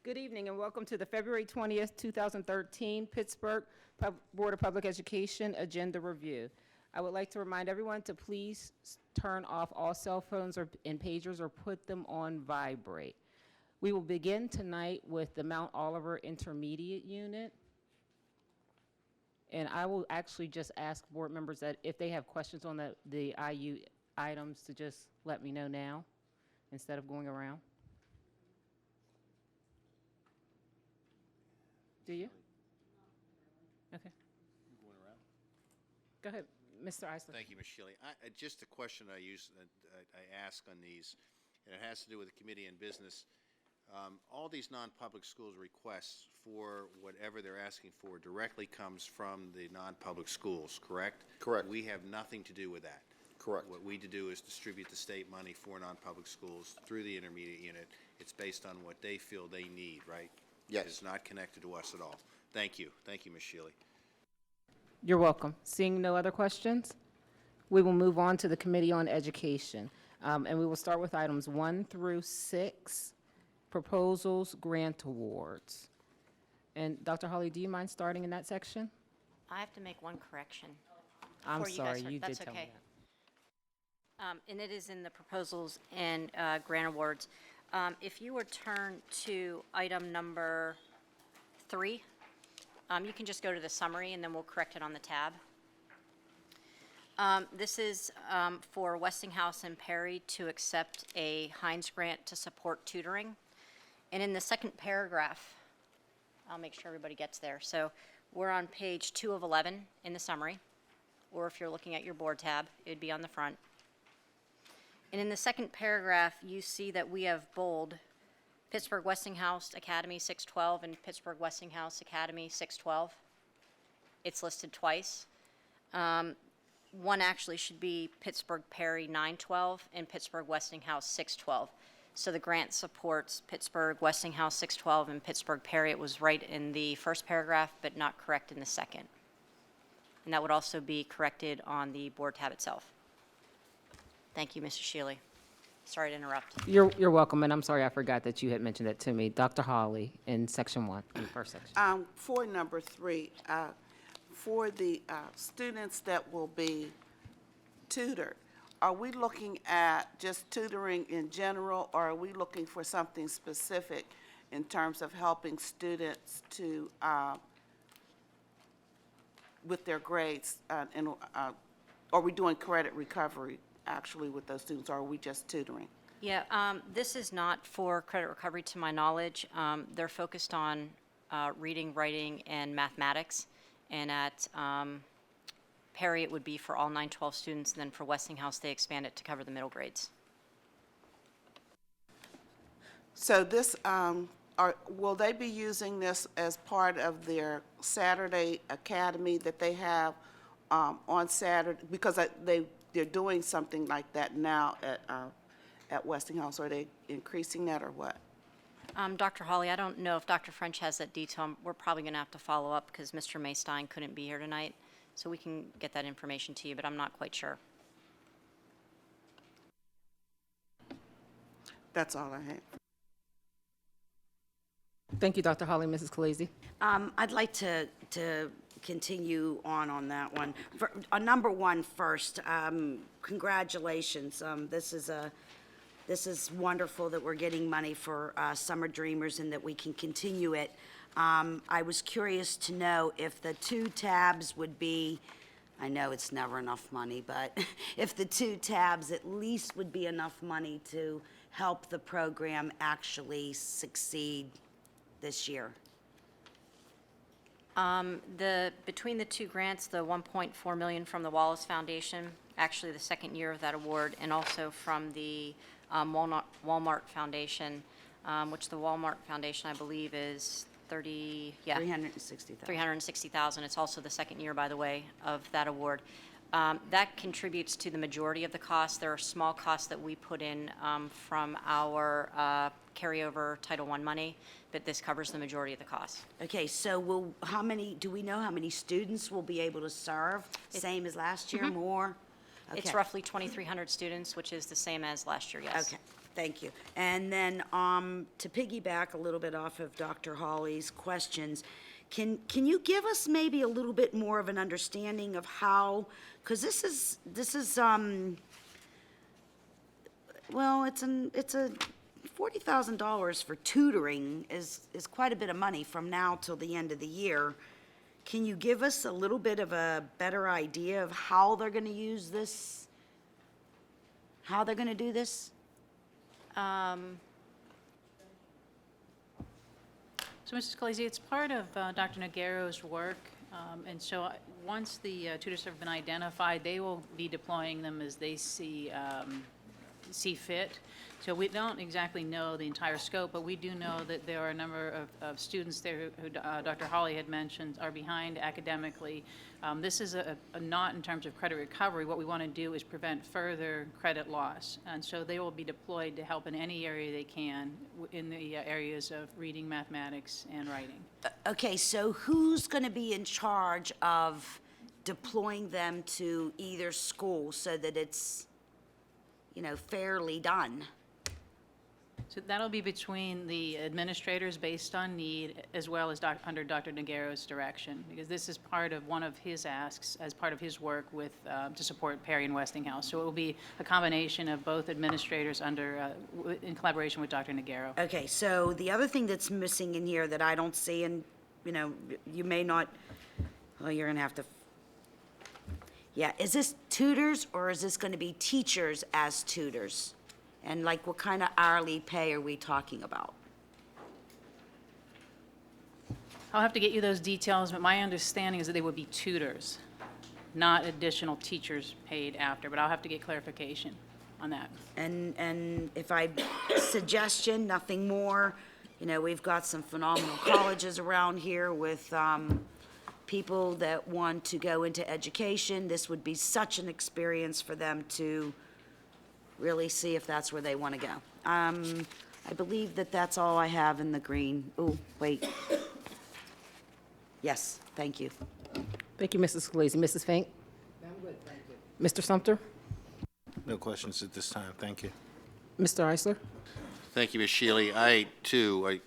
Good evening and welcome to the February 20th, 2013 Pittsburgh Board of Public Education Agenda Review. I would like to remind everyone to please turn off all cell phones and pagers or put them on vibrate. We will begin tonight with the Mount Oliver Intermediate Unit. And I will actually just ask board members that if they have questions on the IU items to just let me know now instead of going around. Do you? Okay. Going around? Go ahead, Mr. Eisler. Thank you, Ms. Shealy. Just a question I ask on these, and it has to do with the Committee on Business. All these non-public schools requests for whatever they're asking for directly comes from the non-public schools, correct? Correct. We have nothing to do with that. Correct. What we do is distribute the state money for non-public schools through the intermediate unit. It's based on what they feel they need, right? Yes. It's not connected to us at all. Thank you. Thank you, Ms. Shealy. You're welcome. Seeing no other questions, we will move on to the Committee on Education. And we will start with items 1 through 6, proposals, grant awards. And Dr. Hawley, do you mind starting in that section? I have to make one correction. I'm before sorry, start. you did That's tell me okay. that. And it is in the proposals and grant awards. If you would turn to item number 3, you can just go to the summary and then we'll correct it on the tab. This is for Westinghouse and Perry to accept a Heinz grant to support tutoring. And in the second paragraph, I'll make sure everybody gets there. So we're on page 2 of 11 in the summary, or if you're looking at your board tab, it would be on the front. And in the second paragraph, you see that we have bold Pittsburgh Westinghouse Academy 612 and Pittsburgh Westinghouse Academy 612. It's listed twice. One actually should be Pittsburgh Perry 912 and Pittsburgh Westinghouse 612. So the grant supports Pittsburgh Westinghouse 612 and Pittsburgh Perry. It was right in the first paragraph, but not correct in the second. And that would also be corrected on the board tab itself. Thank you, Mrs. Shealy. Sorry to interrupt. You're welcome, and I'm sorry I forgot that you had mentioned that to me. Dr. Hawley in section 1, in the first section. For number 3, for the students that will be tutored, are we looking at just tutoring in general, or are we looking for something specific in terms of helping students to, with their grades, and are we doing credit recovery actually with those students, or are we just tutoring? Yeah, this is not for credit recovery to my knowledge. They're focused on reading, writing, and mathematics. And at Perry, it would be for all 912 students, and then for Westinghouse, they expand it to cover the middle grades. So this, will they be using this as part of their Saturday academy that they have on Saturday? Because they're doing something like that now at Westinghouse. Are they increasing that or what? Dr. Hawley, I don't know if Dr. French has that detail. We're probably going to have to follow up because Mr. Maystein couldn't be here tonight. So we can get that information to you, but I'm not quite sure. That's all I have. Thank you, Dr. Hawley. Mrs. Khaleesi. I'd like to continue on that one. For, number 1 first, congratulations. This is wonderful that we're getting money for Summer Dreamers and that we can continue it. I was curious to know if the 2 tabs would be, I know it's never enough money, but if the 2 tabs at least would be enough money to help the program actually succeed this year. Between the 2 grants, the $1.4 million from the Wallace Foundation, actually the second year of that award, and also from the Walmart Foundation, which the Walmart Foundation, I believe, is $360,000. It's also the second year, by the way, of that award. That contributes to the majority of the costs. There are small costs that we put in from our carryover Title I money, but this covers the majority of the costs. Okay, so do we know how many students will be able to serve? Same as last year, more? It's Okay. roughly 2,300 students, which is the same as last year, yes. Okay, Thank you. And then, to piggyback a little bit off of Dr. Hawley's questions, can you give us maybe a little bit more of an understanding of how, because this is, well, it's a $40,000 for tutoring is quite a bit of money from now till the end of the year. Can you give us a little bit of a better idea of how they're gonna use this? How they're gonna do this? So, Mrs. Scalise, it's part of Dr. Naguero's work, and so once the tutors have been identified, they will be deploying them as they see fit. So we don't exactly know the entire scope, but we do know that there are a number of students there who Dr. Hawley had mentioned are behind academically. This is a not in terms of credit recovery. What we want to do is prevent further credit loss. And so they will be deployed to help in any area they can in the areas of reading, mathematics, and writing. Okay, so who's gonna be in charge of deploying them to either school so that it's, fairly done? So that'll be between the administrators based on need, as well as under Dr. Naguero's direction, because this is part of one of his asks as part of his work with, to support Perry and Westinghouse. So it will be a combination of both administrators in collaboration with Dr. Naguero. Okay, so the other thing that's missing in here that I don't see, and, you may not, well, you're gonna have to, yeah, is this tutors or is this gonna be teachers as tutors? And like, what kind of hourly pay are we talking about? I'll have to get you those details, but my understanding is that they would be tutors, not additional teachers paid after, but I'll have to get clarification on that. And if suggestion, nothing more, we've got some phenomenal colleges around here with, people that want to go into education. This would be such an experience for them to really see if that's where they want to go. I believe that that's all I have in the green. Oh, wait. Yes, thank you. Thank you, Mrs. Scalise. Mrs. Fink? I'm good, thank you. Mr. Sumter? No questions at this time. Thank you. Mr. Eisler? Thank you, Ms. Shealy. I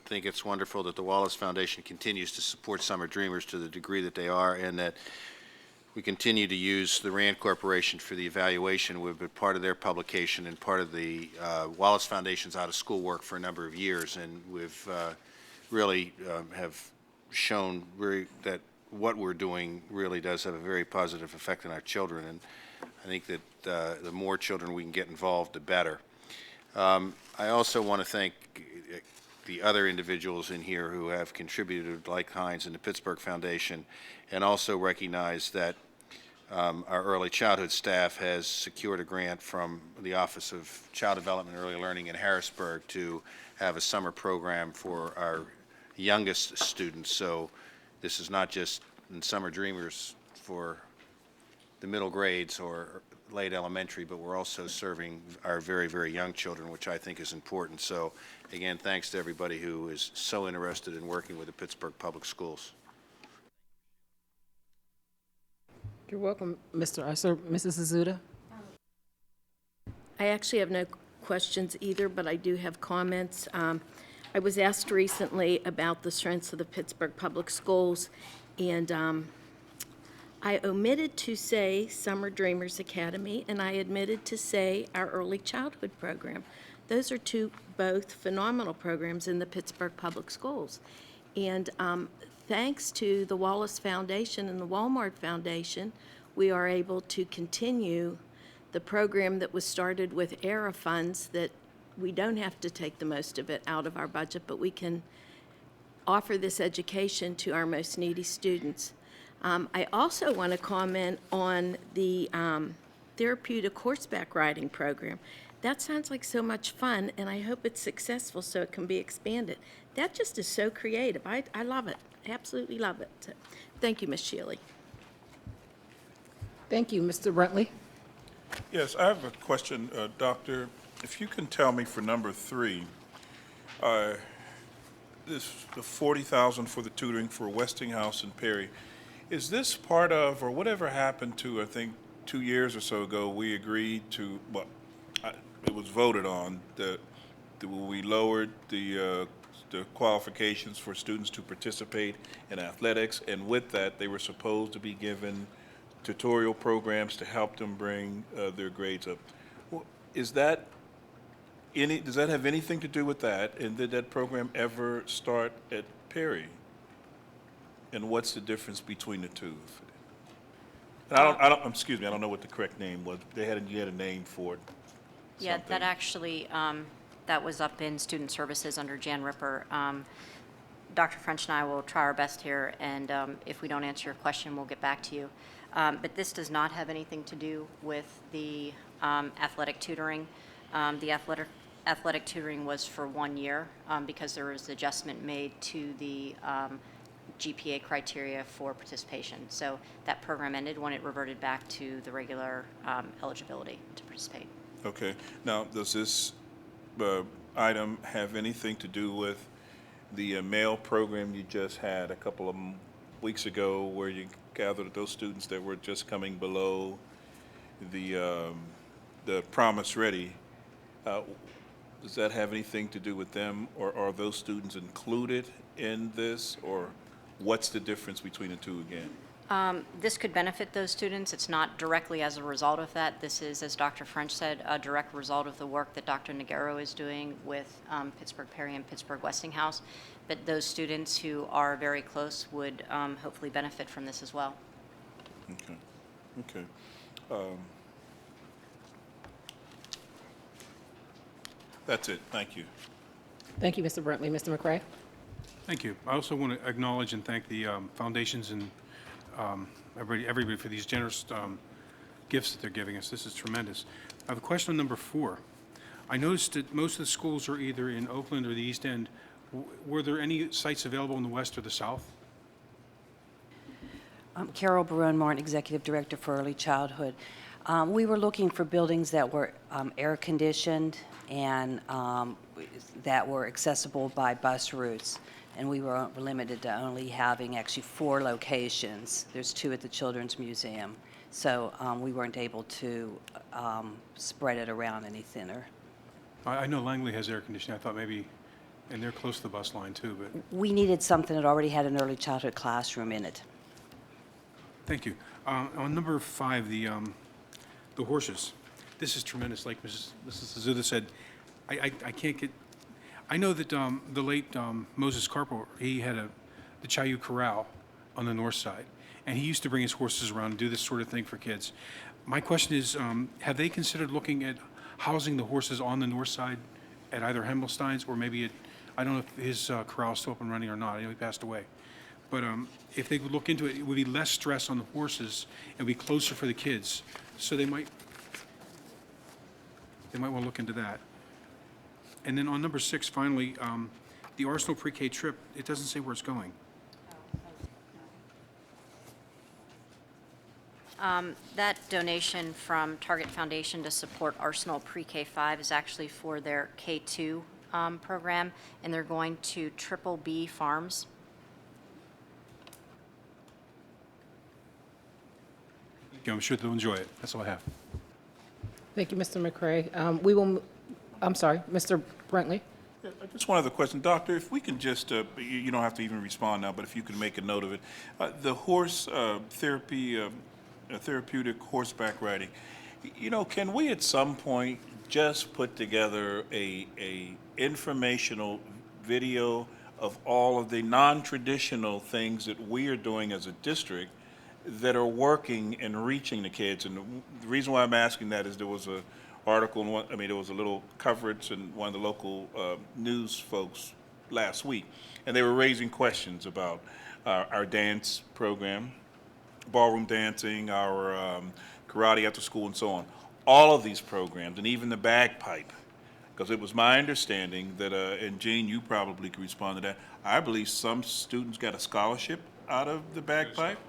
think it's wonderful that the Wallace Foundation continues to support Summer Dreamers to the degree that they are, and that we continue to use the RAND Corporation for the evaluation. We've been part of their publication and part of the Wallace Foundation's out-of-school work for a number of years, and we've really have shown that what we're doing really does have a very positive effect on our children, and I think that the more children we can get involved, the better. I also want to thank the other individuals in here who have contributed, like Heinz and the Pittsburgh Foundation, and also recognize that our early childhood staff has secured a grant from the Office of Child Development and Early Learning in Harrisburg to have a summer program for our youngest students. So this is not just in Summer Dreamers for the middle grades or late elementary, but we're also serving our very, very young children, which I think is important. So again, thanks to everybody who is so interested in working with the Pittsburgh Public Schools. You're welcome, Mr. Eisler. Mrs. Azuda? I actually have no questions either, but I do have comments. I was asked recently about the strengths of the Pittsburgh Public Schools, and I omitted to say Summer Dreamers Academy, and I omitted to say our early childhood program. Those are both phenomenal programs in the Pittsburgh Public Schools. And thanks to the Wallace Foundation and the Walmart Foundation, we are able to continue the program that was started with ERA funds, that we don't have to take the most of it out of our budget, but we can offer this education to our most needy students. I also want to comment on the therapeutic horseback riding program. That sounds like so much fun, and I hope it's successful so it can be expanded. That just is so creative. I love it. Absolutely love it. So, thank you, Ms. Shealy. Thank you, Mr. Brentley. Yes, I have a question, Doctor. If you can tell me for number 3, the $40,000 for the tutoring for Westinghouse and Perry, is this part of, or whatever happened to, I think, 2 years or so ago, we agreed to, well, it was voted on that we lowered the qualifications for students to participate in athletics, and with that, they were supposed to be given tutorial programs to help them bring their grades up. Well, does that have anything to do with that? And did that program ever start at Perry? And what's the difference between the two? And excuse me, I don't know what the correct name was. You had a name for it. Yeah, something. that actually, that was up in Student Services under Jan Ripper. Dr. French and I will try our best here, and if we don't answer your question, we'll get back to you. But this does not have anything to do with the athletic tutoring. The athletic tutoring was for 1 year because there was adjustment made to the GPA criteria for participation. So that program ended when it reverted back to the regular eligibility to participate. Okay. Now, does this item have anything to do with the mail program you just had a couple of weeks ago, where you gathered those students that were just coming below the Promise Ready? Does that have anything to do with them, or are those students included in this, or what's the difference between the two again? This could benefit those students. It's not directly as a result of that. This is, as Dr. French said, a direct result of the work that Dr. Nagaro is doing with Pittsburgh Perry and Pittsburgh Westinghouse. But those students who are very close would hopefully benefit from this as well. Okay. Okay. That's it. Thank you. Thank you, Mr. Brentley. Mr. McCray? Thank you. I also want to acknowledge and thank the foundations and everybody for these generous gifts that they're giving us. This is tremendous. I have a question on number 4. I noticed that most of the schools are either in Oakland or the East End. Were there any sites available in the West or the South? Carol Barone Martin, Executive Director for Early Childhood. We were looking for buildings that were air-conditioned and that were accessible by bus routes. And we were limited to only having actually 4 locations. There's 2 at the Children's Museum. So we weren't able to spread it around any thinner. I know Langley has air conditioning. I thought maybe, and they're close to the bus line too, but We needed something that already had an early childhood classroom in it. thank you. On number 5, the horses. This is tremendous. Like Mrs. Azuda said, I can't get. I know that the late Moses Carpel, he had the Chayu Corral on the north side, and he used to bring his horses around and do this sort of thing for kids. My question is, have they considered looking at housing the horses on the north side at either Hemmelstein's or maybe at, I don't know if his corral is still up and running or not. I know he passed away. But if they would look into it, it would be less stress on the horses and be closer for the kids. So they might want to look into that. And then on number 6, finally, the Arsenal pre-K trip, it doesn't say where it's going. That donation from Target Foundation to support Arsenal Pre-K 5 is actually for their K2 program, and they're going to Triple B Farms. I'm sure they'll enjoy it. That's all I have. Thank you, Mr. McCray. We will, I'm sorry, Mr. Brentley? Yeah, just one other question. Doctor, if we can just, you don't have to even respond now, but if you could make a note of it. The horse therapeutic horseback riding, can we at some point just put together a informational video of all of the non-traditional things that we are doing as a district that are working and reaching the kids? And the reason why I'm asking that is there was a article, there was a little coverage in one of the local news folks last week, and they were raising questions about our dance program, ballroom dancing, our karate after school, and so on. All of these programs, and even the bagpipe, because it was my understanding that, and Gene, you probably could respond to that, I believe some students got a scholarship out of the bagpipe.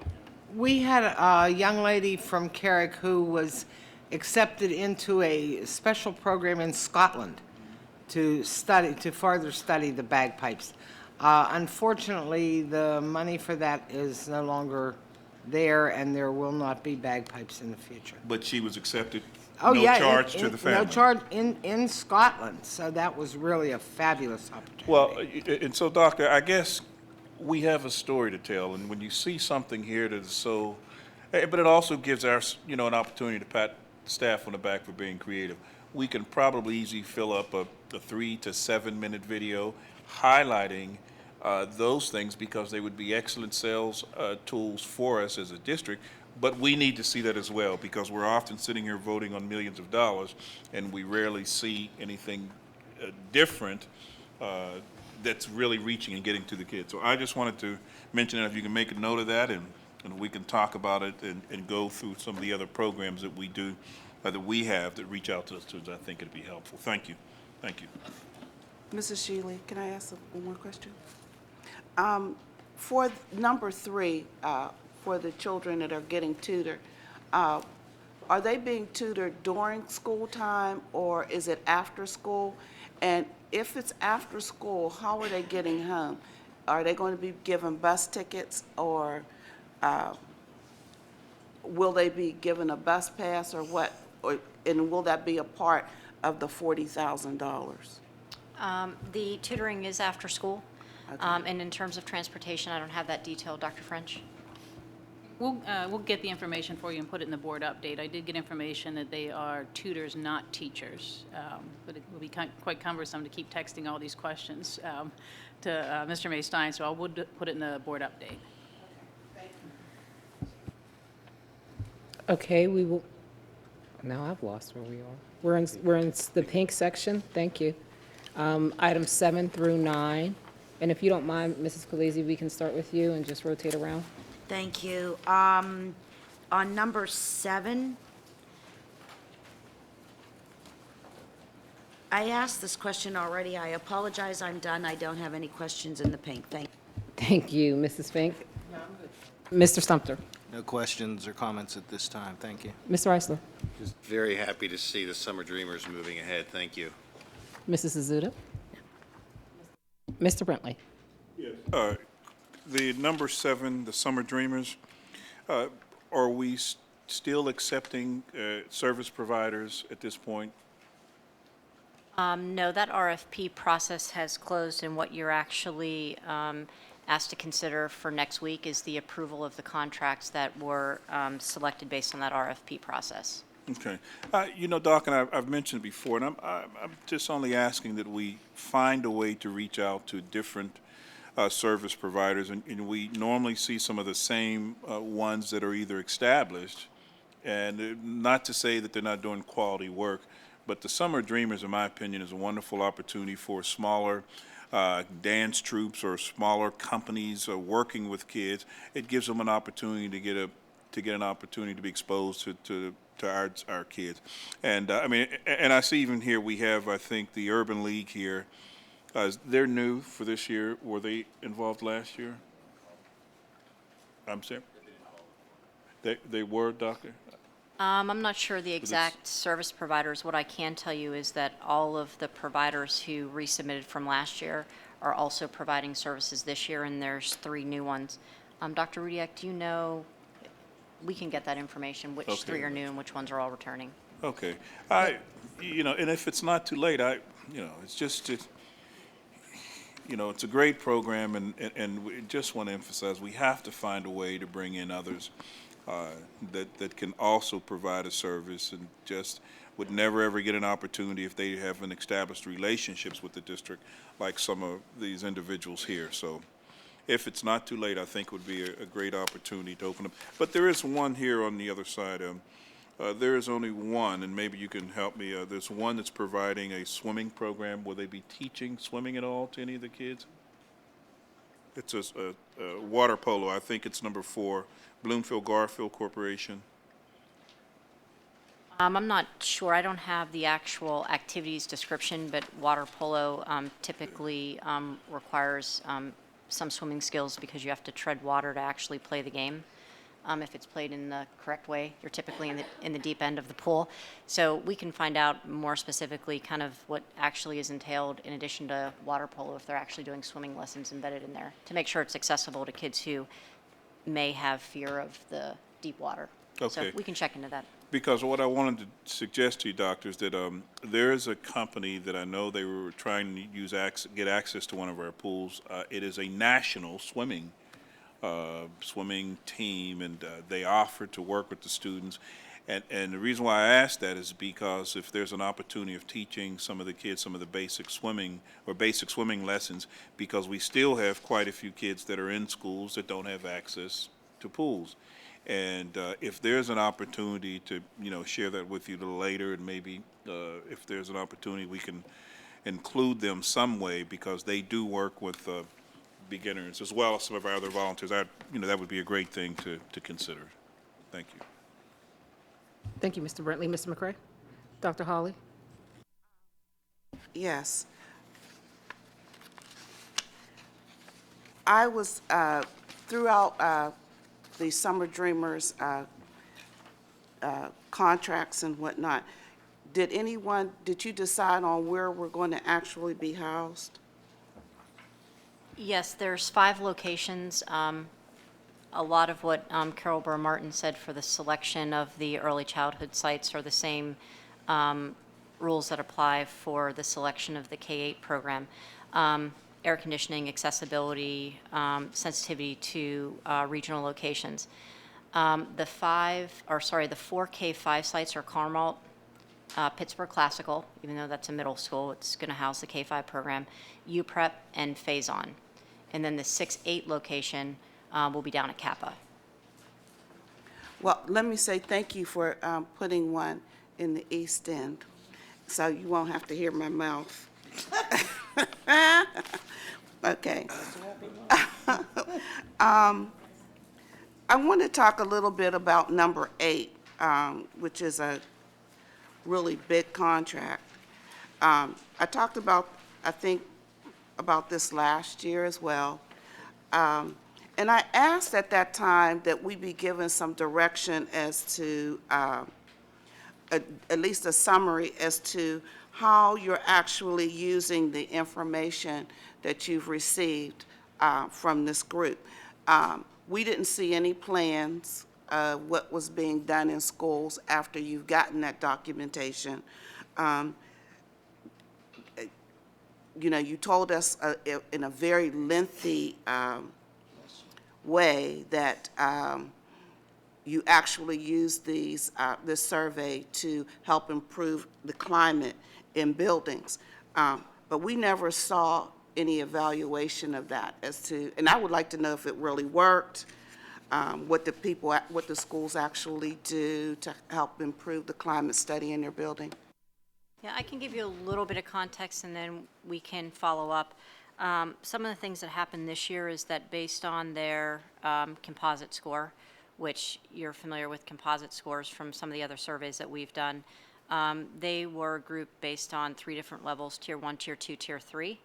We had a young lady from Carrick who was accepted into a special program in Scotland to further study the bagpipes. Unfortunately, the money for that is no longer there, and there will not be bagpipes in the future. But she was accepted Oh, No yeah, charge to the family. No charge in Scotland, so that was really a fabulous opportunity. Well, and so, Doctor, I guess we have a story to tell, and when you see something here that is so, but it also gives us, an opportunity to pat staff on the back for being creative. We can probably easily fill up a 3 to 7 minute video highlighting those things because they would be excellent sales tools for us as a district. But we need to see that as well because we're often sitting here voting on millions of dollars and we rarely see anything different that's really reaching and getting to the kids. So I just wanted to mention that if you can make a note of that and we can talk about it and go through some of the other programs that we do, that we have that reach out to the students, I think it'd be helpful. Thank you. Thank you. Mrs. Shealy, can I ask one more question? For number 3, for the children that are getting tutored, are they being tutored during school time or is it after school? And if it's after school, how are they getting home? Are they going to be given bus tickets or will they be given a bus pass or what? And will that be a part of the $40,000? The tutoring is after school. And in terms of transportation, I don't have that detail. Dr. French? We'll get the information for you and put it in the board update. I did get information that they are tutors, not teachers, but it will be quite cumbersome to keep texting all these questions to Mr. May Stein, so I would put it in the board update. Okay, we will, now I've lost where we are. We're in the pink section, thank you. Items 7 through 9. And if you don't mind, Mrs. Khaleesi, we can start with you and just rotate around. Thank you. On number 7, I asked this question already. I apologize, I'm done. I don't have any questions in the pink. Thank you, Mrs. Fink. Mr. Stumper. No questions or comments at this time. Thank you. Mr. Eisler. Just very happy to see the Summer Dreamers moving ahead. Thank you. Mrs. Azuda. Mr. Brentley. The number 7, the Summer Dreamers, are we still accepting service providers at this point? No, that RFP process has closed, and what you're actually asked to consider for next week is the approval of the contracts that were selected based on that RFP process. Okay. Doc, and I've mentioned before, and I'm just only asking that we find a way to reach out to different service providers, and we normally see some of the same ones that are either established, and not to say that they're not doing quality work, but the Summer Dreamers, in my opinion, is a wonderful opportunity for smaller dance troupes or smaller companies working with kids. It gives them an opportunity to get an opportunity to be exposed to our kids. And and I see even here we have, I think, the Urban League here. They're new for this year. Were they involved last year? I'm sorry? They were, Doctor? I'm not sure the exact service providers. What I can tell you is that all of the providers who resubmitted from last year are also providing services this year, and there's 3 new ones. Dr. Rudiak, do you know, we can get that information, which 3 are new and which ones are all returning. Okay. And if it's not too late, it's just, it's a great program, and we just want to emphasize, we have to find a way to bring in others that can also provide a service and just would never ever get an opportunity if they haven't established relationships with the district like some of these individuals here. So if it's not too late, I think it would be a great opportunity to open up. But there is one here on the other side. There is only one, and maybe you can help me. There's one that's providing a swimming program. Will they be teaching swimming at all to any of the kids? It's a water polo. I think it's number 4, Bloomfield Garfield Corporation. I'm not sure. I don't have the actual activities description, but water polo typically requires some swimming skills because you have to tread water to actually play the game. If it's played in the correct way, you're typically in the deep end of the pool. So we can find out more specifically kind of what actually is entailed in addition to water polo if they're actually doing swimming lessons embedded in there to make sure it's accessible to kids who may have fear of the deep water. Okay. So we can check into that. Because what I wanted to suggest to you, doctor, is that there is a company that I know they were trying to get access to one of our pools. It is a national swimming team, and they offered to work with the students. And the reason why I ask that is because if there's an opportunity of teaching some of the kids some of the basic swimming lessons, because we still have quite a few kids that are in schools that don't have access to pools. And if there's an opportunity to, share that with you a little later, and maybe if there's an opportunity, we can include them some way, because they do work with beginners as well as some of our other volunteers. That would be a great thing to consider. Thank you. Thank you, Mr. Brentley. Mr. McCray? Dr. Hawley? Yes. I was, throughout the Summer Dreamers contracts and whatnot, did you decide on where we're going to actually be housed? Yes, there's 5 locations. A lot of what Carol Burr Martin said for the selection of the early childhood sites are the same rules that apply for the selection of the K-8 program. Air conditioning, accessibility, sensitivity to regional locations. The 4 K-5 sites are Carmel, Pittsburgh Classical, even though that's a middle school, it's going to house the K-5 program, UPrep, and Faison. And then the 6-8 location will be down at Kappa. Well, let me say thank you for putting one in the East End, so you won't have to hear my mouth. Okay. I want to talk a little bit about number 8, which is a really big contract. I talked about, I think, about this last year as well. And I asked at that time that we be given some direction as to, at least a summary as to how you're actually using the information that you've received from this group. We didn't see any plans of what was being done in schools after you've gotten that documentation. You told us in a very lengthy way that you actually use this survey to help improve the climate in buildings. But we never saw any evaluation of that and I would like to know if it really worked, what the schools actually do to help improve the climate study in their building. Yeah, I can give you a little bit of context and then we can follow up. Some of the things that happened this year is that based on their composite score, which you're familiar with composite scores from some of the other surveys that we've done, they were grouped based on 3 different levels, Tier 1, Tier 2, Tier 3.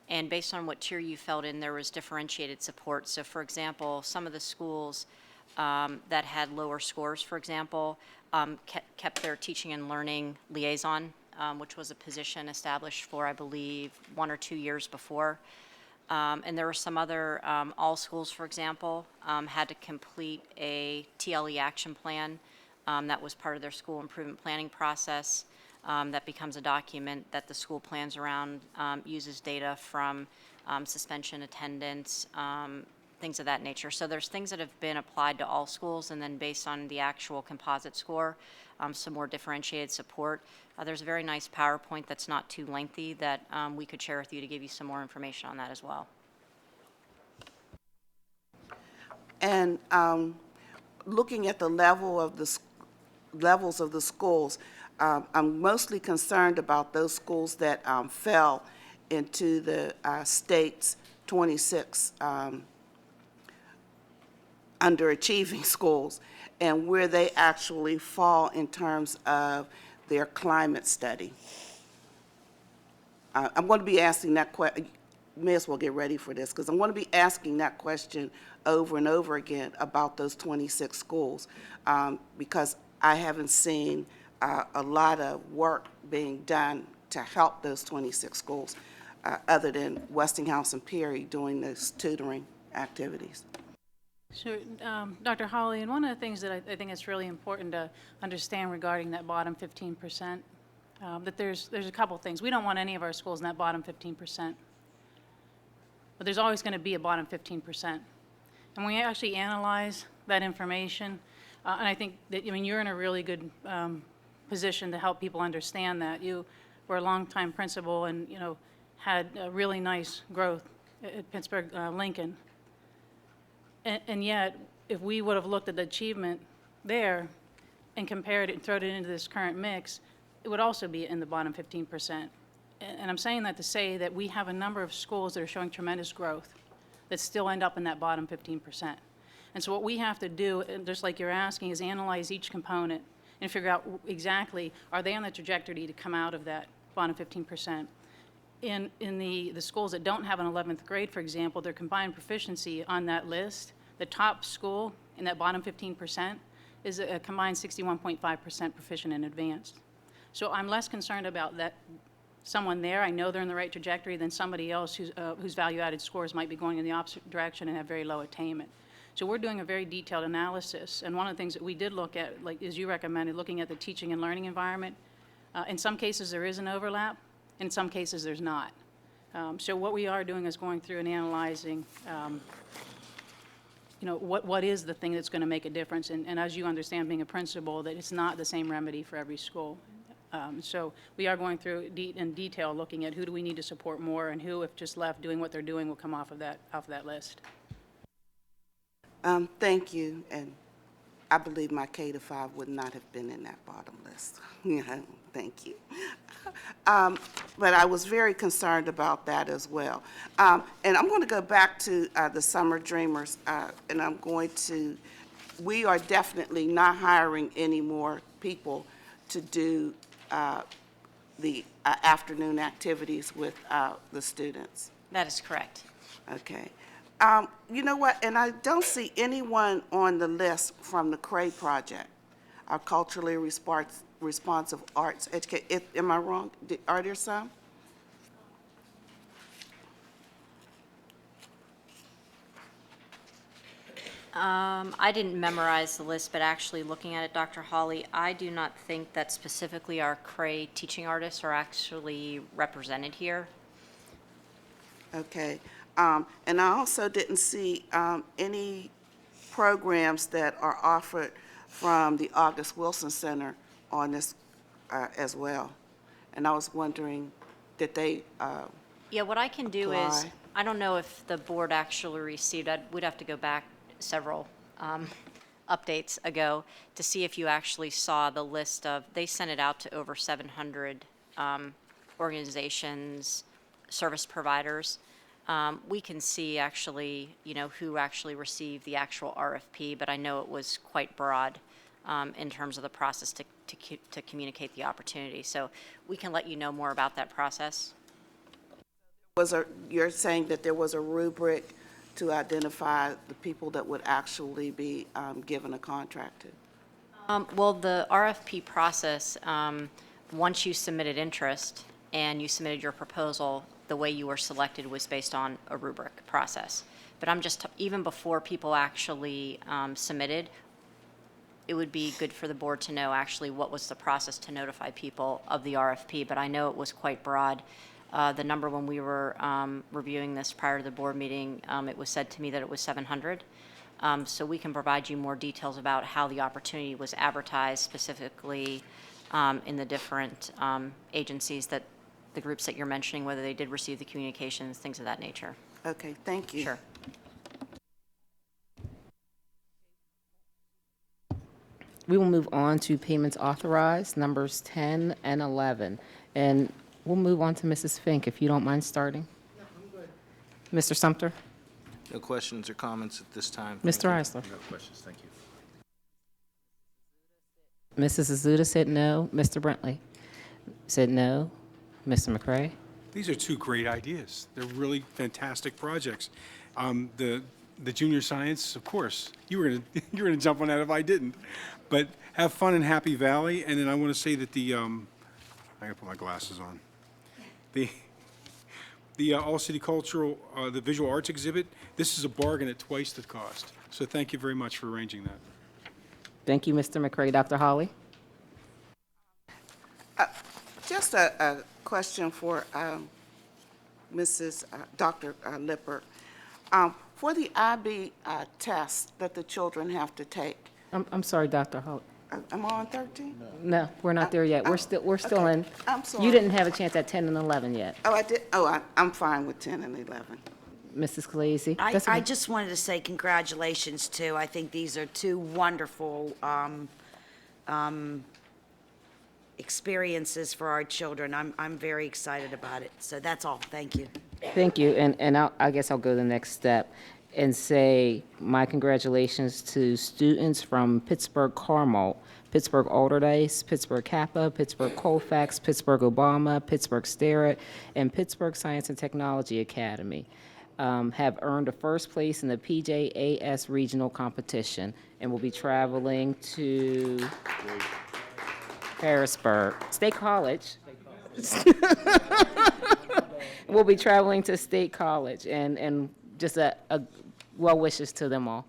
And based on what tier you fell in, there was differentiated support. So for example, some of the schools that had lower scores, for example, kept their teaching and learning liaison, which was a position established for, I believe, 1 or 2 years before. And there were some other, all schools, for example, had to complete a TLE action plan that was part of their school improvement planning process. That becomes a document that the school plans around, uses data from suspension, attendance, things of that nature. So there's things that have been applied to all schools, and then based on the actual composite score, some more differentiated support. There's a very nice PowerPoint that's not too lengthy that we could share with you to give you some more information on that as well. And looking at the levels of the schools, I'm mostly concerned about those schools that fell into the state's 26 underachieving schools, and where they actually fall in terms of their climate study. I'm going to be asking that question. May as well get ready for this, because I'm going to be asking that question over and over again about those 26 schools, because I haven't seen a lot of work being done to help those 26 schools, other than Westinghouse and Perry doing those tutoring activities. Sure. Dr. Holly, and one of the things that I think it's really important to understand regarding that bottom 15%, that there's a couple things. We don't want any of our schools in that bottom 15%. But there's always going to be a bottom 15%. And when we actually analyze that information, and I think that, I mean, you're in a really good position to help people understand that. You were a longtime principal and, you know, had a really nice growth at Pittsburgh Lincoln. And yet, if we would have looked at the achievement there and compared it and thrown it into this current mix, it would also be in the bottom 15%. And I'm saying that to say that we have a number of schools that are showing tremendous growth that still end up in that bottom 15%. And so what we have to do, and just like you're asking, is analyze each component and figure out exactly, are they on the trajectory to come out of that bottom 15%? In the schools that don't have an 11th grade, for example, their combined proficiency on that list, the top school in that bottom 15% is a combined 61.5% proficient in advanced. So I'm less concerned about that someone there, I know they're in the right trajectory, than somebody else whose value-added scores might be going in the opposite direction and have very low attainment. So we're doing a very detailed analysis, and one of the things that we did look at, like as you recommended, looking at the teaching and learning environment, in some cases there is an overlap, in some cases there's not. So what we are doing is going through and analyzing you know, what is the thing that's going to make a difference, and as you understand, being a principal, that it's not the same remedy for every school. So we are going through in detail, looking at who do we need to support more, and who, if just left doing what they're doing, will come off of that list. Thank you, and I believe my K-5 would not have been in that bottom list. Yeah, thank you. But I was very concerned about that as well. And I'm going to go back to the Summer Dreamers, and we are definitely not hiring any more people to do the afternoon activities with the students. That is correct. Okay. You know what, and I don't see anyone on the list from the CRAE project, our culturally responsive arts education. Am I wrong? Are there some? I didn't memorize the list, but actually looking at it, Dr. Hawley, I do not think that specifically our CRAE teaching artists are actually represented here. Okay. And I also didn't see any programs that are offered from the August Wilson Center on this as well. And I was wondering, did they Yeah, what I can do is, apply? I don't know if the board actually received, we'd have to go back several updates ago to see if you actually saw the list of, they sent it out to over 700 organizations, service providers. We can see actually, you know, who actually received the actual RFP, but I know it was quite broad in terms of the process to communicate the opportunity. So we can let you know more about that process. You're saying that there was a rubric to identify the people that would actually be given a contract to? Well, the RFP process, once you submitted interest and you submitted your proposal, the way you were selected was based on a rubric process. But I'm just, even before people actually submitted, it would be good for the board to know actually what was the process to notify people of the RFP, but I know it was quite broad. The number when we were reviewing this prior to the board meeting, it was said to me that it was 700. So we can provide you more details about how the opportunity was advertised specifically in the different agencies that, the groups that you're mentioning, whether they did receive the communications, things of that nature. Okay, thank you. Sure. We will move on to payments authorized, numbers 10 and 11. And we'll move on to Mrs. Fink, if you don't mind starting. No, I'm good. Mr. Sumter? No questions or comments at this time. Mr. Eisler? No questions, thank you. Mrs. Azuda said no. Mr. Brentley said no. Mr. McCray? These are two great ideas. They're really fantastic projects. The junior science, of course, you were gonna jump on that if I didn't. But have fun in Happy Valley, and then I want to say that I gotta put my glasses on. The All City Cultural, the Visual Arts exhibit, this is a bargain at twice the cost. So thank you very much for arranging that. Thank you, Mr. McCray. Dr. Holly? Just a question for Dr. Lippert. For the IB test that the children have to take, I'm sorry, Dr. Holly. am I on 13? No, we're not there yet. We're still okay. in. I'm sorry. You didn't have a chance at 10 and 11 yet. Oh, I did, oh, I'm fine with 10 and 11. Mrs. Khaleesi? I, That's I okay. just wanted to say congratulations too. I think these are two wonderful experiences for our children. I'm very excited about it. So that's all. Thank you. Thank you, and I guess I'll go the next step and say my congratulations to students from Pittsburgh Carmel, Pittsburgh Alderdice, Pittsburgh Kappa, Pittsburgh Colfax, Pittsburgh Obama, Pittsburgh Starrett, and Pittsburgh Science and Technology Academy have earned a first place in the PJAS regional competition and will be traveling to Harrisburg State College. We'll be traveling to State College, and just a well wishes to them all.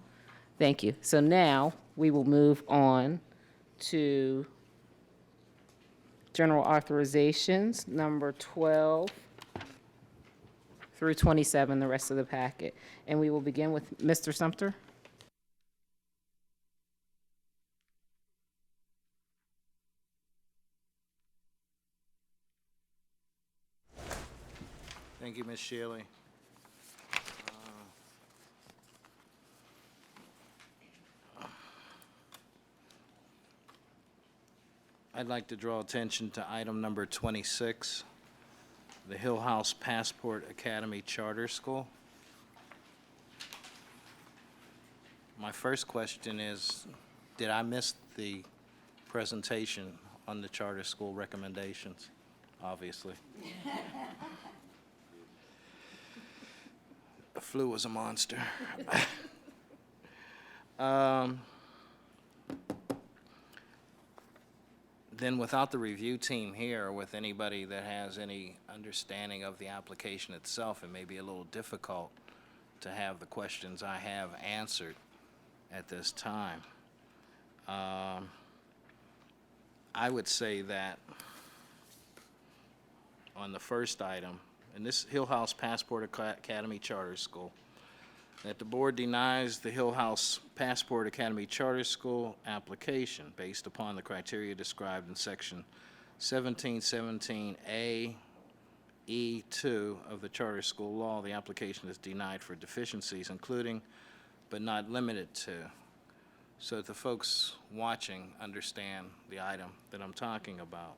Thank you. So now we will move on to general authorizations, number 12 through 27, the rest of the packet. And we will begin with Mr. Sumter. Thank you, Ms. Shealy. I'd like to draw attention to item number 26, the Hill House Passport Academy Charter School. My first question is, did I miss the presentation on the charter school recommendations? Obviously. The flu was a monster. Then without the review team here, or with anybody that has any understanding of the application itself, it may be a little difficult to have the questions I have answered at this time. I would say that on the first item, in this Hill House Passport Academy Charter School, that the board denies the Hill House Passport Academy Charter School application based upon the criteria described in section 1717A E2 of the Charter School Law. The application is denied for deficiencies, including but not limited to. So that the folks watching understand the item that I'm talking about.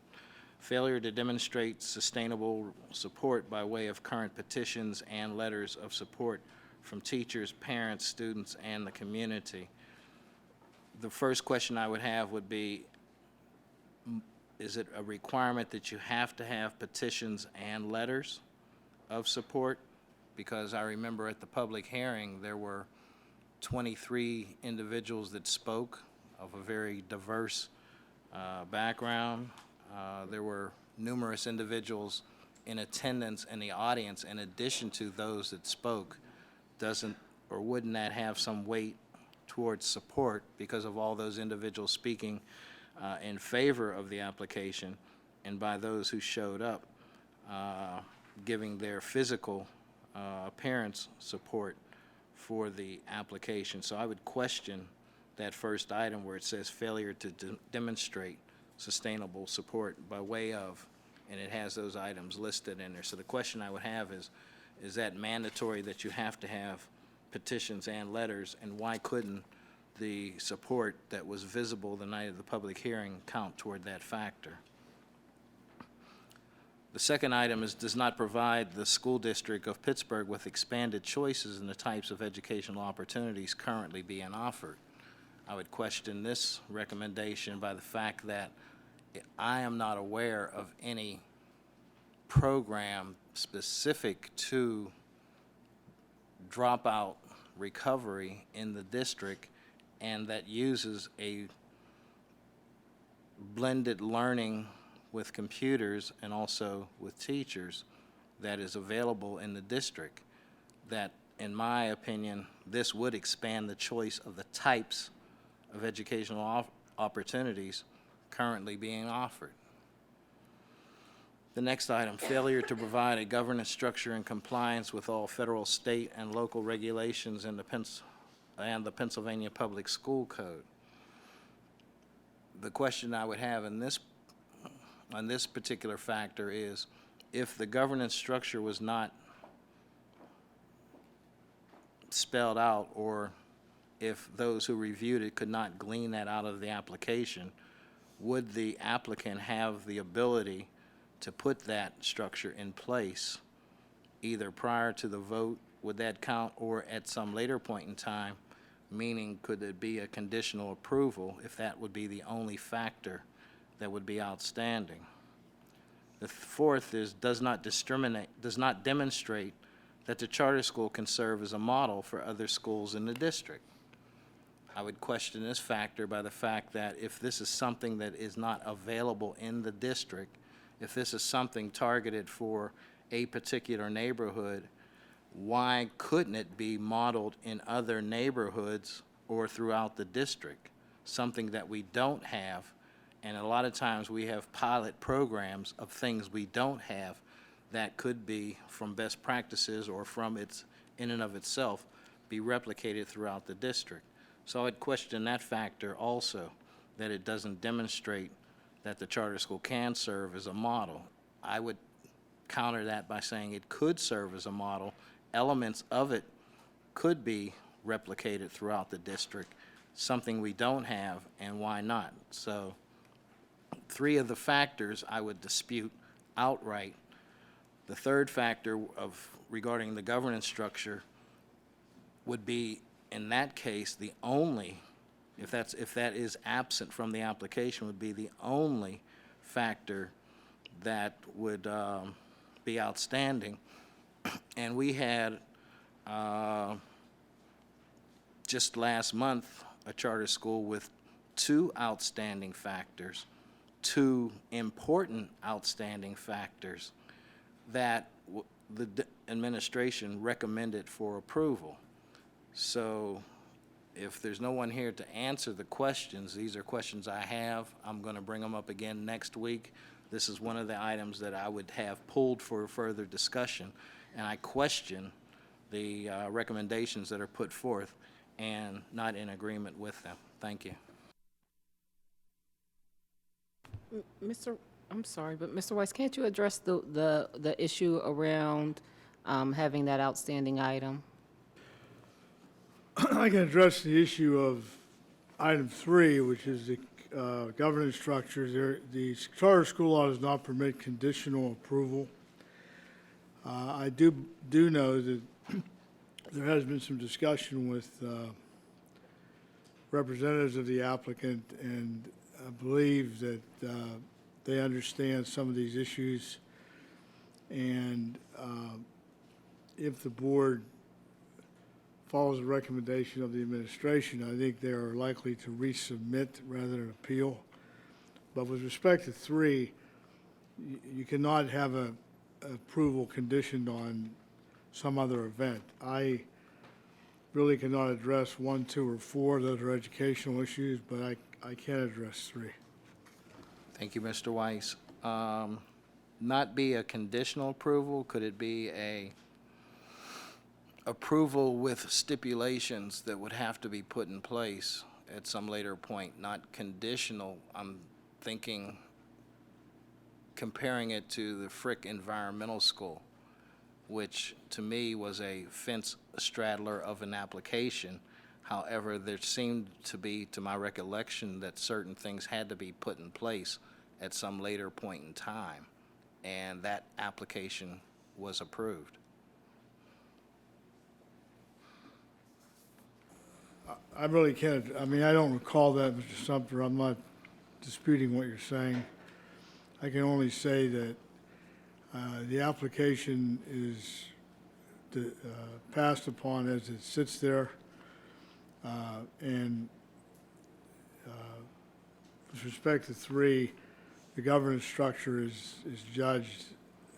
Failure to demonstrate sustainable support by way of current petitions and letters of support from teachers, parents, students, and the community. The first question I would have would be, is it a requirement that you have to have petitions and letters of support? Because I remember at the public hearing, there were 23 individuals that spoke of a very diverse background. There were numerous individuals in attendance in the audience in addition to those that spoke. Doesn't or wouldn't that have some weight towards support because of all those individuals speaking in favor of the application, and by those who showed up giving their physical appearance support for the application? So I would question that first item where it says failure to demonstrate sustainable support by way of, and it has those items listed in there. So the question I would have is that mandatory that you have to have petitions and letters, and why couldn't the support that was visible the night of the public hearing count toward that factor? The second item is does not provide the school district of Pittsburgh with expanded choices in the types of educational opportunities currently being offered. I would question this recommendation by the fact that I am not aware of any program specific to dropout recovery in the district and that uses a blended learning with computers and also with teachers that is available in the district that in my opinion, this would expand the choice of the types of educational opportunities currently being offered. The next item, failure to provide a governance structure in compliance with all federal, state, and local regulations in the Pennsylvania Public School Code. The question I would have on this particular factor is, if the governance structure was not spelled out, or if those who reviewed it could not glean that out of the application, would the applicant have the ability to put that structure in place, either prior to the vote, would that count, or at some later point in time, meaning could it be a conditional approval if that would be the only factor that would be outstanding? The fourth is does not demonstrate that the charter school can serve as a model for other schools in the district. I would question this factor by the fact that if this is something that is not available in the district, if this is something targeted for a particular neighborhood, why couldn't it be modeled in other neighborhoods or throughout the district? Something that we don't have, and a lot of times we have pilot programs of things we don't have that could be, from best practices or from its, in and of itself, be replicated throughout the district. So I'd question that factor also, that it doesn't demonstrate that the charter school can serve as a model. I would counter that by saying it could serve as a model. Elements of it could be replicated throughout the district, something we don't have, and why not? So 3 of the factors I would dispute outright. The third factor regarding the governance structure would be, in that case, the only, if that is absent from the application, would be the only factor that would be outstanding. And we had just last month a charter school with 2 outstanding factors, 2 important outstanding factors that the administration recommended for approval. So if there's no one here to answer the questions, these are questions I have. I'm going to bring them up again next week. This is one of the items that I would have pulled for further discussion, and I question the recommendations that are put forth and not in agreement with them. Thank you. I'm sorry, but Mr. Weiss, can't you address the issue around having that outstanding item? I can address the issue of item 3, which is the governance structure. The charter school law does not permit conditional approval. I do know that there has been some discussion with representatives of the applicant, and I believe that they understand some of these issues. And if the board follows the recommendation of the administration, I think they are likely to resubmit rather than appeal. But with respect to 3, you cannot have a approval conditioned on some other event. I really cannot address 1, 2, or 4. Those are educational issues, but I can address 3. Thank you, Mr. Weiss. Not be a conditional approval, could it be a approval with stipulations that would have to be put in place at some later point, not conditional? I'm thinking, comparing it to the Frick Environmental School, which to me was a fence straddler of an application. However, there seemed to be, to my recollection, that certain things had to be put in place at some later point in time, and that application was approved. I really can't, I mean, I don't recall that, Mr. Sumter. I'm not disputing what you're saying. I can only say that the application is passed upon as it sits there, and with respect to 3, the governance structure is judged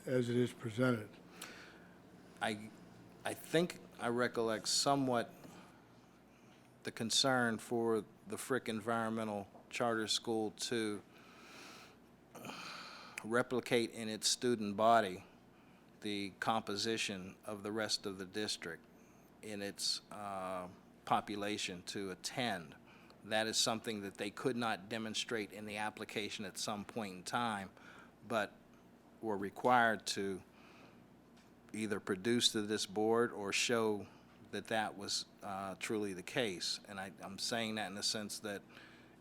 as it is presented. I think I recollect somewhat the concern for the Frick Environmental Charter School to replicate in its student body the composition of the rest of the district in its population to attend. That is something that they could not demonstrate in the application at some point in time, but were required to either produce to this board or show that that was truly the case. And I'm saying that in the sense that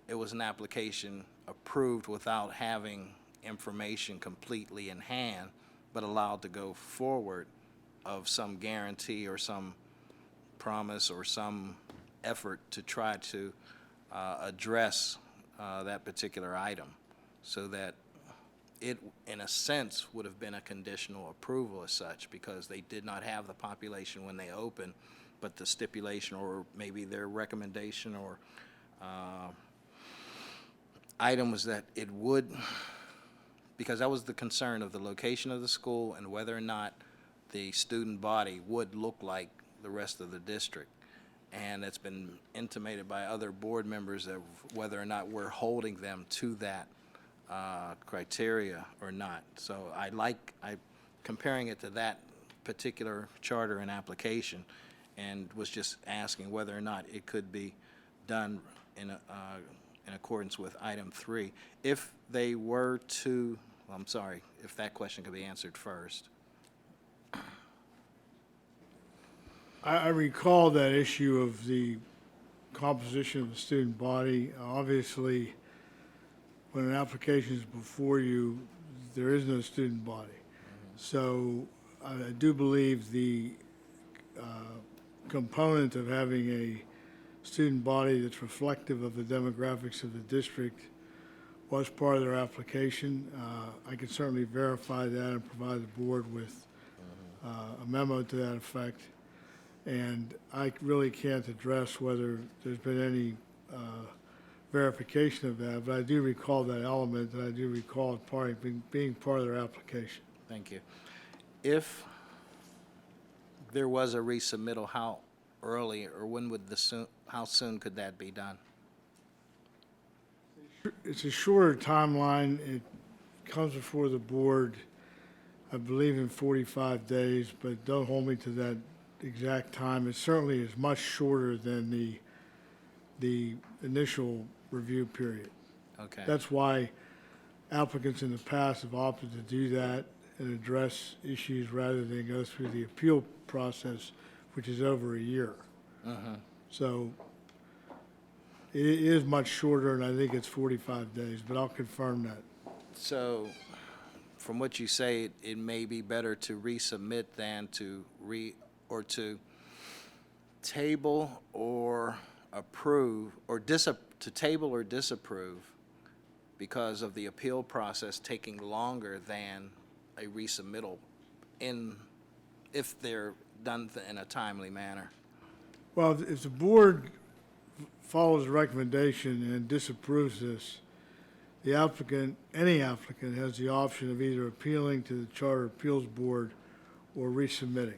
it was an application approved without having information completely in hand, but allowed to go forward of some guarantee or some promise or some effort to try to address that particular item, so that it, in a sense, would have been a conditional approval as such, because they did not have the population when they opened, but the stipulation or maybe their recommendation or item was that it would, because that was the concern of the location of the school and whether or not the student body would look like the rest of the district. And it's been intimated by other board members that whether or not we're holding them to that criteria or not. So I'm comparing it to that particular charter and application, and was just asking whether or not it could be done in accordance with item 3. If they were to, well, I'm sorry, if that question could be answered first. I recall that issue of the composition of the student body. Obviously, when an application is before you, there is no student body. So I do believe the component of having a student body that's reflective of the demographics of the district was part of their application. I can certainly verify that and provide the board with a memo to that effect. And I really can't address whether there's been any verification of that, but I do recall that element, and I do recall it being part of their application. Thank you. If there was a resubmittal, how early or when would how soon could that be done? It's a shorter timeline. It comes before the board, I believe, in 45 days, but don't hold me to that exact time. It certainly is much shorter than the initial review period. Okay. That's why applicants in the past have opted to do that and address issues rather than go through the appeal process, which is over a year. So it is much shorter, and I think it's 45 days, but I'll confirm that. So, from what you say, it may be better to resubmit than to table or approve, or to table or disapprove because of the appeal process taking longer than a resubmittal if they're done in a timely manner. Well, if the board follows the recommendation and disapproves this, the applicant, any applicant, has the option of either appealing to the Charter Appeals Board or resubmitting.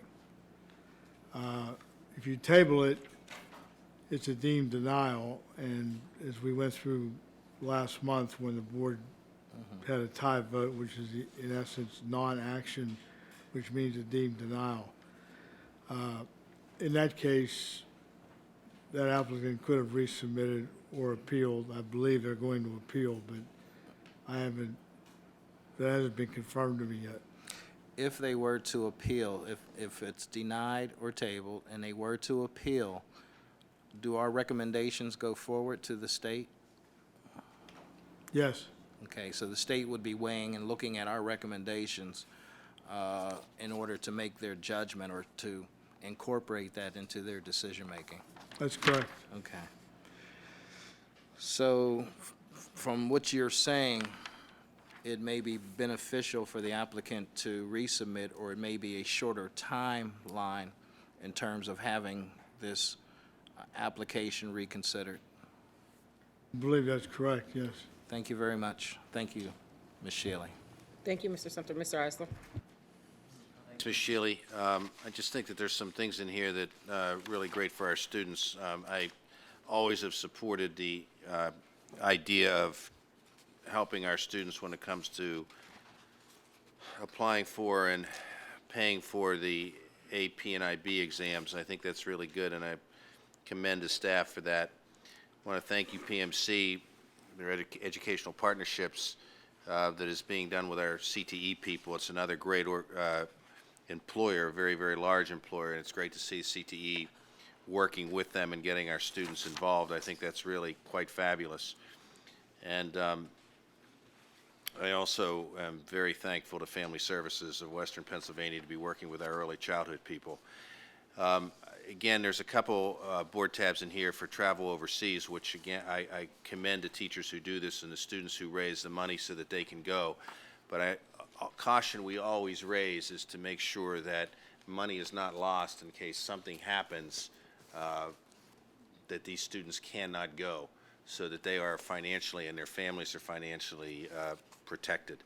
If you table it, it's a deemed denial, and as we went through last month when the board had a tie vote, which is in essence non-action, which means a deemed denial. In that case, that applicant could have resubmitted or appealed. I believe they're going to appeal, but that hasn't been confirmed to me yet. If they were to appeal, if it's denied or tabled and they were to appeal, do our recommendations go forward to the state? Yes. Okay, so the state would be weighing and looking at our recommendations in order to make their judgment or to incorporate that into their decision-making. That's correct. Okay. So, from what you're saying, it may be beneficial for the applicant to resubmit, or it may be a shorter timeline in terms of having this application reconsidered. I believe that's correct, yes. Thank you very much. Thank you, Ms. Shealy. Thank you, Mr. Sumter. Mr. Eisler? Ms. Shealy. I just think that there's some things in here that really great for our students. I always have supported the idea of helping our students when it comes to applying for and paying for the AP and IB exams. I think that's really good, and I commend the staff for that. I want to thank you, PMC, their educational partnerships that is being done with our CTE people. It's another great employer, a very, very large employer, and it's great to see CTE working with them and getting our students involved. I think that's really quite fabulous. And I also am very thankful to Family Services of Western Pennsylvania to be working with our early childhood people. Again, there's a couple board tabs in here for travel overseas, which again, I commend the teachers who do this and the students who raise the money so that they can go. But caution we always raise is to make sure that money is not lost in case something happens that these students cannot go, so that they are financially and their families are financially protected.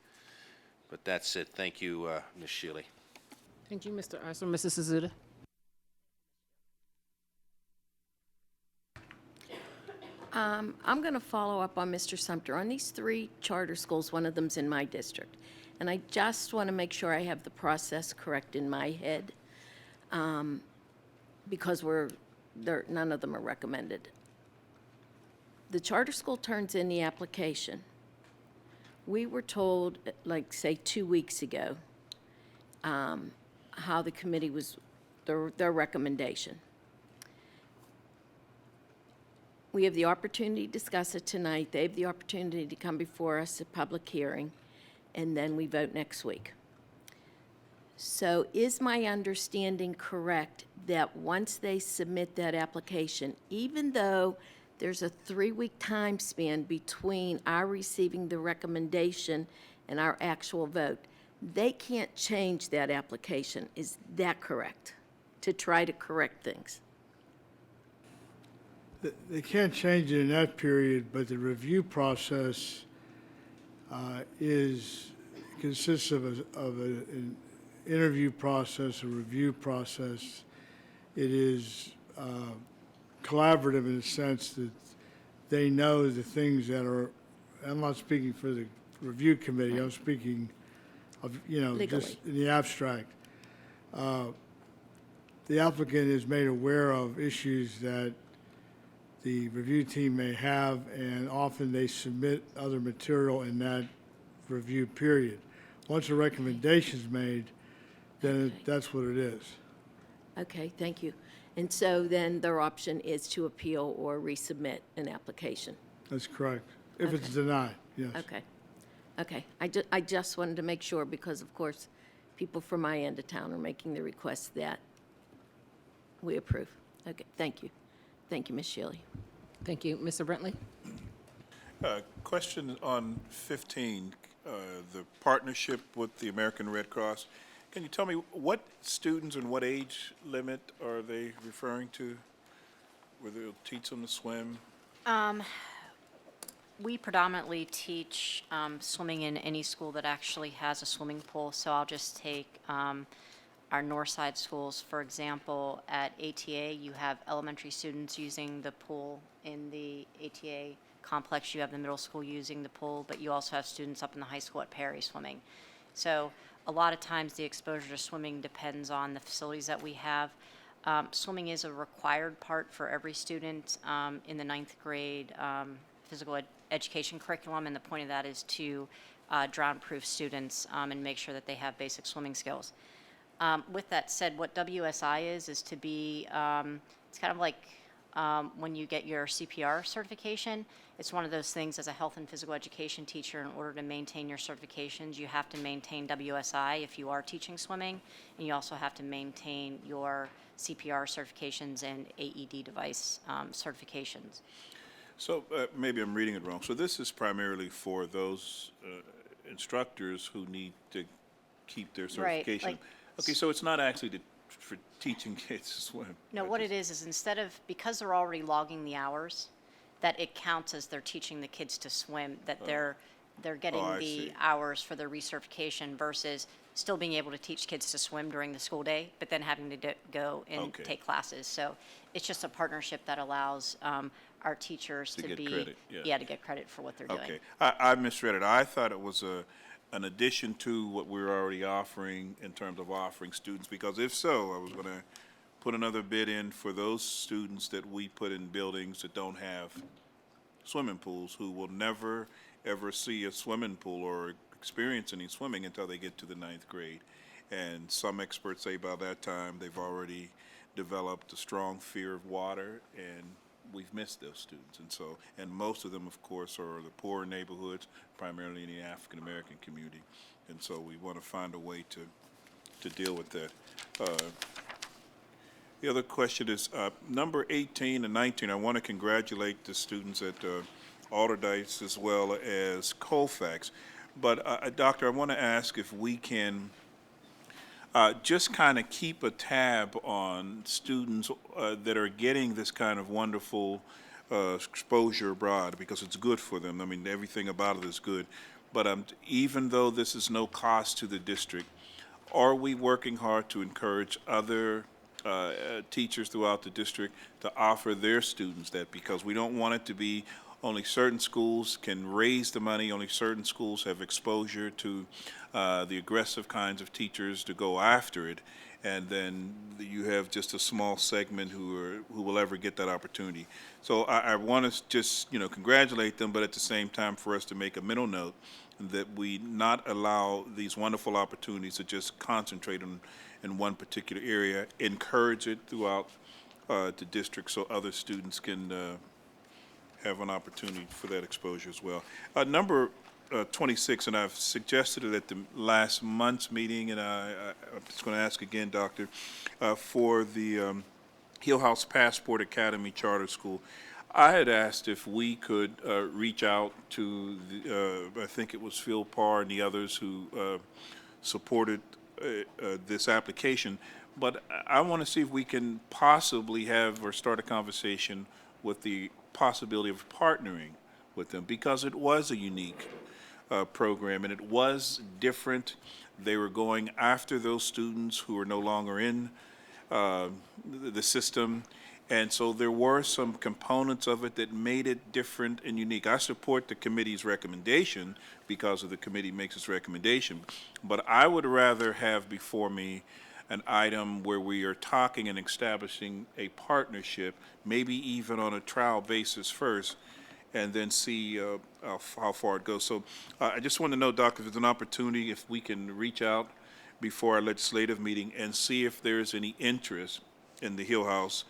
But that's it. Thank you, Ms. Shealy. Thank you, Mr. Arthur. Mrs. Suzuda? I'm going to follow up on Mr. Sumter. On these 3 charter schools, one of them's in my district. And I just want to make sure I have the process correct in my head, because none of them are recommended. The charter school turns in the application. We were told, like, say, 2 weeks ago, how the committee was, their recommendation. We have the opportunity to discuss it tonight. They have the opportunity to come before us at public hearing, and then we vote next week. So is my understanding correct that once they submit that application, even though there's a 3-week time span between our receiving the recommendation and our actual vote, they can't change that application? Is that correct? To try to correct things? They can't change it in that period, but the review process consists of an interview process, a review process. It is collaborative in the sense that they know the things that are, I'm not speaking for the review committee, I'm speaking of, Legally. just in the abstract. The applicant is made aware of issues that the review team may have, and often they submit other material in that review period. Once a recommendation is made, then that's what it is. Okay, thank you. And so then their option is to appeal or resubmit an application? That's correct. If it's Okay. denied, yes. Okay. Okay. I just wanted to make sure because, of course, people from my end of town are making the request that we approve. Okay, thank you. Thank you, Ms. Shealy. Thank you. Mr. Brentley? Question on 15, the partnership with the American Red Cross. Can you tell me what students and what age limit are they referring to, where they'll teach them to swim? We predominantly teach swimming in any school that actually has a swimming pool. So I'll just take our north side schools, for example. At ATA, you have elementary students using the pool in the ATA complex. You have the middle school using the pool, but you also have students up in the high school at Perry swimming. So a lot of times the exposure to swimming depends on the facilities that we have. Swimming is a required part for every student in the 9th grade physical education curriculum, and the point of that is to drown-proof students and make sure that they have basic swimming skills. With that said, what WSI is to be, it's kind of like when you get your CPR certification. It's one of those things as a health and physical education teacher, in order to maintain your certifications, you have to maintain WSI if you are teaching swimming, and you also have to maintain your CPR certifications and AED device certifications. So maybe I'm reading it wrong. So this is primarily for those instructors who need to keep their certification. like- Okay, so it's not actually for teaching kids to swim. No, what it is instead of, because they're already logging the hours, that it counts as they're teaching the kids to swim, that they're getting I the see. hours for their recertification versus still being able to teach kids to swim during the school day, but then having to go and Okay. take classes. So it's just a partnership that allows our teachers To to get be, credit, yeah. to get credit for what they're doing. Okay, I misread it. I thought it was an addition to what we're already offering in terms of offering students, because if so, I was gonna put another bid in for those students that we put in buildings that don't have swimming pools, who will never, ever see a swimming pool or experience any swimming until they get to the 9th grade. And some experts say by that time, they've already developed a strong fear of water, and we've missed those students. And so, and most of them, of course, are the poorer neighborhoods, primarily in the African-American community. And so we want to find a way to deal with that. The other question is, number 18 and 19, I want to congratulate the students at Alderdice as well as Colfax. But, Doctor, I want to ask if we can just kind of keep a tab on students that are getting this kind of wonderful exposure abroad, because it's good for them. I mean, everything about it is good. But even though this is no cost to the district, are we working hard to encourage other teachers throughout the district to offer their students that? Because we don't want it to be only certain schools can raise the money, only certain schools have exposure to the aggressive kinds of teachers to go after it, and then you have just a small segment who will ever get that opportunity. So I want to just, congratulate them, but at the same time for us to make a mental note that we not allow these wonderful opportunities to just concentrate in one particular area, encourage it throughout the district so other students can have an opportunity for that exposure as well. Number 26, and I've suggested it at the last month's meeting, and I'm just going to ask again, Doctor, for the Hill House Passport Academy Charter School. I had asked if we could reach out to, I think it was Phil Parr and the others who supported this application, but I want to see if we can possibly have or start a conversation with the possibility of partnering with them, because it was a unique program and it was different. They were going after those students who were no longer in the system, and so there were some components of it that made it different and unique. I support the committee's recommendation because of the committee makes its recommendation, but I would rather have before me an item where we are talking and establishing a partnership, maybe even on a trial basis first, and then see how far it goes. So I just want to know, Doctor, if there's an opportunity, if we can reach out before our legislative meeting and see if there's any interest in the Hill House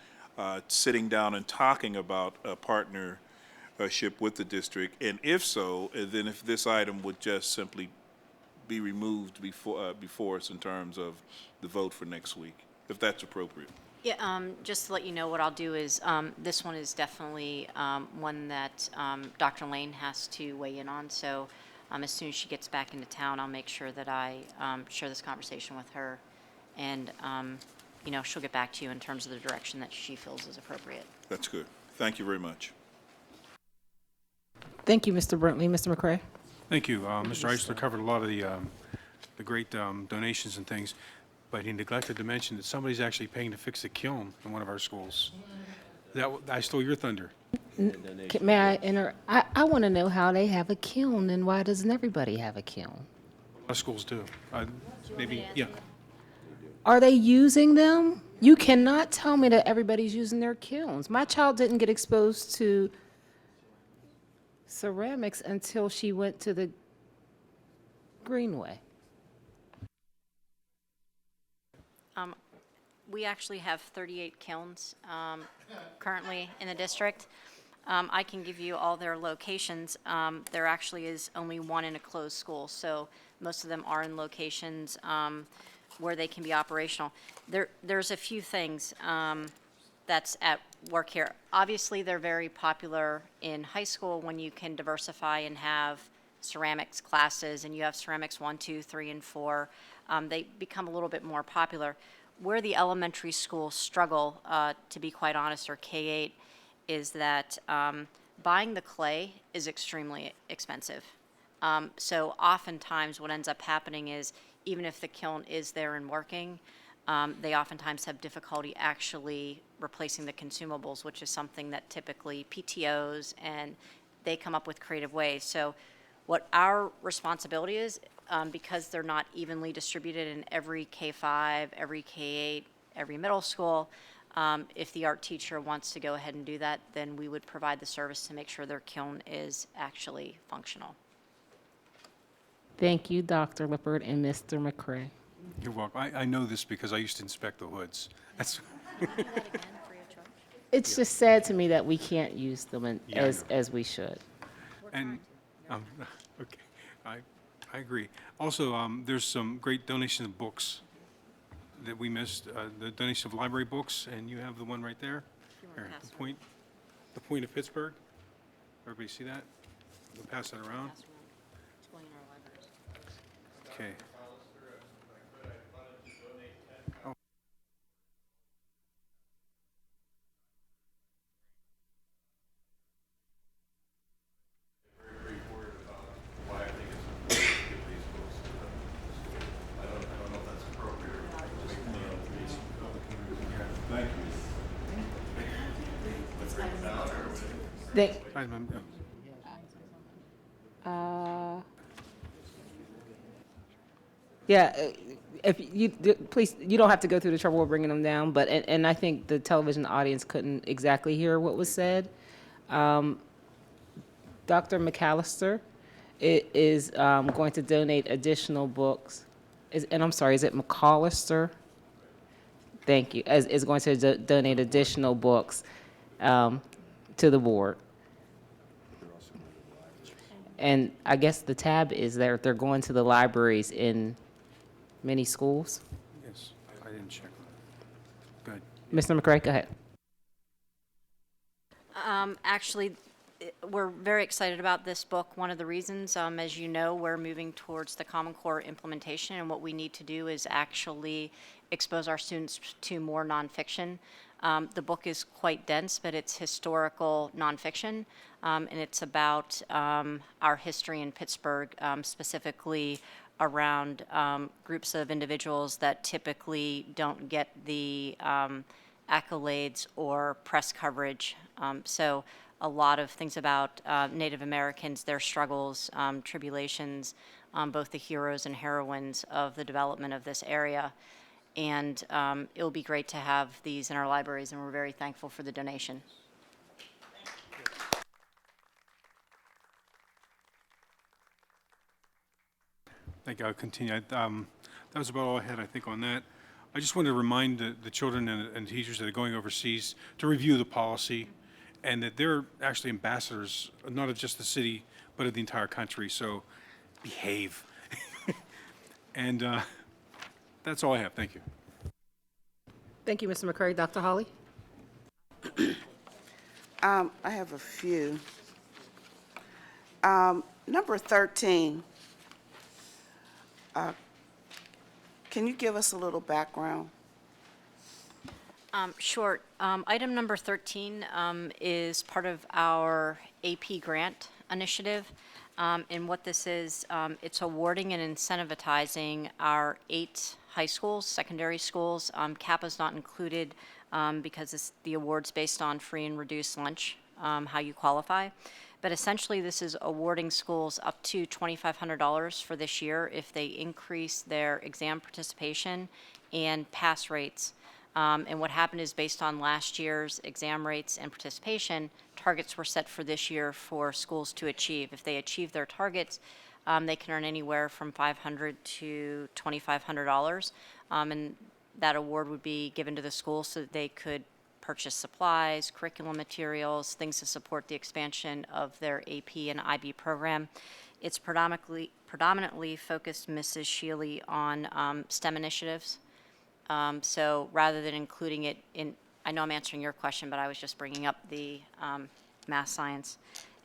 sitting down and talking about a partnership with the district, and if so, then if this item would just simply be removed before us in terms of the vote for next week, if that's appropriate. Yeah, just to let you know, what I'll do is, this one is definitely one that Dr. Lane has to weigh in on. So as soon as she gets back into town, I'll make sure that I share this conversation with her, and she'll get back to you in terms of the direction that she feels is appropriate. That's good. Thank you very much. Thank you, Mr. Brentley. Mr. McCray? Thank you. Mr. Eisler covered a lot of the great donations and things, but he neglected to mention that somebody's actually paying to fix a kiln in one of our schools. I stole your thunder. May I enter? I want to know how they have a kiln, and why doesn't everybody have a kiln? A lot of schools do. Maybe, yeah. Are they using them? You cannot tell me that everybody's using their kilns. My child didn't get exposed to ceramics until she went to the Greenway. We actually have 38 kilns currently in the district. I can give you all their locations. There actually is only one in a closed school, so most of them are in locations where they can be operational. There's a few things that's at work here. Obviously, they're very popular in high school when you can diversify and have ceramics classes, and you have ceramics 1, 2, 3, and 4. They become a little bit more popular. Where the elementary schools struggle, to be quite honest, or K-8, is that buying the clay is extremely expensive. So oftentimes what ends up happening is even if the kiln is there and working, they oftentimes have difficulty actually replacing the consumables, which is something that typically PTOs and they come up with creative ways. So what our responsibility is, because they're not evenly distributed in every K-5, every K-8, every middle school, if the art teacher wants to go ahead and do that, then we would provide the service to make sure their kiln is actually functional. Thank you, Dr. Lippert and Mr. McCray. You're welcome. I know this because I used to inspect the hoods. That's, It's just sad to me that we can't use them Yeah, I know. as we should. and, okay, I agree. Also, there's some great donation of books that we missed, the donation of library books, and you have the one right there. Here, the Point of Pittsburgh. Everybody see that? We'll pass that around. Okay. Thank, yeah, if you, please, you don't have to go through the trouble of bringing them down, but, and I think the television audience couldn't exactly hear what was said. Dr. McAllister is going to donate additional books. And I'm sorry, is it McAllister? Thank you, is going to donate additional books to the board. And I guess the tab is they're going to the libraries in many schools. Yes, I didn't check. Good. Mr. McCray, go ahead. Actually, we're very excited about this book. One of the reasons, as you know, we're moving towards the Common Core implementation, and what we need to do is actually expose our students to more nonfiction. The book is quite dense, but it's historical nonfiction, and it's about our history in Pittsburgh, specifically around groups of individuals that typically don't get the accolades or press coverage. So a lot of things about Native Americans, their struggles, tribulations, both the heroes and heroines of the development of this area. And it'll be great to have these in our libraries, and we're very thankful for the donation. Thank you. I'll continue. That was about all I had, I think, on that. I just wanted to remind the children and teachers that are going overseas to review the policy, and that they're actually ambassadors, not of just the city, but of the entire country, so behave. And that's all I have. Thank you. Thank you, Mr. McCray. Dr. Holly? I have a few. Number 13. Can you give us a little background? Sure. Item number 13 is part of our AP grant initiative. And what this is, it's awarding and incentivizing our 8 high schools, secondary schools. CAPA is not included because the award's based on free and reduced lunch, how you qualify. But essentially, this is awarding schools up to $2,500 for this year if they increase their exam participation and pass rates. And what happened is, based on last year's exam rates and participation, targets were set for this year for schools to achieve. If they achieve their targets, they can earn anywhere from $500 to $2,500. And that award would be given to the school so that they could purchase supplies, curriculum materials, things to support the expansion of their AP and IB program. It's predominantly focused, Mrs. Shealy, on STEM initiatives. So rather than including it in, I know I'm answering your question, but I was just bringing up the math, science,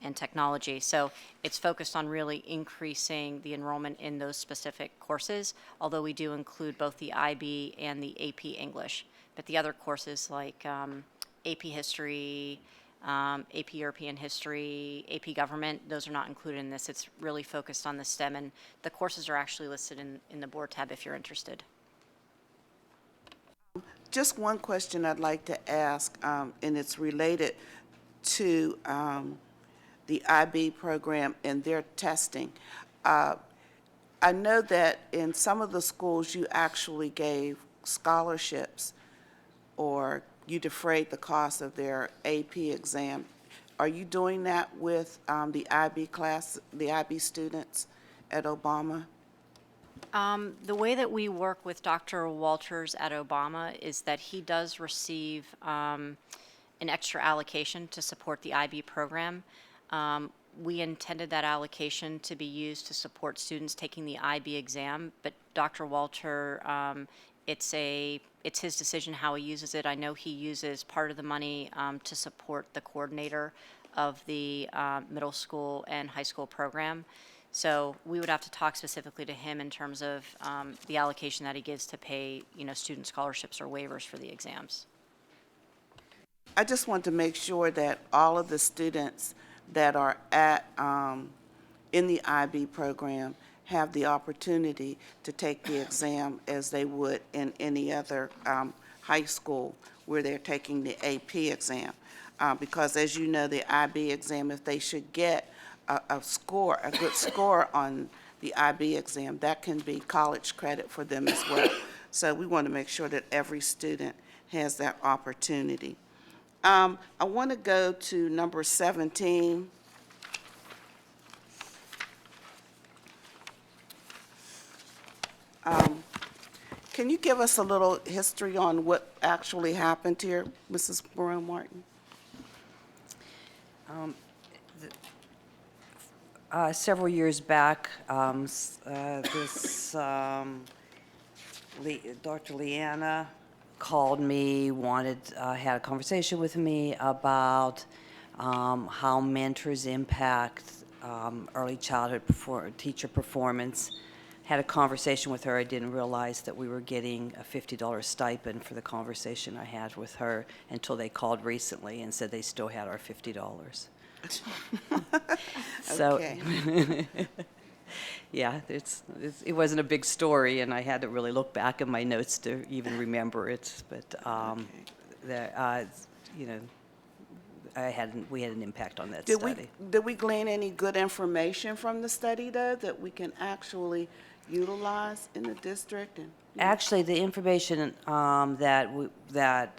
and technology. So it's focused on really increasing the enrollment in those specific courses, although we do include both the IB and the AP English. But the other courses like AP History, AP European History, AP Government. Those are not included in this. It's really focused on the STEM, and the courses are actually listed in the board tab if you're interested. Just one question I'd like to ask, and it's related to the IB program and their testing. I know that in some of the schools, you actually gave scholarships or you defrayed the cost of their AP exam. Are you doing that with the IB class, the IB students at Obama? The way that we work with Dr. Walters at Obama is that he does receive an extra allocation to support the IB program. We intended that allocation to be used to support students taking the IB exam, but Dr. Walter, it's his decision how he uses it. I know he uses part of the money to support the coordinator of the middle school and high school program. So we would have to talk specifically to him in terms of the allocation that he gives to pay, student scholarships or waivers for the exams. I just want to make sure that all of the students that are at in the IB program have the opportunity to take the exam as they would in any other high school where they're taking the AP exam. Because as you know, the IB exam, if they should get a good score on the IB exam, that can be college credit for them as well. So we want to make sure that every student has that opportunity. I want to go to number 17. Can you give us a little history on what actually happened here, Mrs. Brown Martin? Several years back, Dr. Leanna called me, had a conversation with me about how mentors impact early childhood teacher performance. Had a conversation with her. I didn't realize that we were getting a $50 stipend for the conversation I had with her until they called recently and said they still had our $50. So, Okay. yeah, it wasn't a big story, and I had to really look back at my notes to even remember it. But we had an impact on that study. Did we glean any good information from the study, though, that we can actually utilize in the district? Actually, the information the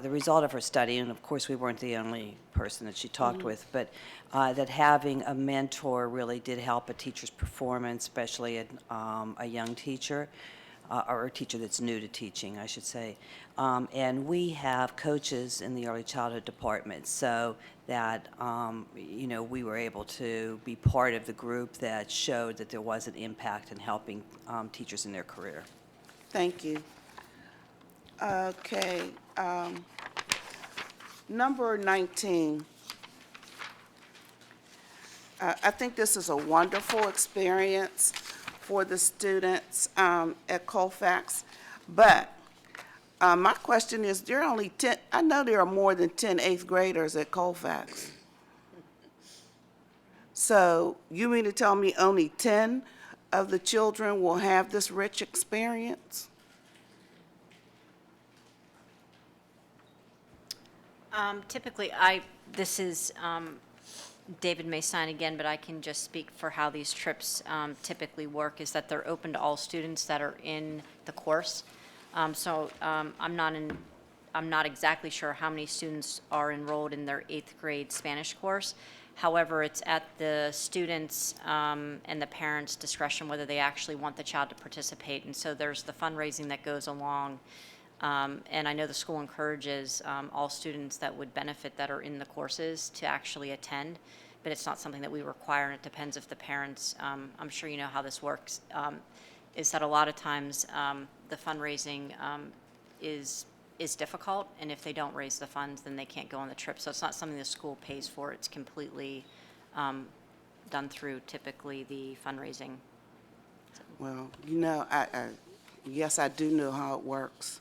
result of her study, and of course we weren't the only person that she talked with, but that having a mentor really did help a teacher's performance, especially a young teacher, or a teacher that's new to teaching, I should say. And we have coaches in the early childhood department, so that we were able to be part of the group that showed that there was an impact in helping teachers in their career. Thank you. Okay. Number 19. I think this is a wonderful experience for the students at Colfax, but my question is, there are only 10, I know there are more than 10 eighth graders at Colfax. So you mean to tell me only 10 of the children will have this rich experience? Typically, this is, David may sign again, but I can just speak for how these trips typically work, is that they're open to all students that are in the course. I'm not exactly sure how many students are enrolled in their 8th grade Spanish course. However, it's at the students' and the parents' discretion whether they actually want the child to participate. And so there's the fundraising that goes along. And I know the school encourages all students that would benefit that are in the courses to actually attend, but it's not something that we require, and it depends if the parents, I'm sure you know how this works, is that a lot of times the fundraising is difficult, and if they don't raise the funds, then they can't go on the trip. So it's not something the school pays for. It's completely done through typically the fundraising. Well, yes, I do know how it works.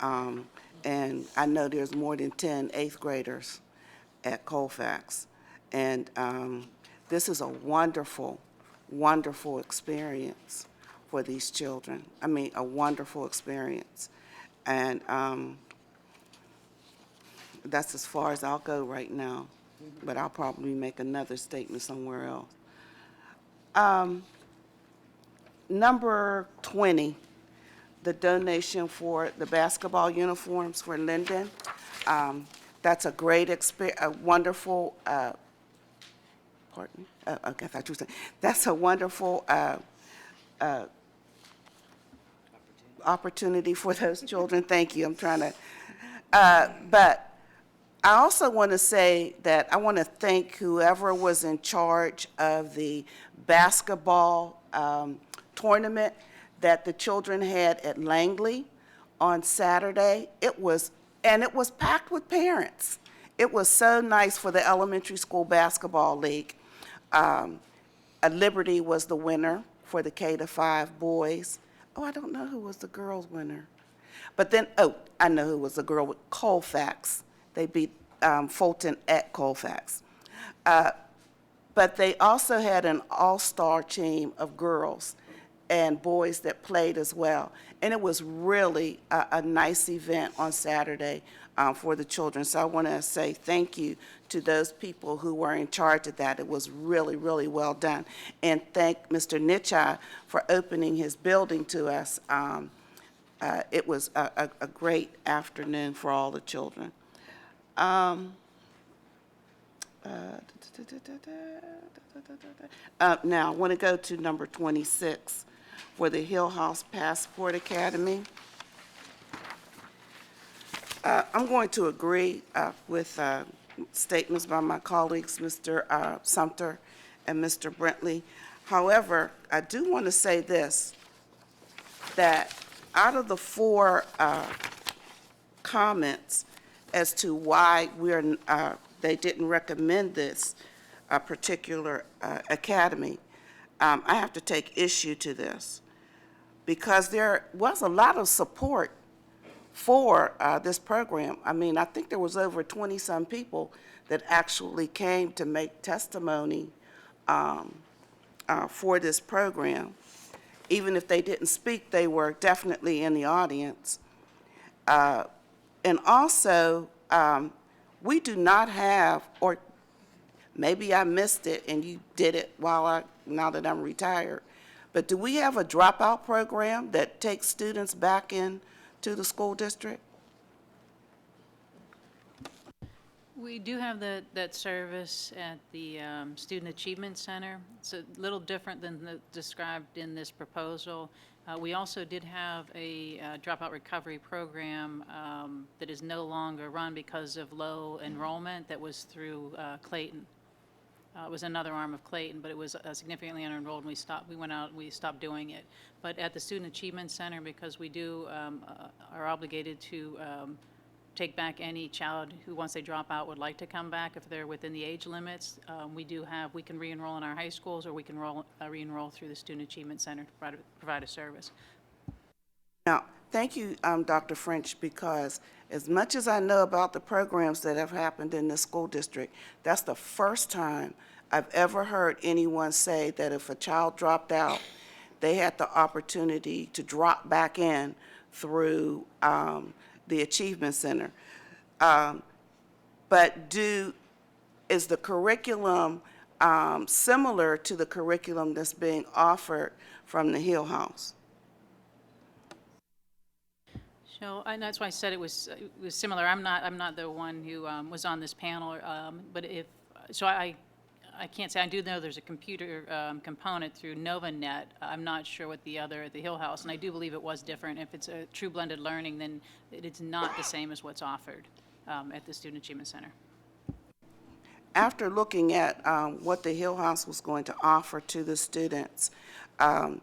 And I know there's more than 10 eighth graders at Colfax. And this is a wonderful, wonderful experience for these children. I mean, a wonderful experience. And that's as far as I'll go right now, but I'll probably make another statement somewhere else. Number 20, the donation for the basketball uniforms for Linden. That's a great a wonderful, pardon me? Okay, I thought you were saying, that's a wonderful opportunity for those children. Thank you, I'm trying to, but I also want to say that I want to thank whoever was in charge of the basketball tournament that the children had at Langley on Saturday. It was packed with parents. It was so nice for the elementary school basketball league. Liberty was the winner for the K-5 boys. Oh, I don't know who was the girls' winner. But then, oh, I know who was the girl with Colfax. They beat Fulton at Colfax. But they also had an all-star team of girls and boys that played as well. And it was really a nice event on Saturday for the children. So I want to say thank you to those people who were in charge of that. It was really, really well done. And thank Mr. Nichai for opening his building to us. It was a great afternoon for all the children. Now, I want to go to number 26 for the Hill House Passport Academy. I'm going to agree with statements by my colleagues, Mr. Sumter and Mr. Brentley. However, I do want to say this, that out of the four comments as to why they didn't recommend this particular academy, I have to take issue to this, because there was a lot of support for this program. I mean, I think there was over 20-some people that actually came to make testimony for this program. Even if they didn't speak, they were definitely in the audience. And also, we do not have, or maybe I missed it and you did it now that I'm retired, but do we have a dropout program that takes students back in to the school district? We do have that service at the Student Achievement Center. It's a little different than described in this proposal. We also did have a dropout recovery program that is no longer run because of low enrollment. That was through Clayton. It was another arm of Clayton, but it was significantly unenrolled, and we stopped doing it. But at the Student Achievement Center, because we are obligated to take back any child who, once they drop out, would like to come back if they're within the age limits. We can re-enroll in our high schools, or we can re-enroll through the Student Achievement Center to provide a service. Now, thank you, Dr. French, because as much as I know about the programs that have happened in this school district, that's the first time I've ever heard anyone say that if a child dropped out, they had the opportunity to drop back in through the Achievement Center. But is the curriculum similar to the curriculum that's being offered from the Hill House? So, and that's why I said it was similar. I'm not the one who was on this panel, but I can't say. I do know there's a computer component through NovaNet. I'm not sure what the other at the Hill House, and I do believe it was different. If it's a true blended learning, then it's not the same as what's offered at the Student Achievement Center. After looking at what the Hill House was going to offer to the students, and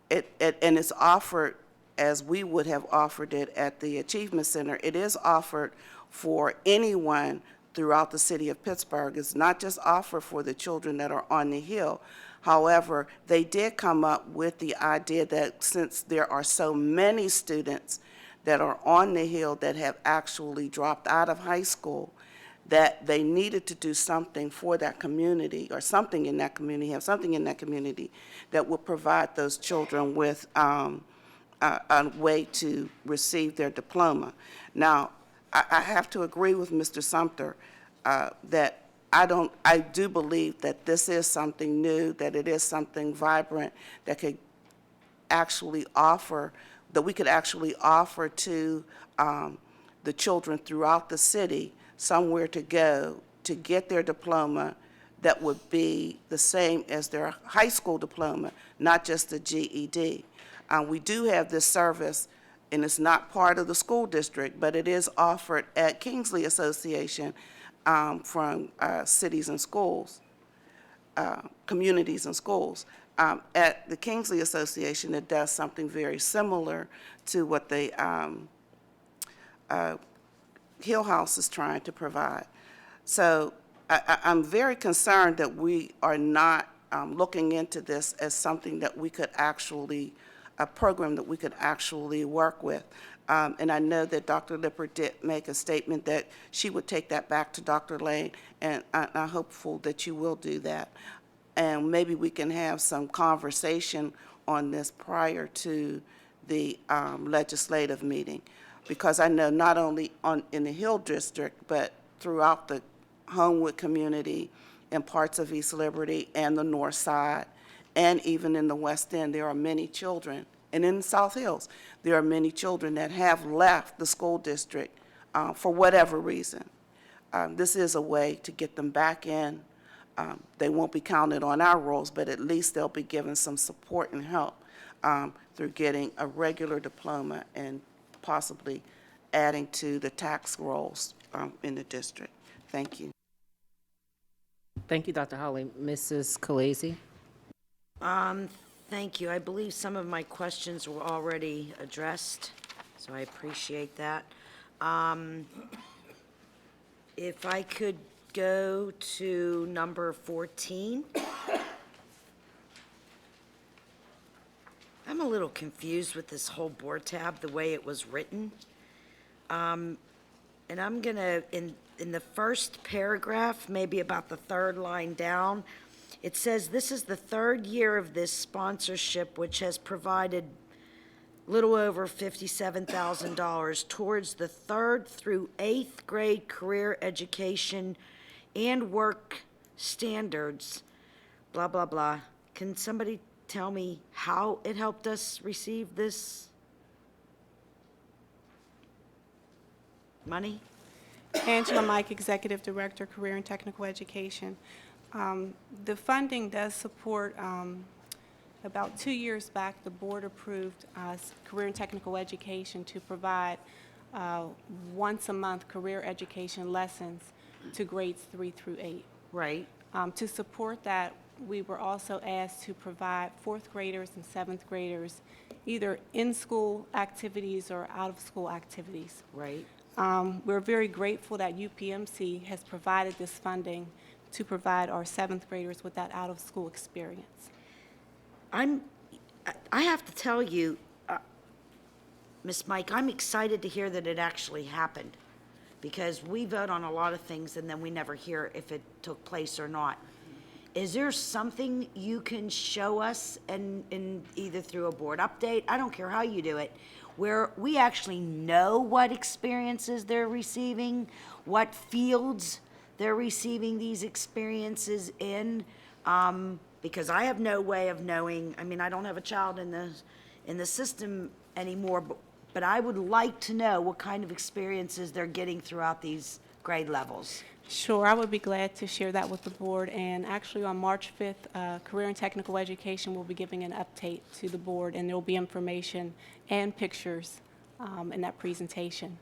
it's offered as we would have offered it at the Achievement Center. It is offered for anyone throughout the city of Pittsburgh. It's not just offered for the children that are on the Hill. However, they did come up with the idea that since there are so many students that are on the Hill that have actually dropped out of high school, that they needed to do something for that community, or something in that community, have something in that community that would provide those children with a way to receive their diploma. Now, I have to agree with Mr. Sumter that I do believe that this is something new, that it is something vibrant that could actually offer, that we could actually offer to the children throughout the city somewhere to go to get their diploma that would be the same as their high school diploma, not just the GED. We do have this service, and it's not part of the school district, but it is offered at Kingsley Association from cities and schools, communities and schools. At the Kingsley Association, it does something very similar to what the Hill House is trying to provide. So I'm very concerned that we are not looking into this as something that we could actually, a program that we could actually work with. And I know that Dr. Lippert did make a statement that she would take that back to Dr. Lane, and I'm hopeful that you will do that. And maybe we can have some conversation on this prior to the legislative meeting, because I know not only in the Hill District, but throughout the Homewood community and parts of East Liberty and the North Side, and even in the West End, there are many children, and in South Hills, there are many children that have left the school district for whatever reason. This is a way to get them back in. They won't be counted on our rolls, but at least they'll be given some support and help through getting a regular diploma and possibly adding to the tax rolls in the district. Thank you. Thank you, Dr. Holly. Mrs. Khaleesi? Thank you. I believe some of my questions were already addressed, so I appreciate that. If I could go to number 14. I'm a little confused with this whole board tab, the way it was written. And I'm gonna, in the first paragraph, maybe about the third line down, it says, this is the third year of this sponsorship, which has provided little over $57,000 towards the 3rd through 8th grade career education and work standards, blah, blah, blah. Can somebody tell me how it helped us receive this money? Angela Mike, Executive Director, Career and Technical Education. The funding does support, about 2 years back, the board approved Career and Technical Education to provide once a month career education lessons to grades 3 through 8. Right. To support that, we were also asked to provide 4th graders and 7th graders either in-school activities or out-of-school activities. Right. We're very grateful that UPMC has provided this funding to provide our 7th graders with that out-of-school experience. I have to tell you, Ms. Mike, I'm excited to hear that it actually happened, because we vote on a lot of things and then we never hear if it took place or not. Is there something you can show us, in either through a board update, I don't care how you do it, where we actually know what experiences they're receiving, what fields they're receiving these experiences in? Because I have no way of knowing. I mean, I don't have a child in the system anymore, but I would like to know what kind of experiences they're getting throughout these grade levels. Sure, I would be glad to share that with the board. And actually, on March 5th, Career and Technical Education will be giving an update to the board, and there will be information and pictures in that presentation.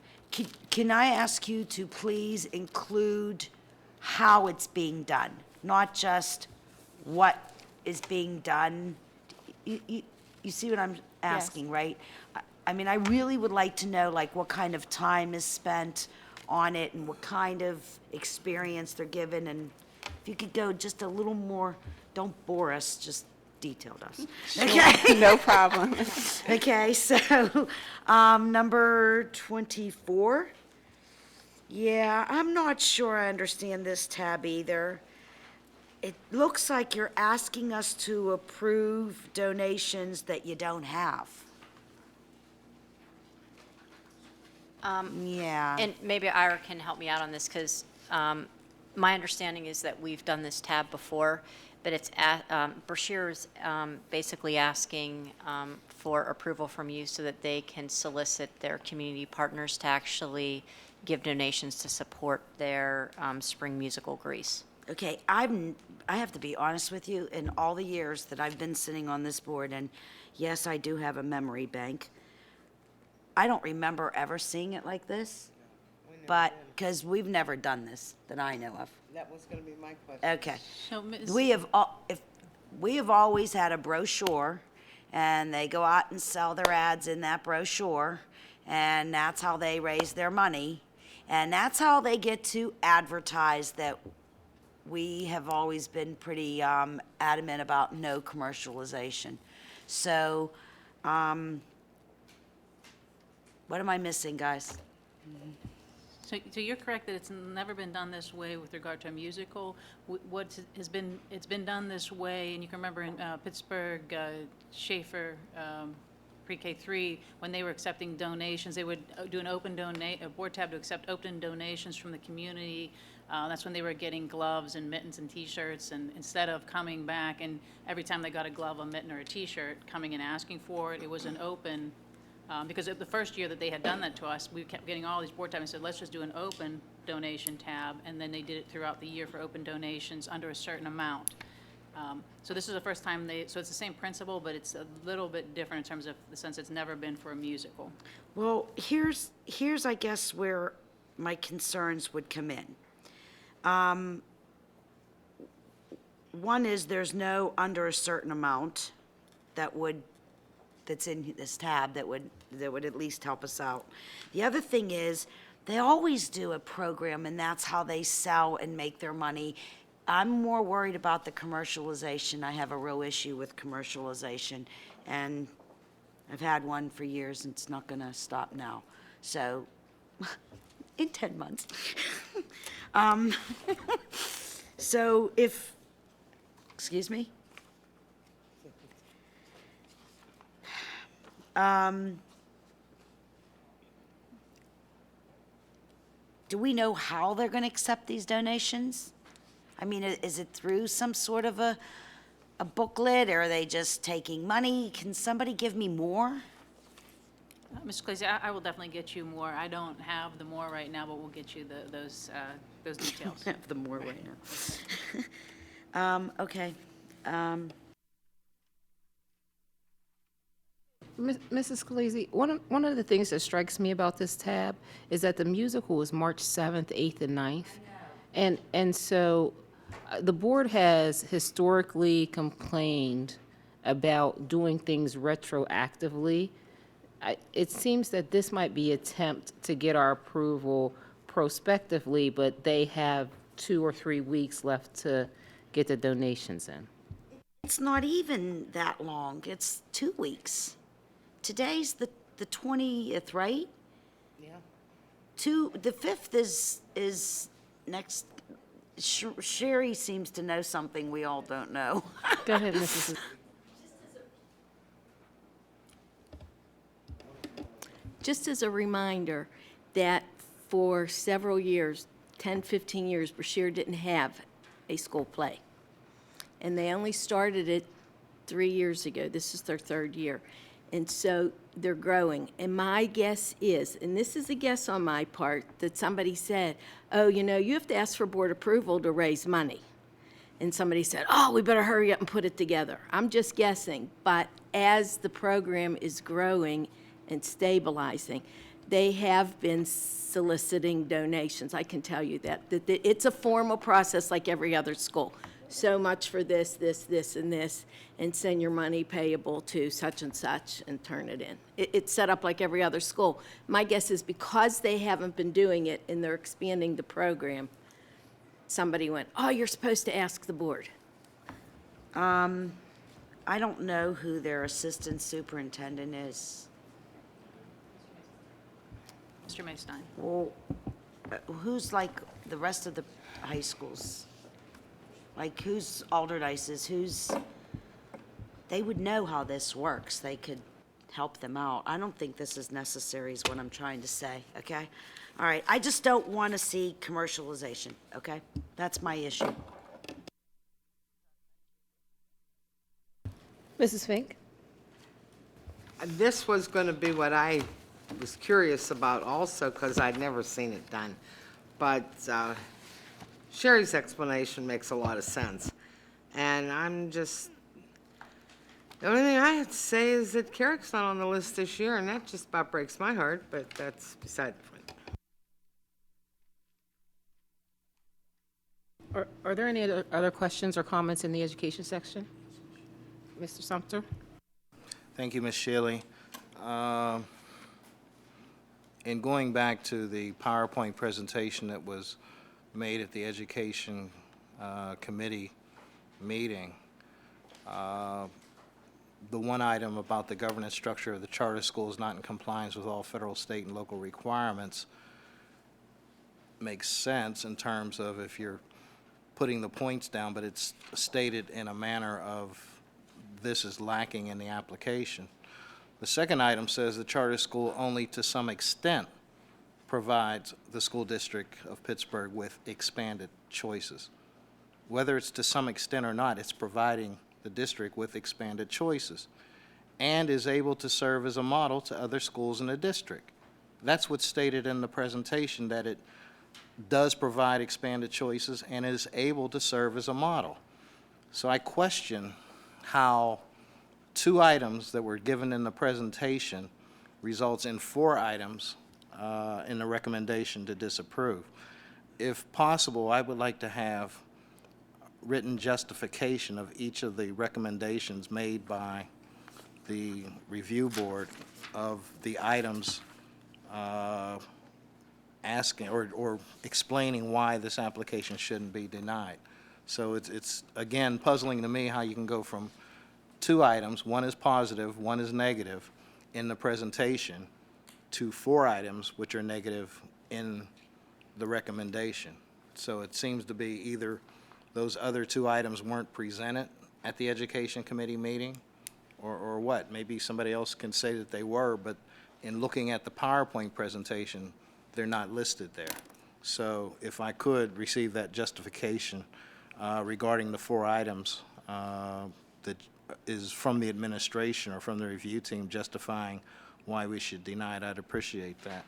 Can I ask you to please include how it's being done, not just what is being done? You see what I'm asking, right? I mean, I really would like to know, like, what kind of time is spent on it and what kind of experience they're given. And if you could go just a little more, don't bore us, just detailed us. Okay? No problem. Okay, so number 24. Yeah, I'm not sure I understand this tab either. It looks like you're asking us to approve donations that you don't have. Yeah. And maybe Ira can help me out on this, because my understanding is that we've done this tab before, but it's, Brashear's basically asking for approval from you so that they can solicit their community partners to actually give donations to support their spring musical Grease. Okay, I have to be honest with you, in all the years that I've been sitting on this board, and yes, I do have a memory bank, I don't remember ever seeing it like this, but, because we've never done this that I know of. That was going to be my question. Okay. So, Ms. We have always had a brochure, and they go out and sell their ads in that brochure, and that's how they raise their money, and that's how they get to advertise that we have always been pretty adamant about no commercialization. So, what am I missing, guys? So you're correct that it's never been done this way with regard to a musical. What has been, it's been done this way, and you can remember in Pittsburgh, Schaefer, pre-K 3, when they were accepting donations, they would do an open a board tab to accept open donations from the community. That's when they were getting gloves and mittens and T-shirts, and instead of coming back and every time they got a glove, a mitten, or a T-shirt, coming and asking for it, it was an open. Because the first year that they had done that to us, we kept getting all these board tabs and said, let's just do an open donation tab, and then they did it throughout the year for open donations under a certain amount. So this is the first time so it's the same principle, but it's a little bit different in terms of the sense it's never been for a musical. Well, here's I guess where my concerns would come in. One is there's no under a certain amount that's in this tab that would at least help us out. The other thing is, they always do a program, and that's how they sell and make their money. I'm more worried about the commercialization. I have a real issue with commercialization, and I've had one for years, and it's not gonna stop now. So, in 10 months. So excuse me? Do we know how they're going to accept these donations? I mean, is it through some sort of a booklet, or are they just taking money? Can somebody give me more? Mr. Clancy, I will definitely get you more. I don't have the more right now, but we'll get you those details. Have the more right now. Okay. Mrs. Scalise, one of the things that strikes me about this tab is that the musical is March 7th, 8th, and 9th. And so the board has historically complained about doing things retroactively. It seems that this might be an attempt to get our approval prospectively, but they have 2 or 3 weeks left to get the donations in. It's not even that long. It's 2 weeks. Today's the 20th, right? Yeah. The 5th is next. Sherry seems to know something we all don't know. Go ahead, Mrs. Just as a reminder that for several years, 10, 15 years, Brashear didn't have a school play. And they only started it 3 years ago. This is their 3rd year. And so they're growing. And my guess is, and this is a guess on my part, that somebody said, oh, you know, you have to ask for board approval to raise money. And somebody said, oh, we better hurry up and put it together. I'm just guessing. But as the program is growing and stabilizing, they have been soliciting donations. I can tell you that it's a formal process like every other school. So much for this, and this, and send your money payable to such and such and turn it in. It's set up like every other school. My guess is because they haven't been doing it and they're expanding the program, somebody went, oh, you're supposed to ask the board. I don't know who their assistant superintendent is. Mr. Maystein. Well, who's like the rest of the high schools? Like, who's Alderdice's, they would know how this works. They could help them out. I don't think this is necessary is what I'm trying to say, okay? All right, I just don't want to see commercialization, okay? That's my issue. Mrs. Fink? This was going to be what I was curious about also, because I'd never seen it done. But Sherry's explanation makes a lot of sense. And I'm just, the only thing I have to say is that Carrick's not on the list this year, and that just about breaks my heart, but that's beside the point. Are there any other questions or comments in the education section? Mr. Sumter? Thank you, Ms. Shealy. In going back to the PowerPoint presentation that was made at the Education Committee meeting, the one item about the governance structure of the charter school is not in compliance with all federal, state, and local requirements makes sense in terms of if you're putting the points down, but it's stated in a manner of this is lacking in the application. The second item says the charter school only to some extent provides the school district of Pittsburgh with expanded choices. Whether it's to some extent or not, it's providing the district with expanded choices and is able to serve as a model to other schools in the district. That's what's stated in the presentation, that it does provide expanded choices and is able to serve as a model. So I question how 2 items that were given in the presentation results in 4 items in the recommendation to disapprove. If possible, I would like to have written justification of each of the recommendations made by the review board of the items asking or explaining why this application shouldn't be denied. So it's again puzzling to me how you can go from 2 items, one is positive, one is negative in the presentation, to 4 items which are negative in the recommendation. So it seems to be either those other 2 items weren't presented at the Education Committee meeting, or what? Maybe somebody else can say that they were, but in looking at the PowerPoint presentation, they're not listed there. So if I could receive that justification regarding the 4 items that is from the administration or from the review team justifying why we should deny it, I'd appreciate that.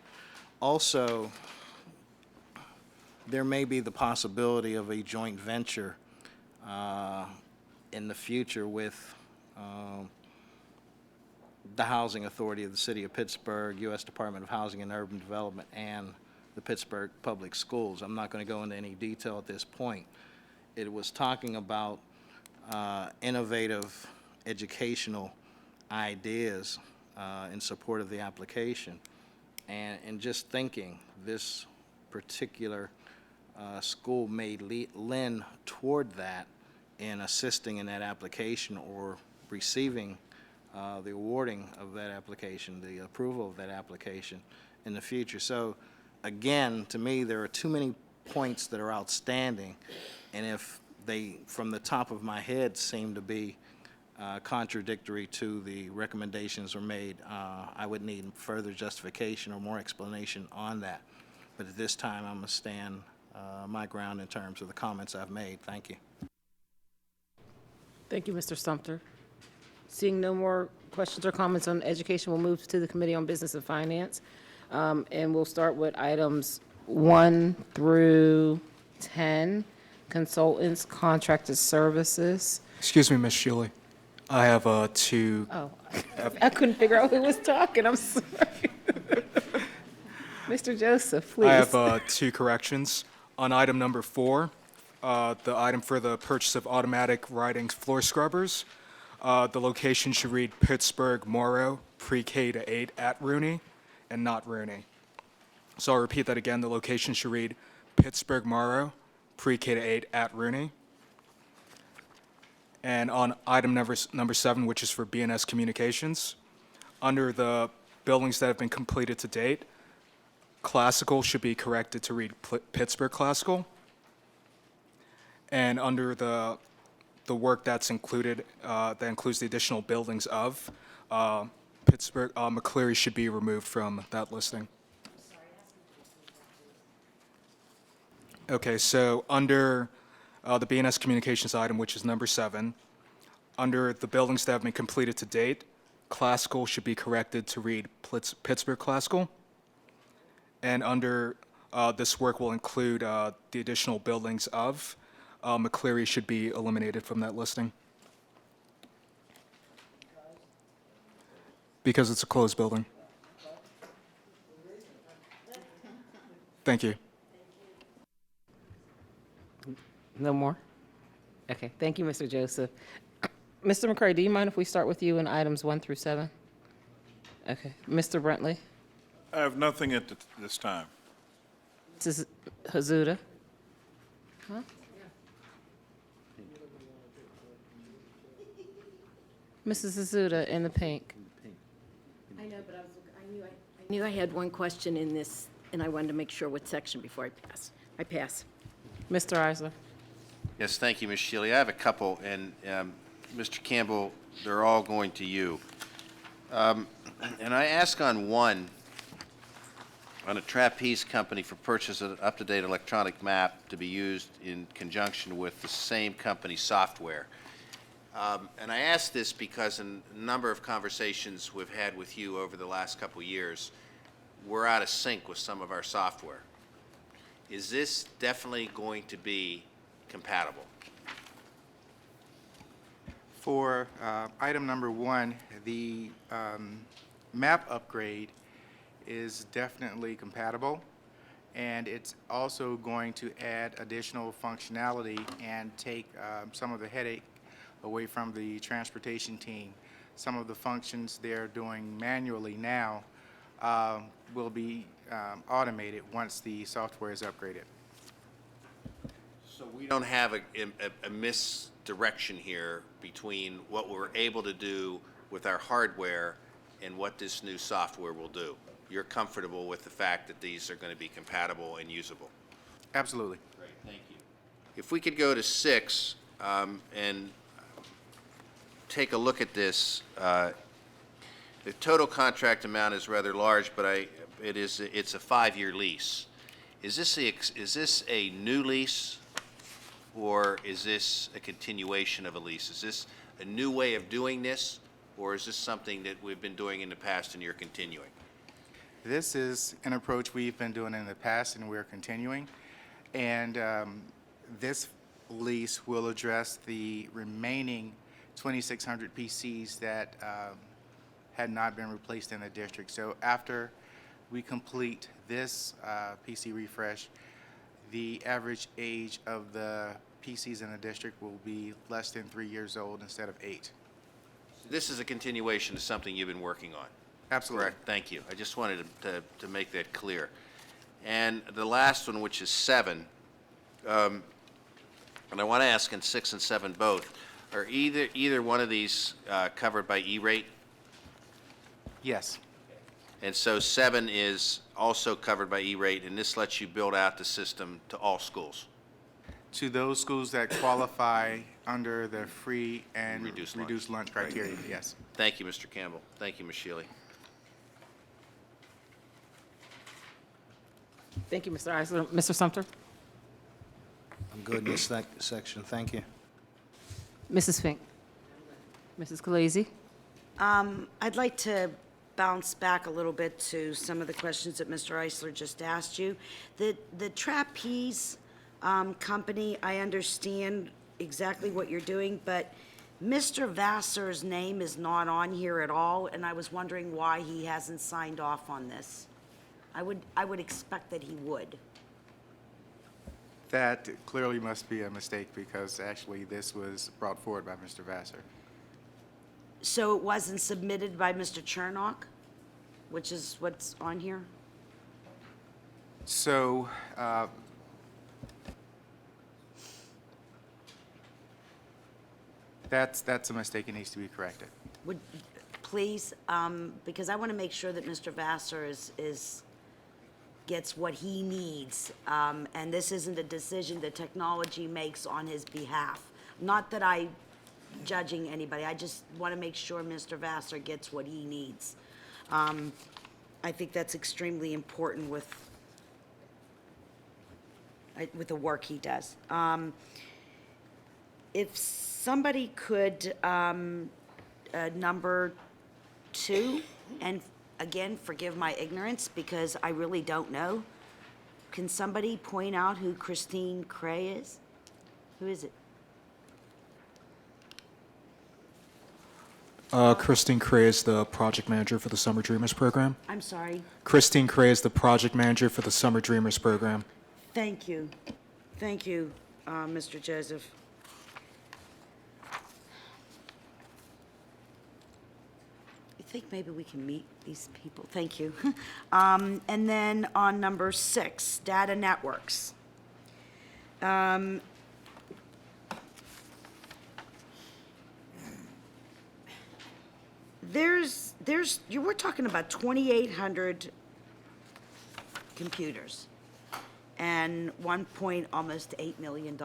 Also, there may be the possibility of a joint venture in the future with the Housing Authority of the City of Pittsburgh, U.S. Department of Housing and Urban Development, and the Pittsburgh Public Schools. I'm not going to go into any detail at this point. It was talking about innovative educational ideas in support of the application. And just thinking this particular school may lend toward that in assisting in that application or receiving the awarding of that application, the approval of that application in the future. So again, to me, there are too many points that are outstanding, and if they, from the top of my head, seem to be contradictory to the recommendations were made, I would need further justification or more explanation on that. But at this time, I'm going to stand my ground in terms of the comments I've made. Thank you. Thank you, Mr. Sumter. Seeing no more questions or comments on education, we'll move to the Committee on Business and Finance. And we'll start with items 1 through 10, consultants, contracted services. Excuse me, Ms. Shealy. I have 2. Oh, I couldn't figure out who was talking. I'm sorry. Mr. Joseph, please. I have 2 corrections. On item number 4, the item for the purchase of automatic riding floor scrubbers, the location should read Pittsburgh Morrow, pre-K to 8 at Rooney, and not Rooney. So I'll repeat that again. The location should read Pittsburgh Morrow, pre-K to 8 at Rooney. And on item number 7, which is for BNS Communications, under the buildings that have been completed to date, Classical should be corrected to read Pittsburgh Classical. And under the work that's included, that includes the additional buildings of Pittsburgh, McCleary should be removed from that listing. Okay, so under the BNS Communications item, which is number 7, under the buildings that have been completed to date, Classical should be corrected to read Pittsburgh Classical. And under this work will include the additional buildings of McCleary should be eliminated from that listing. Because it's a closed building. Thank you. No more? Okay, thank you, Mr. Joseph. Mr. McCray, do you mind if we start with you in items 1 through 7? Okay, Mr. Brentley, I have nothing at this time. Mrs. Hazuda? Huh? Mrs. Hazuda in the pink. I know, but I knew I had one question in this, and I wanted to make sure what section before I pass. I pass. Mr. Eisler? Yes, thank you, Ms. Shealy. I have a couple, and Mr. Campbell, they're all going to you. And I ask on one, on a trapeze company for purchase of an up-to-date electronic map to be used in conjunction with the same company's software. And I ask this because in a number of conversations we've had with you over the last couple of years, we're out of sync with some of our software. Is this definitely going to be compatible? For item number 1, the map upgrade is definitely compatible, and it's also going to add additional functionality and take some of the headache away from the transportation team. Some of the functions they're doing manually now will be automated once the software is upgraded. So we don't have a misdirection here between what we're able to do with our hardware and what this new software will do. You're comfortable with the fact that these are going to be compatible and usable? Absolutely. Great, thank you. If we could go to 6 and take a look at this, the total contract amount is rather large, but it's a 5-year lease. Is this a new lease, or is this a continuation of a lease? Is this a new way of doing this, or is this something that we've been doing in the past and you're continuing? This is an approach we've been doing in the past and we're continuing. And this lease will address the remaining 2,600 PCs that had not been replaced in the district. So after we complete this PC refresh, the average age of the PCs in the district will be less than 3 years old instead of 8. This is a continuation of something you've been working on. Absolutely. Correct, thank you. I just wanted to make that clear. And the last one, which is 7, and I want to ask in 6 and 7 both, are either one of these covered by E-rate? Yes. And so 7 is also covered by E-rate, and this lets you build out the system to all schools? To those schools that qualify under the free and Reduced lunch criteria, yes. Thank you, Mr. Campbell. Thank you, Ms. Shealy. Thank you, Mr. Eisler. Mr. Sumter? I'm good in this section, thank you. Mrs. Fink? Mrs. Khaleesi? I'd like to bounce back a little bit to some of the questions that Mr. Eisler just asked you. The trapeze company, I understand exactly what you're doing, but Mr. Vassar's name is not on here at all, and I was wondering why he hasn't signed off on this. I would expect that he would. That clearly must be a mistake because actually this was brought forward by Mr. Vassar. So it wasn't submitted by Mr. Chernock, which is what's on here? So, that's a mistake. It needs to be corrected. Would, please, because I want to make sure that Mr. Vassar is gets what he needs. And this isn't a decision that technology makes on his behalf. Not that I judging anybody, I just want to make sure Mr. Vassar gets what he needs. I think that's extremely important with the work he does. If somebody could, number 2, and again, forgive my ignorance because I really don't know. Can somebody point out who Christine Cray is? Who is it? Christine Cray is the project manager for the Summer Dreamers program. I'm sorry. Christine Cray is the project manager for the Summer Dreamers program. Thank you. Thank you, Mr. Joseph. I think maybe we can meet these people. Thank you. And then on number 6, data networks. We're talking about 2,800 computers and almost $1.8 million.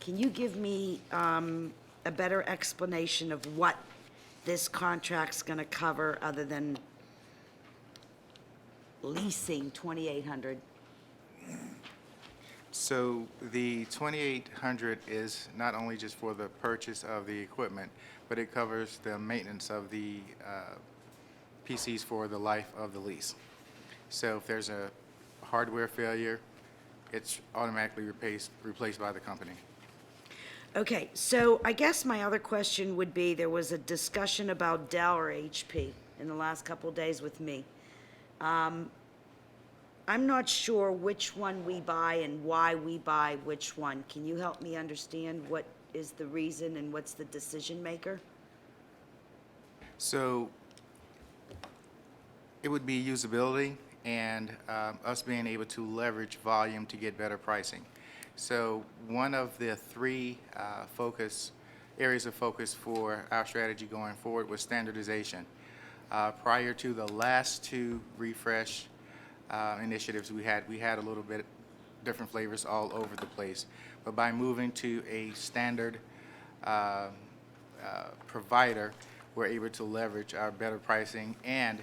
Can you give me a better explanation of what this contract's going to cover other than leasing 2,800? So the 2,800 is not only just for the purchase of the equipment, but it covers the maintenance of the PCs for the life of the lease. So if there's a hardware failure, it's automatically replaced by the company. Okay, so I guess my other question would be, there was a discussion about Dell or HP in the last couple of days with me. I'm not sure which one we buy and why we buy which one. Can you help me understand what is the reason and what's the decision maker? So it would be usability and us being able to leverage volume to get better pricing. So one of the 3 areas of focus for our strategy going forward was standardization. Prior to the last 2 refresh initiatives we had a little bit different flavors all over the place. But by moving to a standard provider, we're able to leverage our better pricing and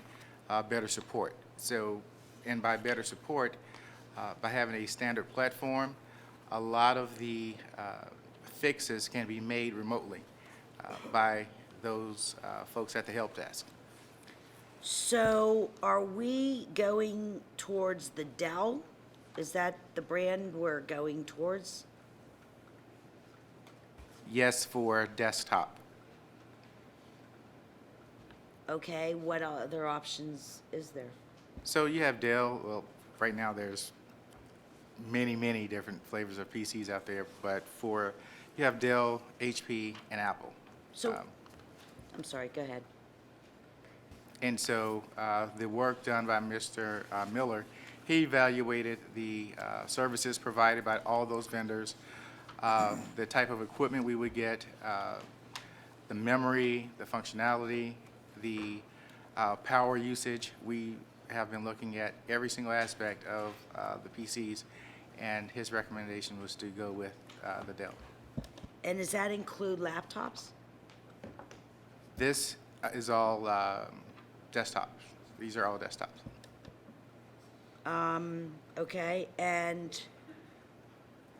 better support. So, and by better support, by having a standard platform, a lot of the fixes can be made remotely by those folks at the help desk. So are we going towards the Dell? Is that the brand we're going towards? Yes, for desktop. Okay, what other options is there? So you have Dell. Well, right now there's many different flavors of PCs out there, but you have Dell, HP, and Apple. So, I'm sorry, go ahead. And so the work done by Mr. Miller, he evaluated the services provided by all those vendors, the type of equipment we would get, the memory, the functionality, the power usage. We have been looking at every single aspect of the PCs, and his recommendation was to go with the Dell. And does that include laptops? This is all desktops. These are all desktops. Okay, and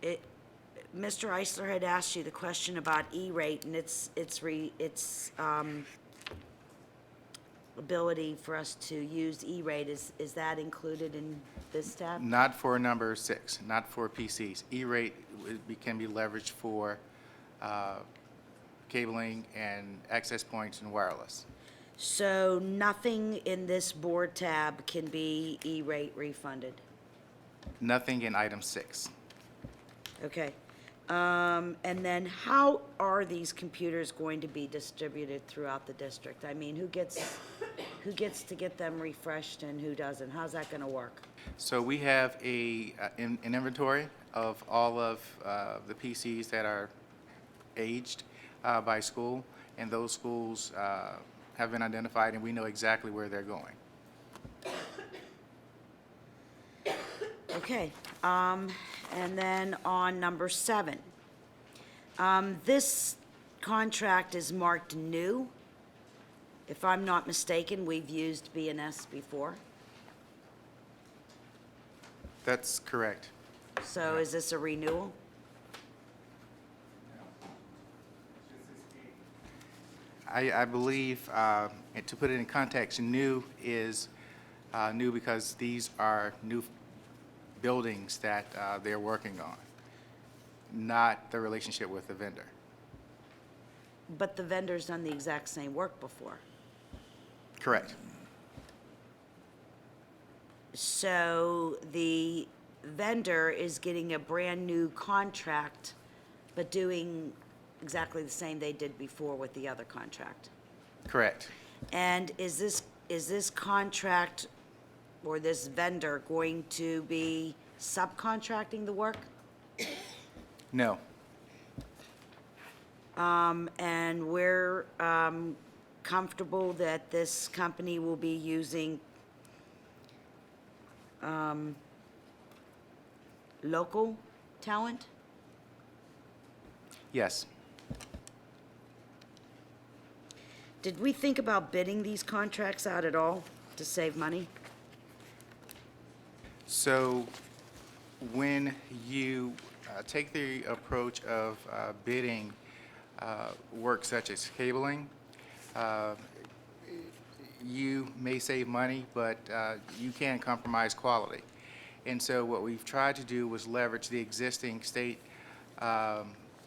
Mr. Eisler had asked you the question about E-rate and its ability for us to use E-rate. Is that included in this tab? Not for number 6, not for PCs. E-rate can be leveraged for cabling and access points and wireless. So nothing in this board tab can be E-rate refunded? Nothing in item 6. Okay. And then how are these computers going to be distributed throughout the district? I mean, who gets to get them refreshed and who doesn't? How's that going to work? So we have an inventory of all of the PCs that are aged by school, and those schools have been identified, and we know exactly where they're going. Okay, and then on number 7, this contract is marked new. If I'm not mistaken, we've used B&S before. That's correct. So is this a renewal? I believe, and to put it in context, new is new because these are new buildings that they're working on, not the relationship with the vendor. But the vendor's done the exact same work before. Correct. So the vendor is getting a brand-new contract, but doing exactly the same they did before with the other contract. Correct. And is this contract or this vendor going to be subcontracting the work? No. And we're comfortable that this company will be using local talent? Yes. Did we think about bidding these contracts out at all to save money? So when you take the approach of bidding work such as cabling, you may save money, but you can compromise quality. And so what we've tried to do was leverage the existing state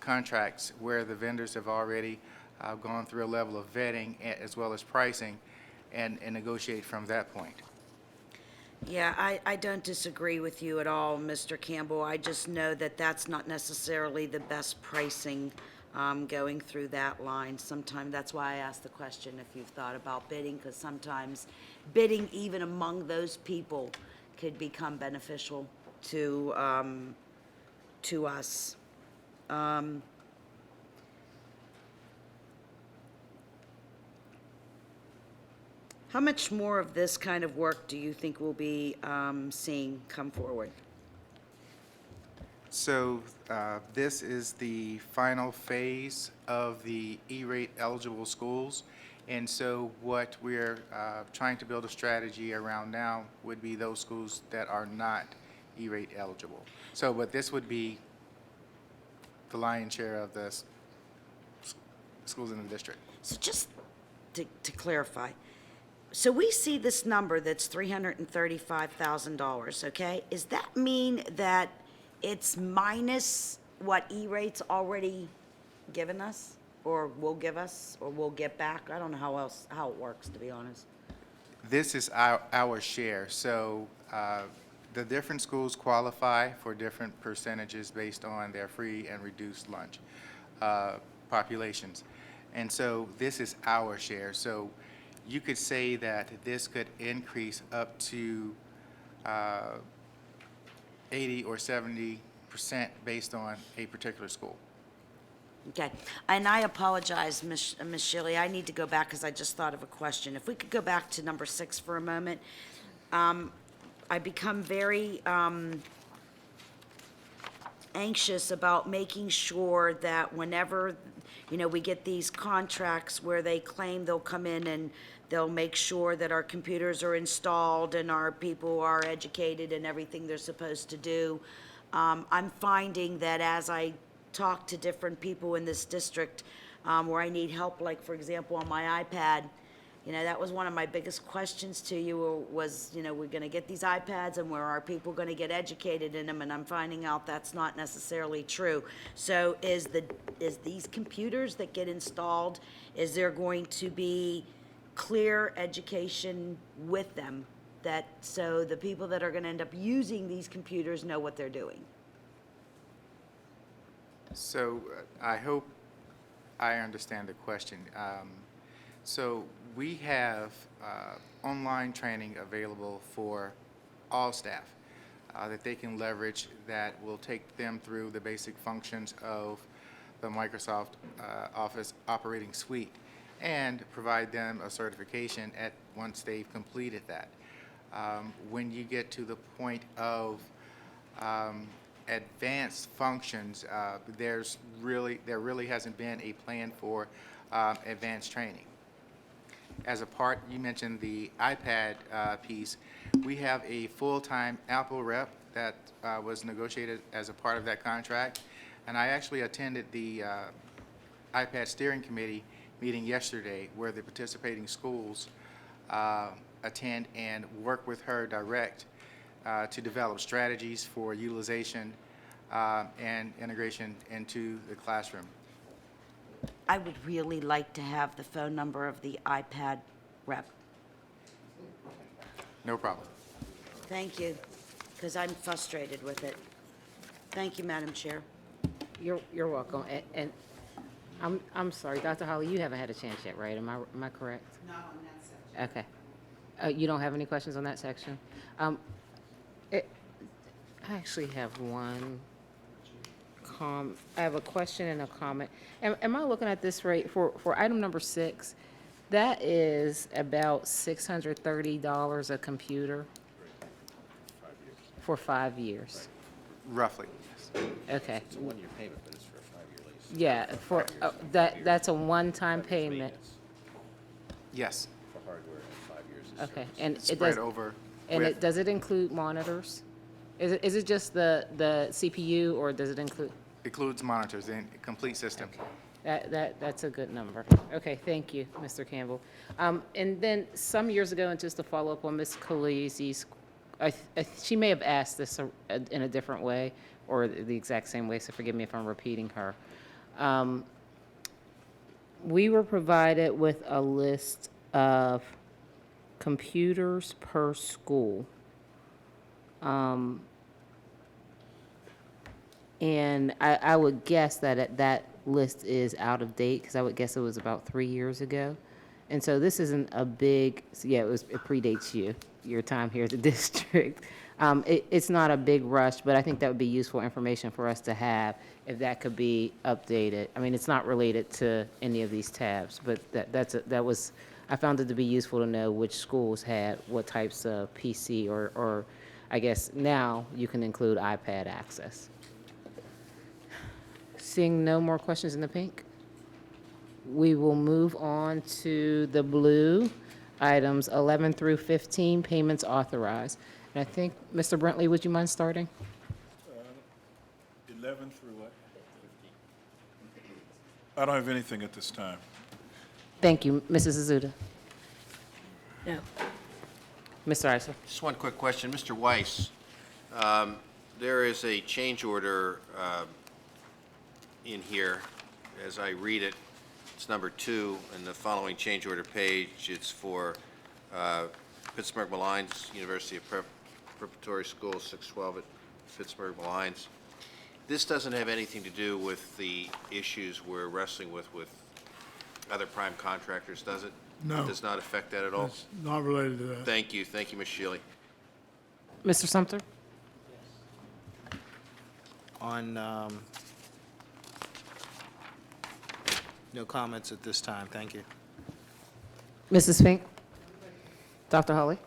contracts where the vendors have already gone through a level of vetting as well as pricing and negotiate from that point. Yeah, I don't disagree with you at all, Mr. Campbell. I just know that that's not necessarily the best pricing going through that line. Sometimes, that's why I asked the question if you've thought about bidding, because sometimes bidding even among those people could become beneficial to us. How much more of this kind of work do you think we'll be seeing come forward? So this is the final phase of the E-rate eligible schools. And so what we're trying to build a strategy around now would be those schools that are not E-rate eligible. So, but this would be the lion's share of the schools in the district. So just to clarify, so we see this number that's $335,000, okay? Does that mean that it's minus what E-rate's already given us, or will give us, or will get back? I don't know how it works, to be honest. This is our share. So the different schools qualify for different percentages based on their free and reduced lunch populations. And so this is our share. So you could say that this could increase up to 80 or 70% based on a particular school. Okay, and I apologize, Ms. Shilley, I need to go back because I just thought of a question. If we could go back to number 6 for a moment. I become very anxious about making sure that whenever, we get these contracts where they claim they'll come in and they'll make sure that our computers are installed and our people are educated and everything they're supposed to do. I'm finding that as I talk to different people in this district where I need help, like for example on my iPad, that was one of my biggest questions to you was, we're going to get these iPads and where are people going to get educated in them? And I'm finding out that's not necessarily true. So is these computers that get installed, is there going to be clear education with them so the people that are going to end up using these computers know what they're doing? So I hope I understand the question. So we have online training available for all staff that they can leverage that will take them through the basic functions of the Microsoft Office operating suite and provide them a certification once they've completed that. When you get to the point of advanced functions, there really hasn't been a plan for advanced training. As a part, you mentioned the iPad piece. We have a full-time Apple rep that was negotiated as a part of that contract, and I actually attended the iPad Steering Committee meeting yesterday where the participating schools attend and work with her direct to develop strategies for utilization and integration into the classroom. I would really like to have the phone number of the iPad rep. No problem. Thank you, because I'm frustrated with it. Thank you, Madam Chair. You're welcome. And I'm sorry, Dr. Holly, you haven't had a chance yet, right? Am I correct? Not on that section. Okay. You don't have any questions on that section? I actually have one I have a question and a comment. Am I looking at this right? For item number 6, that is about $630 a computer for 5 years. Roughly. Okay. It's a one-year payment, but it's for a 5-year lease. Yeah, that's a one-time payment. Yes. For hardware and 5 years. is Okay, service. and it Spread does, over. and with- does it include monitors? Is it just the CPU, or does it include? Includes monitors and complete system. That's a good number. Okay, thank you, Mr. Campbell. And then some years ago, and just to follow up on Ms. Khaleesi's, she may have asked this in a different way or the exact same way, so forgive me if I'm repeating her. We were provided with a list of computers per school. And I would guess that that list is out of date, because I would guess it was about 3 years ago. And so this isn't a big, it predates your time here at the district. It's not a big rush, but I think that would be useful information for us to have if that could be updated. I mean, it's not related to any of these tabs, but I found it to be useful to know which schools had what types of PC, or I guess now you can include iPad access. Seeing no more questions in the pink, we will move on to the blue, items 11 through 15, payments authorized. And I think, Mr. Brentley, would you mind starting? 11 through what? 15. I don't have anything at this time. Thank you. Mrs. Azuda? No. Mr. Iser? Just one quick question. Mr. Weiss, there is a change order in here. As I read it, it's number 2 in the following change order page. It's for Pittsburgh Malines University of Preparatory School, 612 at Pittsburgh Malines. This doesn't have anything to do with the issues we're wrestling with other prime contractors, does it? No. It does not affect that at all? It's not related to that. Thank you, Ms. Shealy. Mr. Sumter? On, no comments at this time, thank you. Mrs. Fink? Dr. Holly?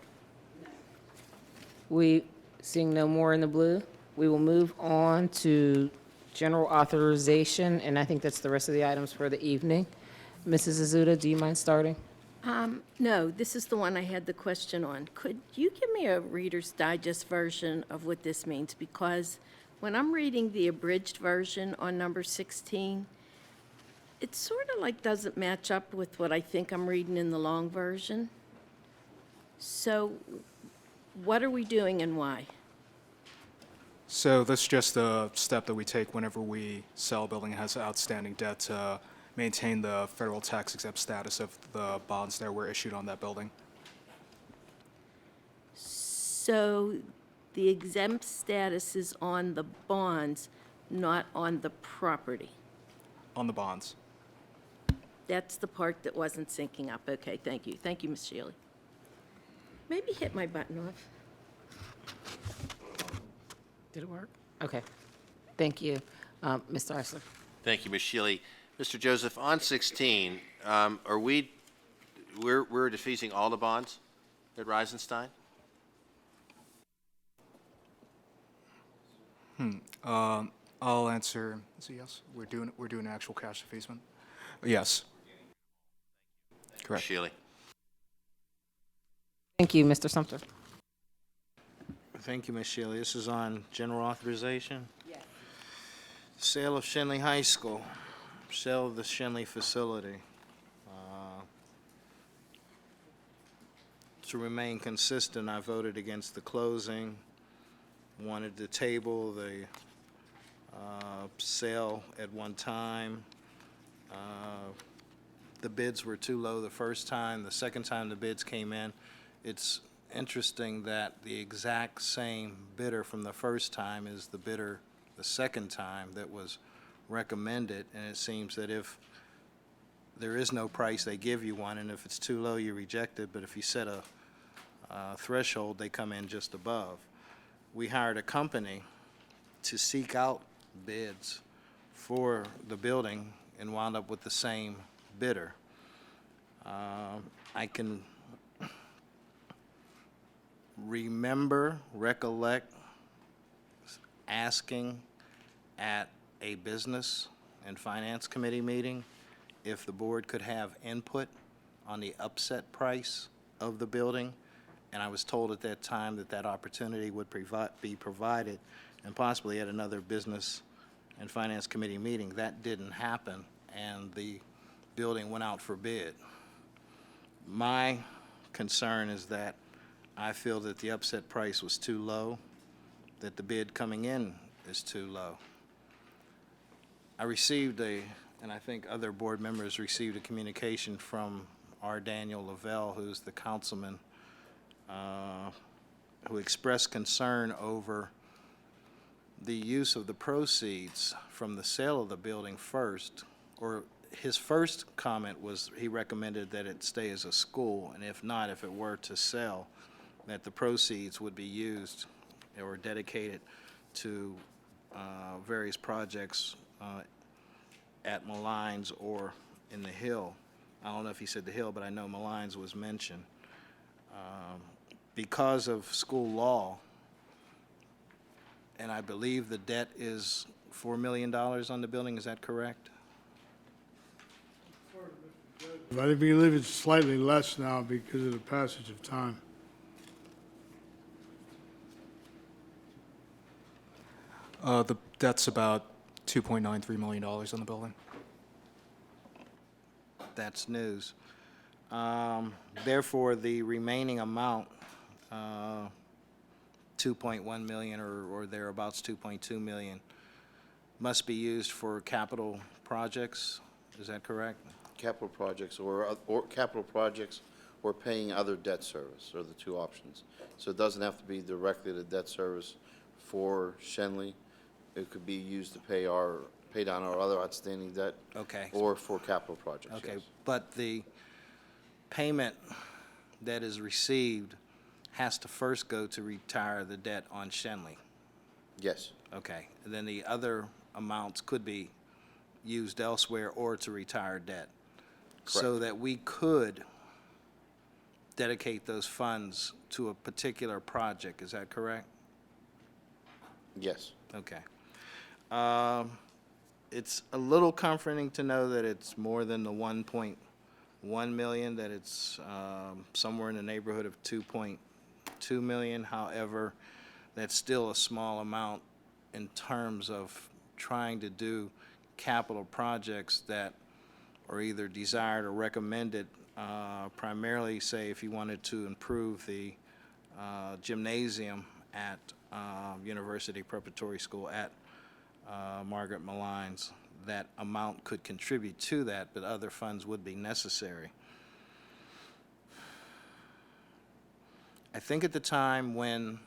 Seeing no more in the blue, we will move on to general authorization, and I think that's the rest of the items for the evening. Mrs. Azuda, do you mind starting? No, this is the one I had the question on. Could you give me a Reader's Digest version of what this means? Because when I'm reading the abridged version on number 16, it sort of like doesn't match up with what I think I'm reading in the long version. So what are we doing and why? So that's just a step that we take whenever we sell a building that has outstanding debt to maintain the federal tax exempt status of the bonds that were issued on that building. So the exempt status is on the bonds, not on the property. On the bonds. That's the part that wasn't syncing up. Okay, thank you. Thank you, Ms. Shealy. Maybe hit my button off. Did it work? Okay. Thank you. Mr. Iser? Thank you, Ms. Shealy. Mr. Joseph, on 16, we're defeasing all the bonds at Reisenstein? I'll answer, is it yes? We're doing actual cash defacement? Yes. Correct. Shealy. Thank you, Mr. Sumter. Thank you, Ms. Shealy. This is on general authorization? Yes. Sale of Shenley High School, sale of the Shenley facility. To remain consistent, I voted against the closing, wanted to table the sale at one time. The bids were too low the first time. The second time the bids came in, it's interesting that the exact same bidder from the first time is the bidder the second time that was recommended, and it seems that if there is no price, they give you one, and if it's too low, you reject it, but if you set a threshold, they come in just above. We hired a company to seek out bids for the building and wound up with the same bidder. I can recollect asking at a business and finance committee meeting if the board could have input on the upset price of the building, and I was told at that time that that opportunity would be provided, and possibly at another business and finance committee meeting. That didn't happen, and the building went out for bid. My concern is that I feel that the upset price was too low, that the bid coming in is too low. I received and I think other board members received a communication from R. Daniel Lavelle, who's the councilman, who expressed concern over the use of the proceeds from the sale of the building first, or his first comment was he recommended that it stay as a school, and if not, if it were to sell, that the proceeds would be used or dedicated to various projects at Malines or in the Hill. I don't know if he said the Hill, but I know Malines was mentioned. Because of school law, and I believe the debt is $4 million on the building, is that correct? I believe it's slightly less now because of the passage of time. The debt's about $2.93 million on the building. That's news. Therefore, the remaining amount, 2.1 million or thereabouts, 2.2 million, must be used for capital projects. Is that correct? Capital projects or capital projects or paying other debt service are the two options. So it doesn't have to be directly to debt service for Shenley. It could be used to pay down our other outstanding debt. Okay. Or for capital projects. Okay, yes. but the payment that is received has to first go to retire the debt on Shenley. Yes. Okay, and then the other amounts could be used elsewhere or to retire debt. So Correct. that we could dedicate those funds to a particular project, is that correct? Yes. Okay. It's a little comforting to know that it's more than the 1.1 million, that it's somewhere in the neighborhood of 2.2 million. However, that's still a small amount in terms of trying to do capital projects that are either desired or recommended, primarily, say, if you wanted to improve the gymnasium at University Preparatory School at Margaret Malines, that amount could contribute to that, but other funds would be necessary. I think at the time when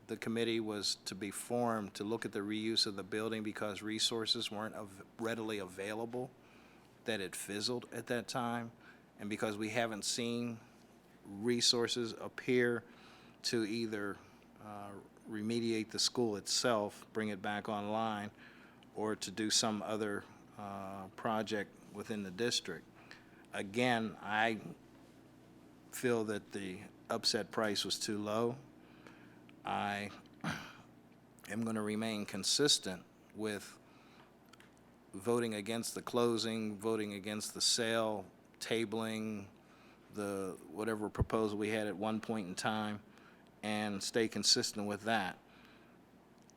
the committee was to be formed to look at the reuse of the building because resources weren't readily available, that it fizzled at that time, and because we haven't seen resources appear to either remediate the school itself, bring it back online, or to do some other project within the district. Again, I feel that the upset price was too low. I am going to remain consistent with voting against the closing, voting against the sale, tabling the whatever proposal we had at one point in time, and stay consistent with that.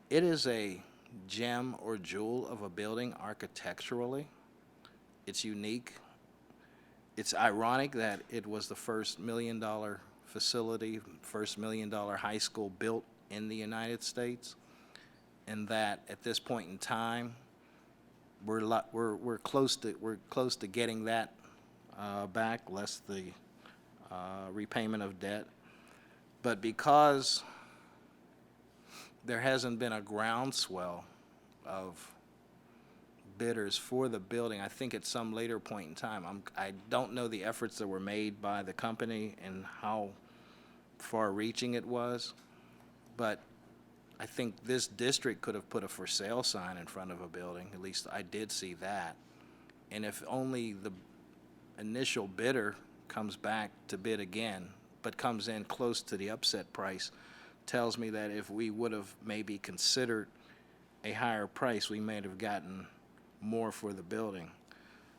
It is a gem or jewel of a building architecturally. It's unique. It's ironic that it was the first $1 million facility, first $1 million high school built in the United States, and that at this point in time, we're close to getting that back, less the repayment of debt. But because there hasn't been a groundswell of bidders for the building, I think at some later point in time, I don't know the efforts that were made by the company and how far-reaching it was, but I think this district could have put a for sale sign in front of a building. At least I did see that. And if only the initial bidder comes back to bid again, but comes in close to the upset price, tells me that if we would have maybe considered a higher price, we may have gotten more for the building.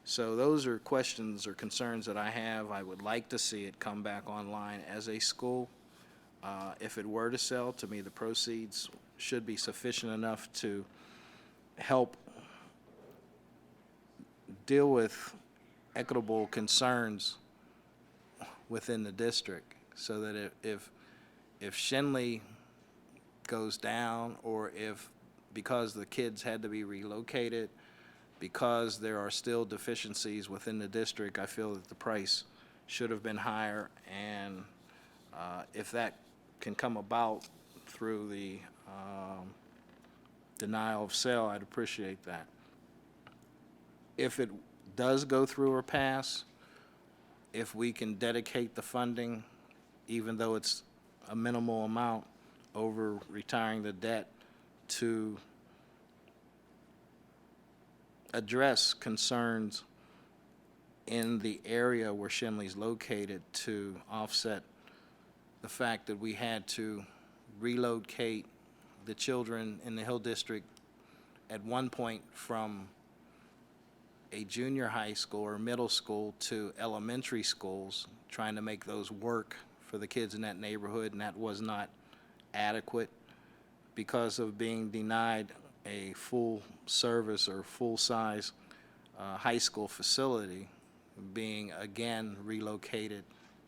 So those are questions or concerns that I have. I would like to see it come back online as a school. If it were to sell, to me, the proceeds should be sufficient enough to help deal with equitable concerns within the district, so that if Shenley goes down, or if, because the kids had to be relocated, because there are still deficiencies within the district, I feel that the price should have been higher, and if that can come about through the denial of sale, I'd appreciate that. If it does go through or pass, if we can dedicate the funding, even though it's a minimal amount, over retiring the debt, to address concerns in the area where Shenley's located, to offset the fact that we had to relocate the children in the Hill District at one point from a junior high school or middle school to elementary schools, trying to make those work for the kids in that neighborhood, and that was not adequate because of being denied a full service or full-size high school facility, being again relocated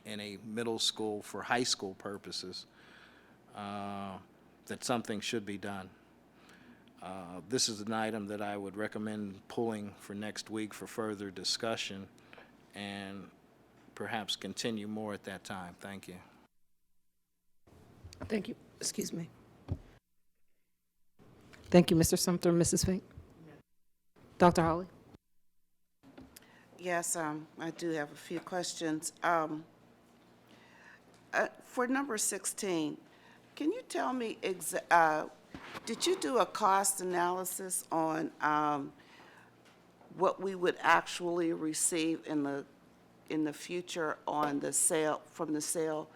in a middle school for high school purposes, that something should be done. This is an item that I would recommend pulling for next week for further discussion, and perhaps continue more at that time. Thank you. Thank you. Excuse me. Thank you, Mr. Sumter. Mrs. Fink? Dr. Hawley? Yes, I do have a few questions. For number 16, can you tell me, did you do a cost analysis on what we would actually receive in the future on the sale, from the sale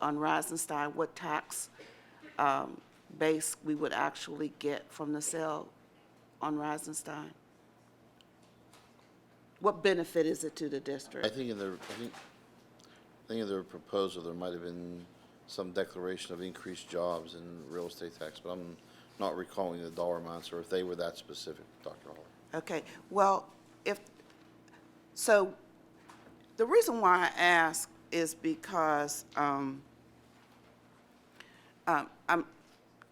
on Rosenstein? What tax base we would actually get from the sale on Rosenstein? What benefit is it to the district? I think in their proposal, there might have been some declaration of increased jobs in real estate tax, but I'm not recalling the dollar amounts, or if they were that specific, Dr. Hall. Okay, well, so the reason why I ask is because I'm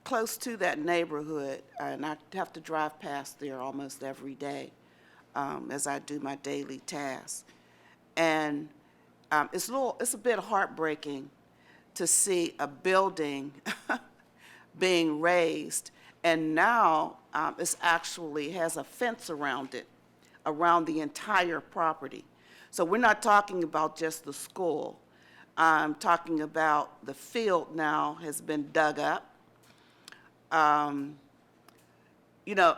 close to that neighborhood, and I have to drive past there almost every day as I do my daily tasks. And it's a bit heartbreaking to see a building being raised, and now it's actually has a fence around it, around the entire property. So we're not talking about just the school. I'm talking about the field now has been dug up. You know,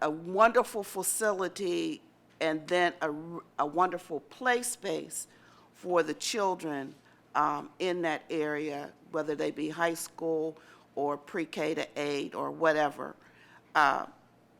a wonderful facility, and then a wonderful play space for the children in that area, whether they be high school or pre-K to 8 or whatever.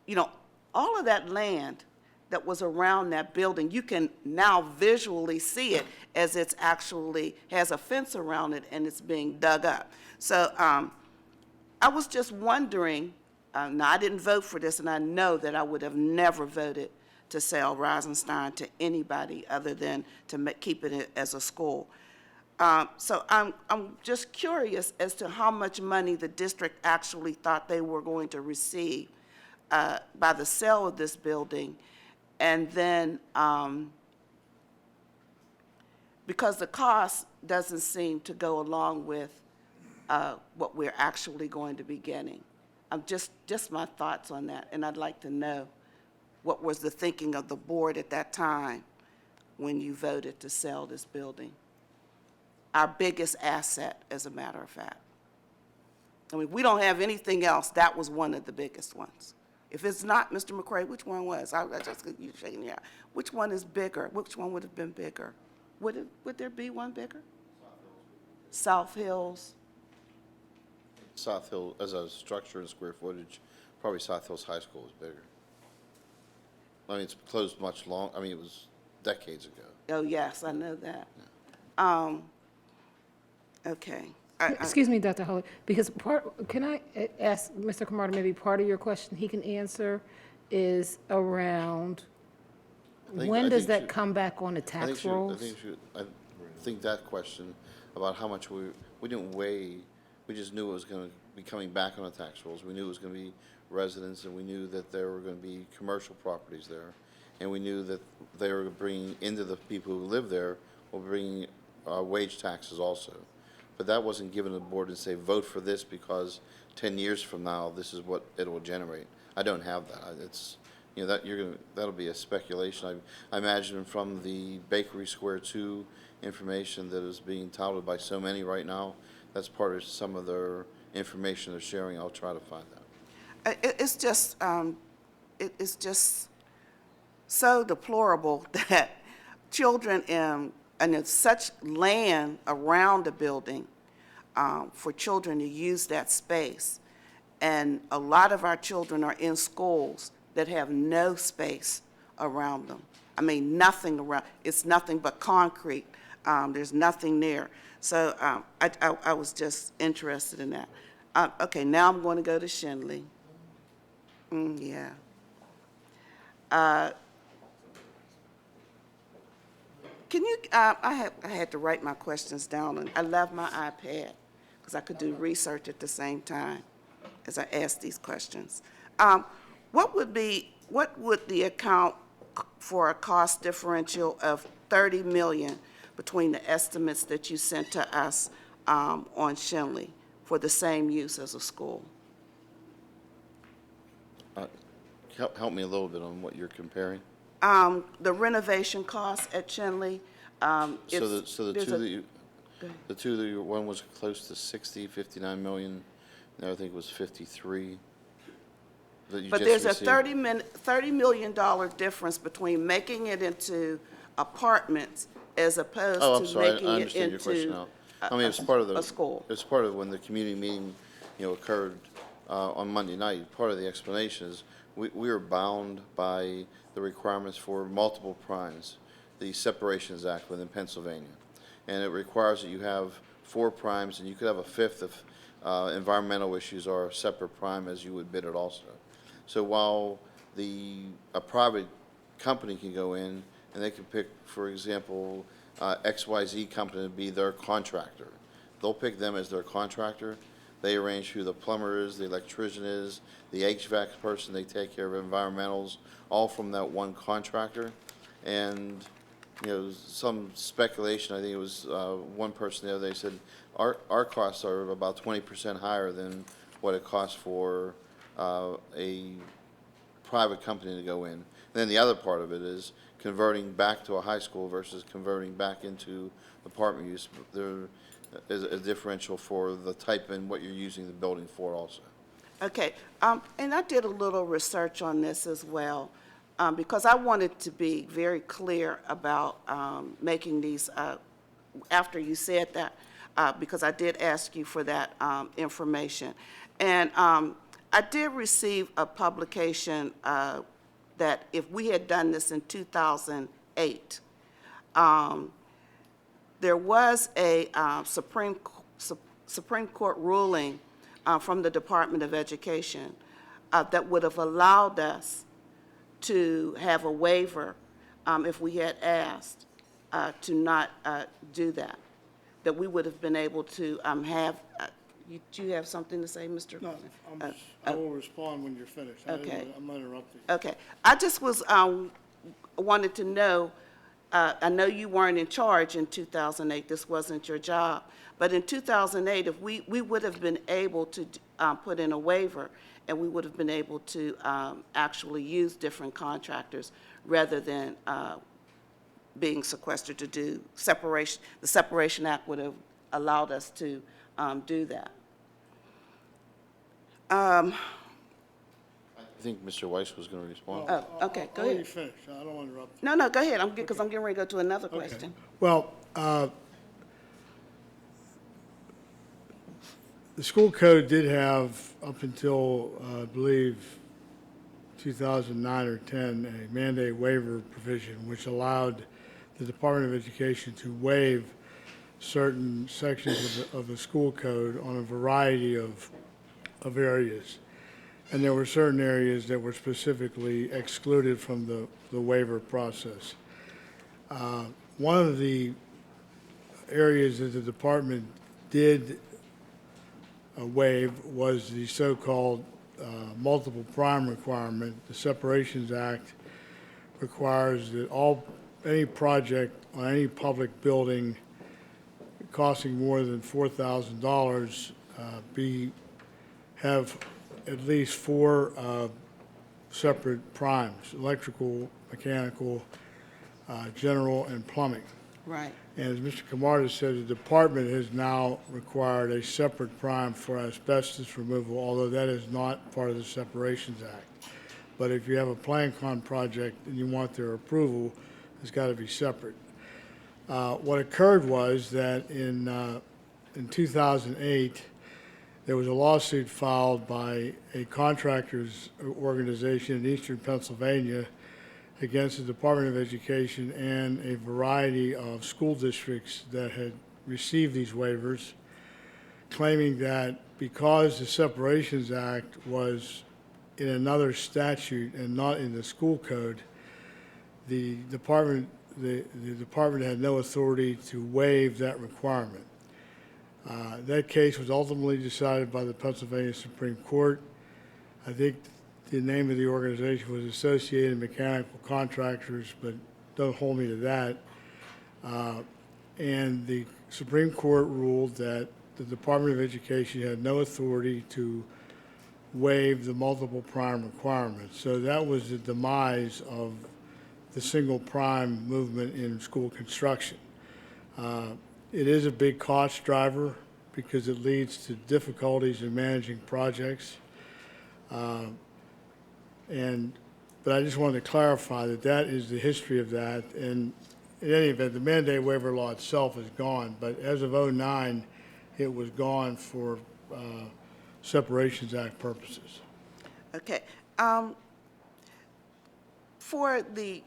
You know, all of that land that was around that building, you can now visually see it as it's actually has a fence around it and it's being dug up. So I was just wondering, now I didn't vote for this, and I know that I would have never voted to sell Rosenstein to anybody other than to keep it as a school. So I'm just curious as to how much money the district actually thought they were going to receive by the sale of this building. And then, because the cost doesn't seem to go along with what we're actually going to be getting. Just my thoughts on that, and I'd like to know what was the thinking of the board at that time when you voted to sell this building? Our biggest asset, as a matter of fact. I mean, we don't have anything else. That was one of the biggest ones. If it's not, Mr. McCray, which one was? I just, you shaking your head. Which one is bigger? Which one would have been bigger? Would there be one bigger? South Hills. South Hill, as a structure and square footage, probably South Hills High School is bigger. I mean, it's closed much long, I mean, it was decades ago. Oh, yes, I know that. Okay. Excuse me, Dr. Holly, because can I ask Mr. Camardo, maybe part of your question he can answer is around, when does that come back on the tax rolls? I think that question about how much we didn't weigh, we just knew it was going to be coming back on the tax rolls. We knew it was going to be residents, and we knew that there were going to be commercial properties there. And we knew that they were bringing into the people who live there, were bringing wage taxes also. But that wasn't given to the board and say, vote for this because 10 years from now, this is what it will generate. I don't have that. It's, you know, that'll be a speculation. I imagine from the Bakery Square 2 information that is being touted by so many right now, that's part of some of their information they're sharing. I'll try to find that. It's just so deplorable that children and there's such land around the building for children to use that space. And a lot of our children are in schools that have no space around them. I mean, nothing around, it's nothing but concrete. There's nothing there. So I was just interested in that. Okay, now I'm going to go to Schenley. Yeah. Can you, I had to write my questions down, and I love my iPad because I could do research at the same time as I asked these questions. What would the account for a cost differential of $30 million between the estimates that you sent to us on Schenley for the same use as a school? Help me a little bit on what you're comparing. The renovation costs at Schenley. The two that you, one was close to 60, 59 million, the other I think was 53. But there's a $30 million difference between making it into apartments as opposed to making it into I mean, it's part of a school. It's part of when the community meeting, occurred on Monday night. Part of the explanation is we are bound by the requirements for multiple primes, the Separations Act within Pennsylvania. And it requires that you have 4 primes, and you could have a 5th if environmental issues are a separate prime as you would bid it also. So while a private company can go in and they can pick, for example, XYZ company to be their contractor. They'll pick them as their contractor. They arrange who the plumber is, the electrician is, the HVAC person, they take care of environmentals, all from that one contractor. And, some speculation, I think it was one person the other day said, our costs are about 20% higher than what it costs for a private company to go in. And then the other part of it is converting back to a high school versus converting back into apartment use. There is a differential for the type and what you're using the building for also. Okay, and I did a little research on this as well, because I wanted to be very clear about making these, after you said that, because I did ask you for that information. And I did receive a publication that if we had done this in 2008, there was a Supreme Court ruling from the Department of Education that would have allowed us to have a waiver if we had asked to not do that, that we would have been able to have, do you have something to say, Mr.? No, I will respond when you're finished. Okay. I'm interrupting. Okay. I just was, wanted to know, I know you weren't in charge in 2008, this wasn't your job, but in 2008, if we would have been able to put in a waiver, and we would have been able to actually use different contractors rather than being sequestered to do separation. The Separation Act would have allowed us to do that. I think Mr. Weiss was going to respond. Oh, okay, go I'll let ahead. you finish. I don't want to interrupt. No, go ahead, because I'm getting ready to go to another Okay. question. Well, the school code did have, up until, I believe, 2009 or 10, a mandate waiver provision, which allowed the Department of Education to waive certain sections of the school code on a variety of areas. And there were certain areas that were specifically excluded from the waiver process. One of the areas that the department did waive was the so-called multiple prime requirement. The Separations Act requires that any project on any public building costing more than $4,000 have at least 4 separate primes: electrical, mechanical, general, and plumbing. Right. And as Mr. Camarda said, the department has now required a separate prime for asbestos removal, although that is not part of the Separations Act. But if you have a Plan-Con project and you want their approval, it's got to be separate. What occurred was that in 2008, there was a lawsuit filed by a contractors organization in eastern Pennsylvania against the Department of Education and a variety of school districts that had received these waivers, claiming that because the Separations Act was in another statute and not in the school code, the department had no authority to waive that requirement. That case was ultimately decided by the Pennsylvania Supreme Court. I think the name of the organization was Associated Mechanical Contractors, but don't hold me to that. And the Supreme Court ruled that the Department of Education had no authority to waive the multiple prime requirements. So that was the demise of the single prime movement in school construction. It is a big cost driver because it leads to difficulties in managing projects. But I just wanted to clarify that that is the history of that. And in any event, the mandate waiver law itself is gone, but as of '09, it was gone for Separations Act purposes. Okay. For the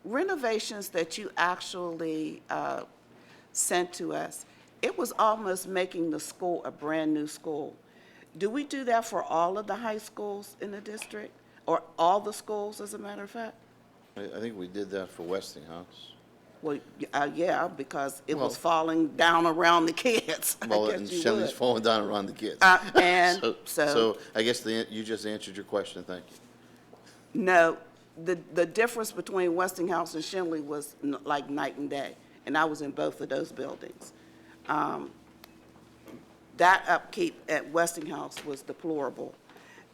renovations that you actually sent to us, it was almost making the school a brand-new school. Do we do that for all of the high schools in the district, or all the schools, as a matter of fact? I think we did that for Westinghouse. Well, yeah, because it was Well- falling down around the kids. I Well, guess and you Shenley's would. falling down around the kids. And So I guess you just answered your question, thank you. No, the difference between Westinghouse and Shenley was like night and day, and I was in both of those buildings. That upkeep at Westinghouse was deplorable.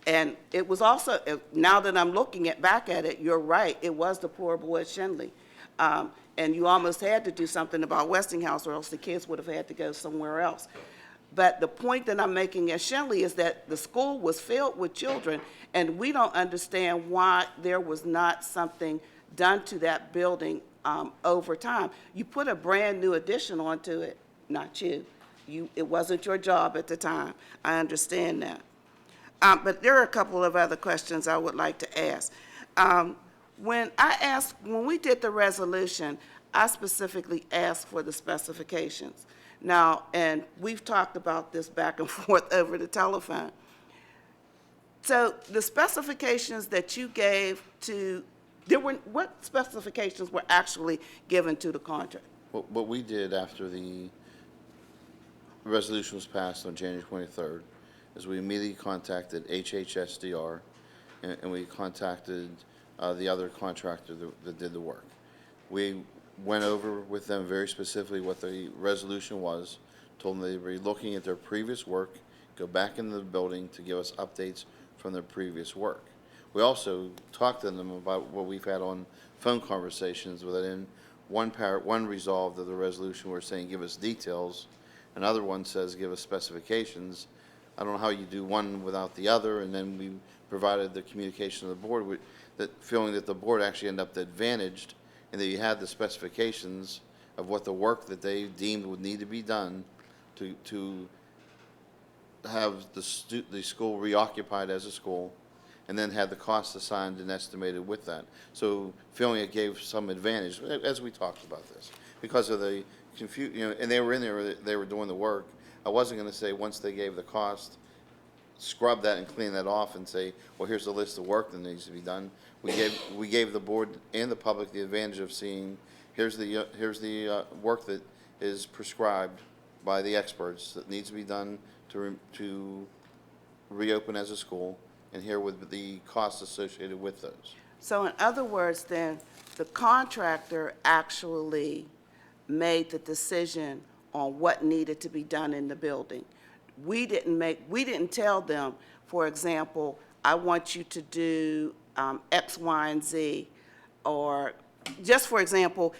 And it was also, now that I'm looking back at it, you're right, it was deplorable at Shenley. And you almost had to do something about Westinghouse, or else the kids would have had to go somewhere else. But the point that I'm making at Shenley is that the school was filled with children, and we don't understand why there was not something done to that building over time. You put a brand-new addition onto it, not you. It wasn't your job at the time. I understand that. But there are a couple of other questions I would like to ask. When we did the resolution, I specifically asked for the specifications. Now, and we've talked about this back and forth over the telephone. So the specifications that you gave to, what specifications were actually given to the contract? What we did after the resolution was passed on January 23rd is we immediately contacted HHSDR and we contacted the other contractor that did the work. We went over with them very specifically what the resolution was, told them they were looking at their previous work, go back into the building to give us updates from their previous work. We also talked to them about what we've had on phone conversations with it. In one resolved of the resolution, we're saying give us details. Another one says give us specifications. I don't know how you do one without the other, and then we provided the communication to the board with that, feeling that the board actually ended up advantaged and that you had the specifications of what the work that they deemed would need to be done to have the school reoccupied as a school, and then had the cost assigned and estimated with that. So feeling it gave some advantage, as we talked about this, because of the confusion, and they were in there, they were doing the work. I wasn't going to say once they gave the cost, scrub that and clean that off and say, well, here's the list of work that needs to be done. We gave the board and the public the advantage of seeing, here's the work that is prescribed by the experts that needs to be done to reopen as a school, and here with the costs associated with those. So in other words, then, the contractor actually made the decision on what needed to be done in the building. We didn't tell them, for example, I want you to do X, Y, and Z, or just for example,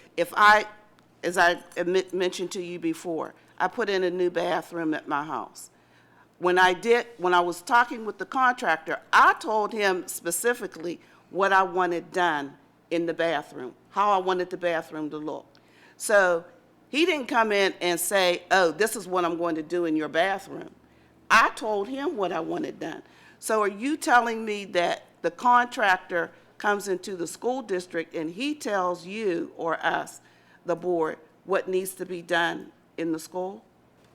as I mentioned to you before, I put in a new bathroom at my house. When I was talking with the contractor, I told him specifically what I wanted done in the bathroom, how I wanted the bathroom to look. So he didn't come in and say, oh, this is what I'm going to do in your bathroom. I told him what I wanted done. So are you telling me that the contractor comes into the school district and he tells you or us, the board, what needs to be done in the school?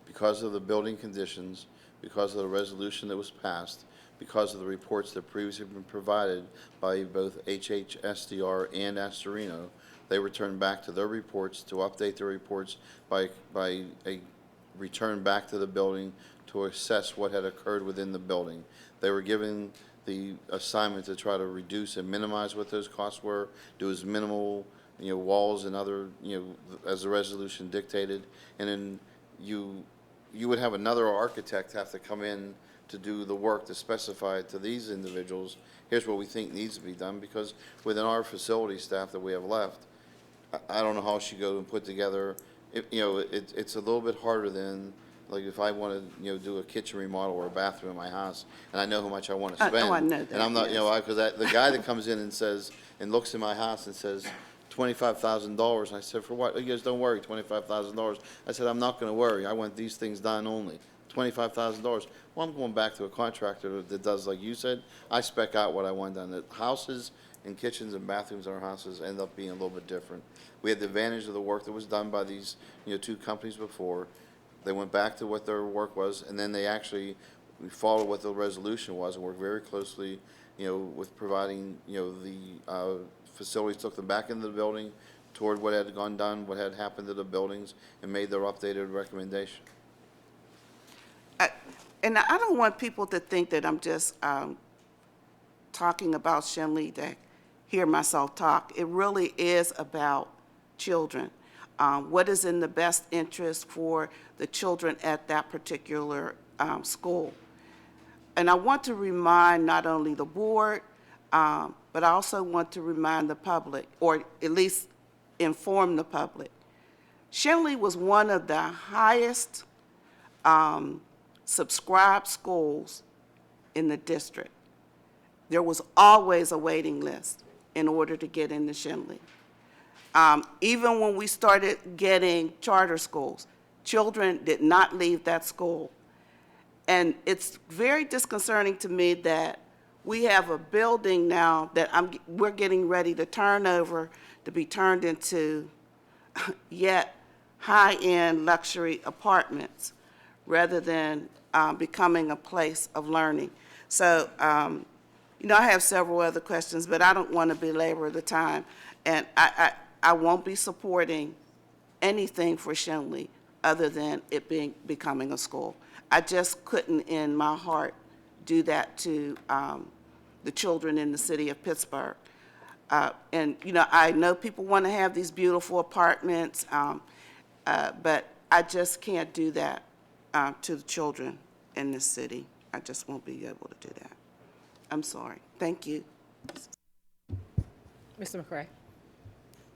Because of the building conditions, because of the resolution that was passed, because of the reports that previously been provided by both HHSDR and Astorino, they returned back to their reports to update their reports by a return back to the building to assess what had occurred within the building. They were given the assignment to try to reduce and minimize what those costs were, do as minimal, walls and other, as the resolution dictated, and then you would have another architect have to come in to do the work to specify to these individuals, here's what we think needs to be done, because within our facility staff that we have left, I don't know how she go and put together, it's a little bit harder than, like if I want to, do a kitchen remodel or a bathroom in my house, and I know how much I want to spend. I know that, and I'm not, yes. because the guy that comes in and says, and looks in my house and says, $25,000. And I said, for what? He goes, don't worry, $25,000. I said, I'm not going to worry. I want these things done only. $25,000. Well, I'm going back to a contractor that does, like you said, I spec out what I want done. The houses and kitchens and bathrooms in our houses end up being a little bit different. We had the advantage of the work that was done by these, two companies before. They went back to what their work was, and then we followed what the resolution was and worked very closely, with providing, the facilities, took them back into the building, toward what had gone done, what had happened to the buildings, and made their updated recommendation. And I don't want people to think that I'm just talking about Shenley to hear myself talk. It really is about children. What is in the best interest for the children at that particular school. And I want to remind not only the board, but I also want to remind the public, or at least inform the public. Shenley was one of the highest subscribed schools in the district. There was always a waiting list in order to get into Shenley. Even when we started getting charter schools, children did not leave that school. And it's very disconcerting to me that we have a building now that we're getting ready to turn over to be turned into yet high-end luxury apartments rather than becoming a place of learning. So, you know, I have several other questions, but I don't want to belabor the time. And I won't be supporting anything for Shenley other than it becoming a school. I just couldn't in my heart do that to the children in the city of Pittsburgh. And, you know, I know people want to have these beautiful apartments, but I just can't do that to the children in this city. I just won't be able to do that. I'm sorry. Thank you. Mr. McCray?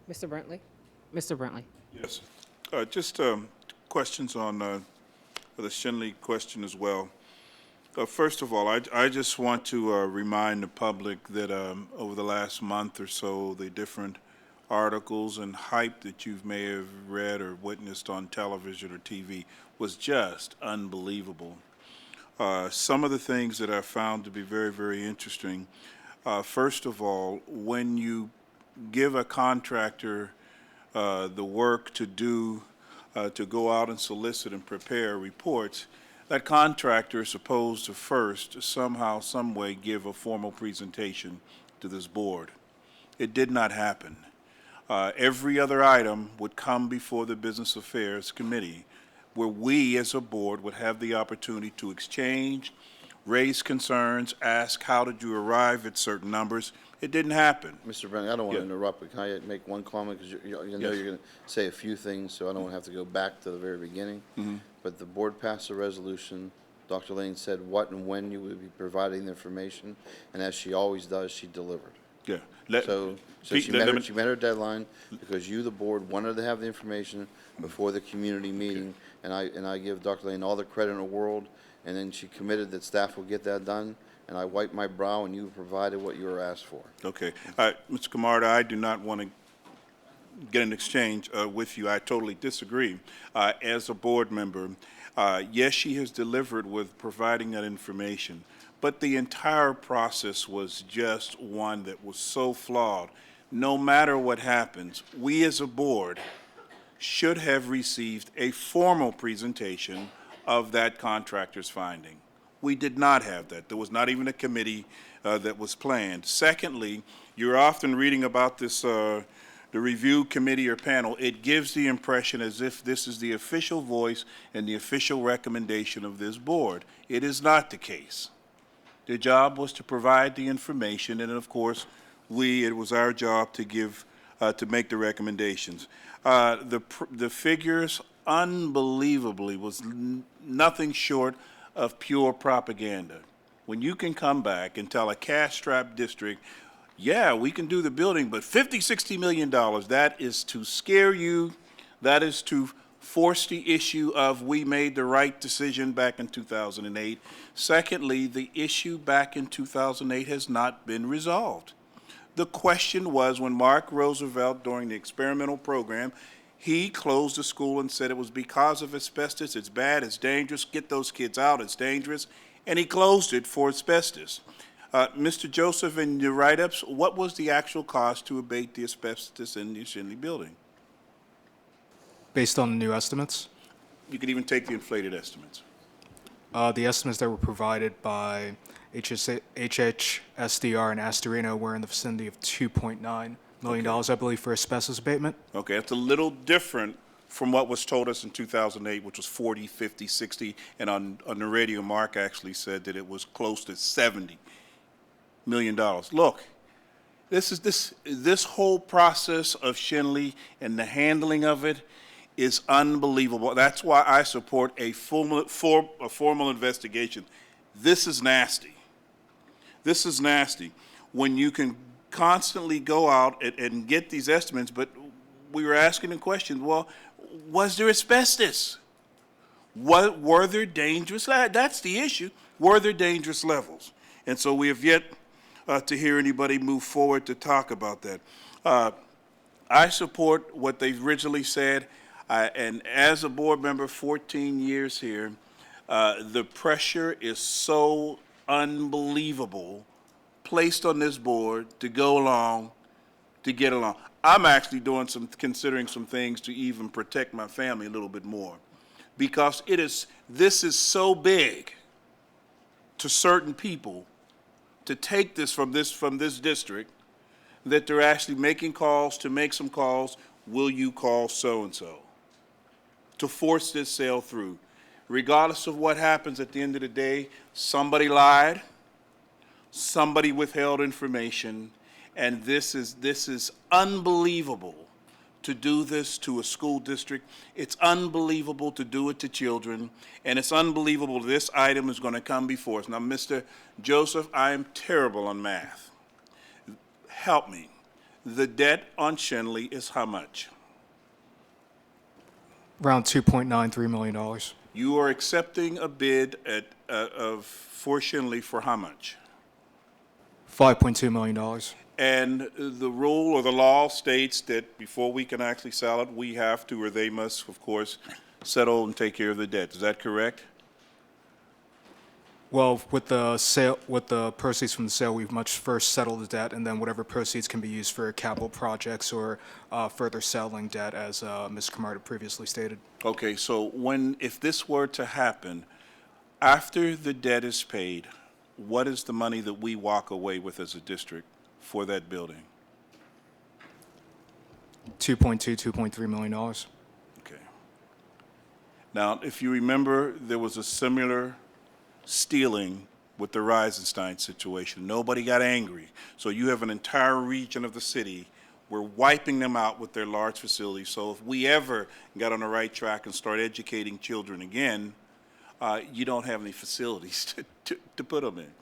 Mr. Brentley? Mr. Brentley? Yes. Just questions on the Shenley question as well. First of all, I just want to remind the public that over the last month or so, the different articles and hype that you may have read or witnessed on television or TV was just unbelievable. Some of the things that I found to be very, very interesting, first of all, when you give a contractor the work to do, to go out and solicit and prepare reports, that contractor is supposed to first somehow, some way give a formal presentation to this board. It did not happen. Every other item would come before the Business Affairs Committee, where we as a board would have the opportunity to exchange, raise concerns, ask how did you arrive at certain numbers. It didn't happen. Mr. Brennan, I don't want to interrupt, but can I make one comment? Because you know Yes. you're going to say a few things, so I don't want to have to go back to the very beginning. But the board passed a resolution. Dr. Lane said what and when you would be providing the information, and as she always does, she delivered. Yeah. So she met her deadline because you, the board, wanted to have the information before the community meeting, and I give Dr. Lane all the credit in the world, and then she committed that staff will get that done, and I wiped my brow, and you provided what you were asked for. Okay. Mr. Camarda, I do not want to get an exchange with you. I totally disagree. As a board member, yes, she has delivered with providing that information, but the entire process was just one that was so flawed. No matter what happens, we as a board should have received a formal presentation of that contractor's finding. We did not have that. There was not even a committee that was planned. Secondly, you're often reading about this, the review committee or panel. It gives the impression as if this is the official voice and the official recommendation of this board. It is not the case. Their job was to provide the information, and of course, it was our job to give, to make the recommendations. The figures, unbelievably, was nothing short of pure propaganda. When you can come back and tell a cash-strapped district, yeah, we can do the building, but $50–60 million, that is to scare you, that is to force the issue of we made the right decision back in 2008. Secondly, the issue back in 2008 has not been resolved. The question was when Mark Roosevelt, during the experimental program, he closed the school and said it was because of asbestos, it's bad, it's dangerous, get those kids out, it's dangerous, and he closed it for asbestos. Mr. Joseph, in your write-ups, what was the actual cost to abate the asbestos in the Shenley building? Based on the new estimates? You could even take the inflated estimates. The estimates that were provided by HHSDR and Astorino were in the vicinity of $2.9 million, I believe, for asbestos abatement. Okay, that's a little different from what was told us in 2008, which was 40, 50, 60, and on the radio, Mark actually said that it was close to $70 million. Look, this whole process of Shenley and the handling of it is unbelievable. That's why I support a formal investigation. This is nasty. This is nasty. When you can constantly go out and get these estimates, but we were asking the question, well, was there asbestos? Were there dangerous? That's the issue. Were there dangerous levels? And so we have yet to hear anybody move forward to talk about that. I support what they originally said. And as a board member, 14 years here, the pressure is so unbelievable placed on this board to go along, to get along. I'm actually considering some things to even protect my family a little bit more, because this is so big to certain people to take this from this district that they're actually making calls to make some calls. Will you call so-and-so to force this sale through? Regardless of what happens at the end of the day, somebody lied, somebody withheld information, and this is unbelievable to do this to a school district. It's unbelievable to do it to children, and it's unbelievable this item is going to come before us. Now, Mr. Joseph, I am terrible on math. Help me. The debt on Shenley is how much? Around $2.93 million. You are accepting a bid for Shenley for how much? $5.2 million. And the rule or the law states that before we can actually sell it, we have to, or they must, of course, settle and take care of the debt. Is that correct? Well, with the proceeds from the sale, we've much first settled the debt, and then whatever proceeds can be used for capital projects or further settling debt, as Ms. Camarda previously stated. Okay, so if this were to happen, after the debt is paid, what is the money that we walk away with as a district for that building? $2.3 million. Okay. Now, if you remember, there was a similar stealing with the Reisenstein situation. Nobody got angry. So you have an entire region of the city. We're wiping them out with their large facilities. So if we ever got on the right track and start educating children again, you don't have any facilities to put them in.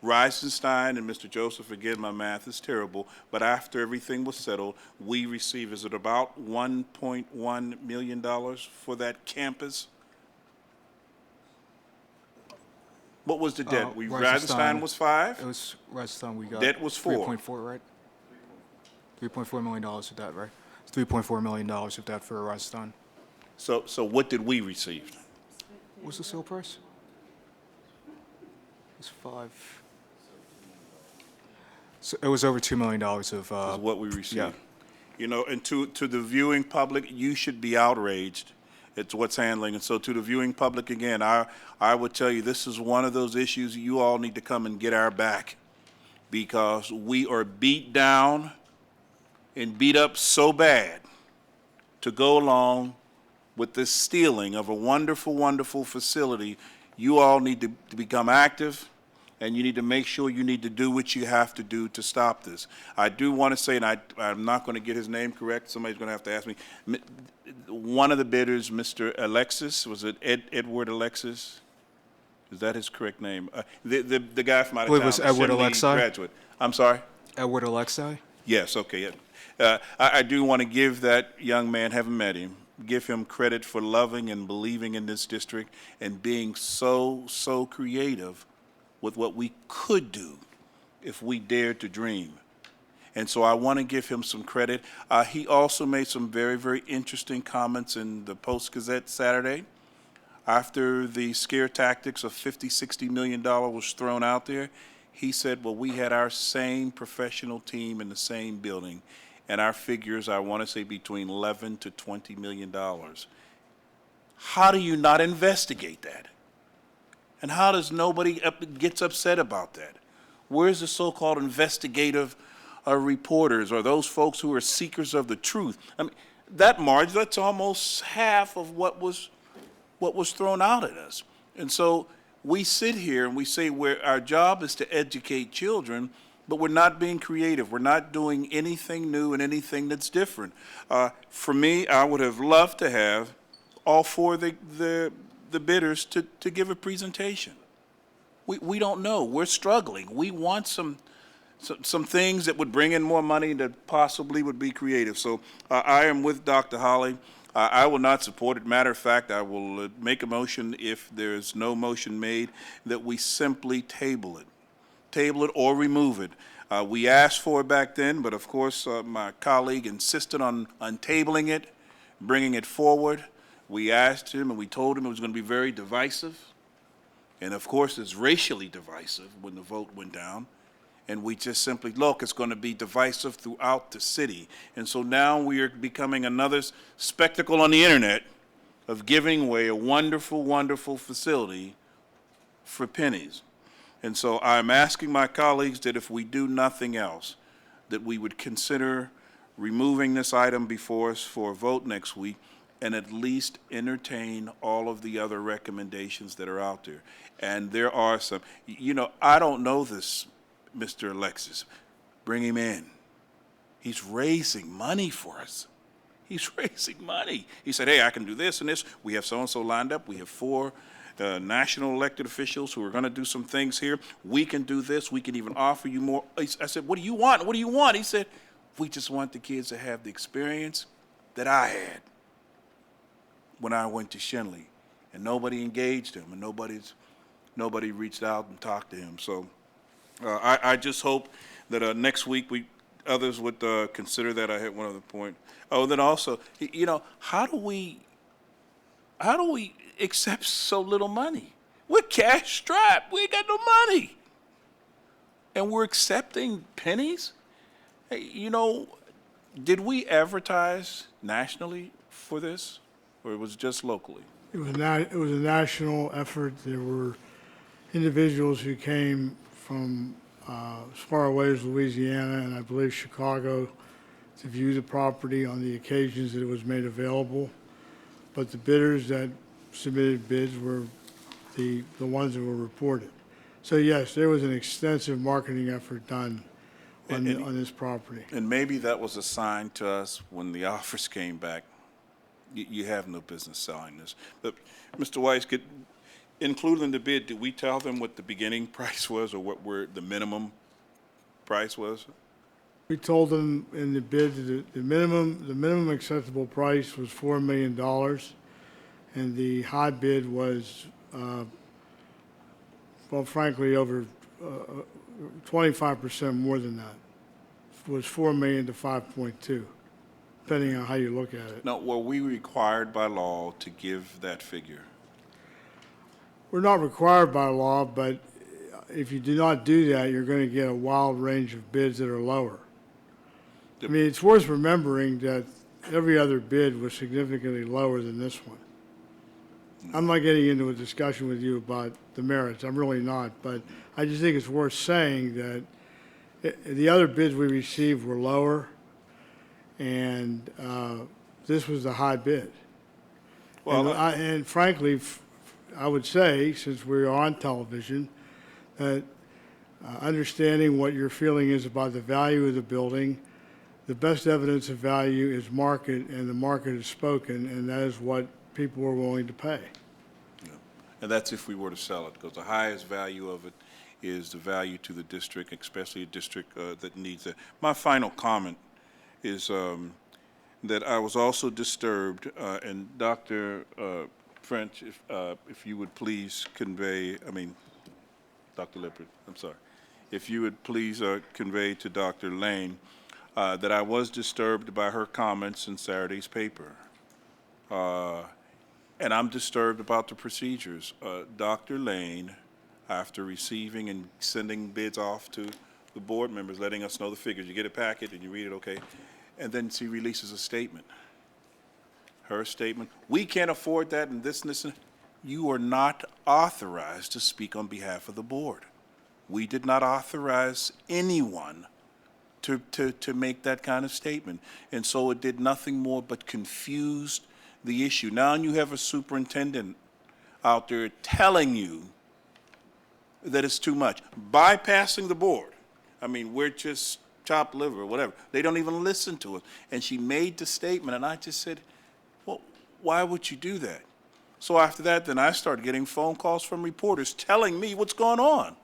Reisenstein and Mr. Joseph, again, my math is terrible, but after everything was settled, we received, is it about $1.1 million for that campus? What was the debt? Reisenstein was 5? It was Reisenstein, we got. Debt was 4. 3.4, right? $3.4 million of debt, right? It's $3.4 million of debt for Reisenstein. So what did we receive? What's the sale price? It was 5. So it was over $2 million of. Is what we received. Yeah. You know, and to the viewing public, you should be outraged at what's handling. And so to the viewing public, again, I would tell you, this is one of those issues you all need to come and get our back, because we are beat down and beat up so bad to go along with this stealing of a wonderful, wonderful facility. You all need to become active, and you need to make sure you need to do what you have to do to stop this. I do want to say, and I'm not going to get his name correct, somebody's going to have to ask me, one of the bidders, Mr. Alexis, was it Edward Alexis? Is that his correct name? The guy from out of town. It was Edward Shenley Alexi? graduate. I'm sorry? Edward Alexi? Yes, okay. I do want to give that young man, haven't met him, give him credit for loving and believing in this district and being so creative with what we could do if we dared to dream. And so I want to give him some credit. He also made some very, very interesting comments in the Post-Gazette Saturday. After the scare tactics of $50–60 million was thrown out there, he said, well, we had our same professional team in the same building, and our figures, I want to say, between $11 to $20 million. How do you not investigate that? And how does nobody gets upset about that? Where's the so-called investigative reporters, or those folks who are seekers of the truth? I mean, that margin, that's almost half of what was thrown out at us. And so we sit here and we say our job is to educate children, but we're not being creative. We're not doing anything new and anything that's different. For me, I would have loved to have all 4 of the bidders to give a presentation. We don't know. We're struggling. We want some things that would bring in more money that possibly would be creative. So I am with Dr. Holly. I will not support it. Matter of fact, I will make a motion, if there's no motion made, that we simply table it or remove it. We asked for it back then, but of course my colleague insisted on tabling it bringing it forward. We asked him and we told him it was going to be very divisive. And of course, it's racially divisive when the vote went down. And we just simply, look, it's going to be divisive throughout the city. And so now we are becoming another spectacle on the internet of giving away a wonderful, wonderful facility for pennies. And so I'm asking my colleagues that if we do nothing else, that we would consider removing this item before us for a vote next week and at least entertain all of the other recommendations that are out there. And there are some, you know, I don't know this, Mr. Alexis. Bring him in. He's raising money for us. He's raising money. He said, hey, I can do this and this. We have so-and-so lined up. We have 4 national elected officials who are going to do some things here. We can do this. We can even offer you more. I said, what do you want? What do you want? He said, we just want the kids to have the experience that I had when I went to Shenley. And nobody engaged him, and nobody reached out and talked to him. So I just hope that next week others would consider that. I had one other point. Oh, then also, you know, how do we accept so little money? We're cash strapped. We ain't got no money. And we're accepting pennies? Hey, you know, did we advertise nationally for this, or it was just locally? It was a national effort. There were individuals who came from as far away as Louisiana and I believe Chicago to view the property on the occasions that it was made available. But the bidders that submitted bids were the ones that were reported. So yes, there was an extensive marketing effort done on this property. And maybe that was a sign to us when the offers came back. You have no business selling this. But Mr. Weiss, included in the bid, did we tell them what the beginning price was or what the minimum price was? We told them in the bid that the minimum acceptable price was $4 million, and the high bid was, well, frankly, over 25% more than that. It was $4 million to 5.2, depending on how you look at it. Now, were we required by law to give that figure? We're not required by law, but if you do not do that, you're going to get a wild range of bids that are lower. I mean, it's worth remembering that every other bid was significantly lower than this one. I'm not getting into a discussion with you about the merits. I'm really not, but I just think it's worth saying that the other bids we received were lower, and this was the high bid. Well, and frankly, I would say, since we're on television, that understanding what your feeling is about the value of the building, the best evidence of value is market, and the market has spoken, and that is what people are willing to pay. Yeah. And that's if we were to sell it, because the highest value of it is the value to the district, especially a district that needs it. My final comment is that I was also disturbed, and Dr. French, if you would please convey, Dr. Lippert, I'm sorry, if you would please convey to Dr. Lane that I was disturbed by her comments in Saturday's paper. And I'm disturbed about the procedures. Dr. Lane, after receiving and sending bids off to the board members, letting us know the figures, you get a packet and you read it, okay, and then she releases a statement. Her statement, we can't afford that and this and this. You are not authorized to speak on behalf of the board. We did not authorize anyone to make that kind of statement. And so it did nothing more but confused the issue. Now you have a superintendent out there telling you that it's too much, bypassing the board. We're just chopped liver or whatever. They don't even listen to us. And she made the statement, and I just said, well, why would you do that? So after that, then I started getting phone calls from reporters telling me what's going on.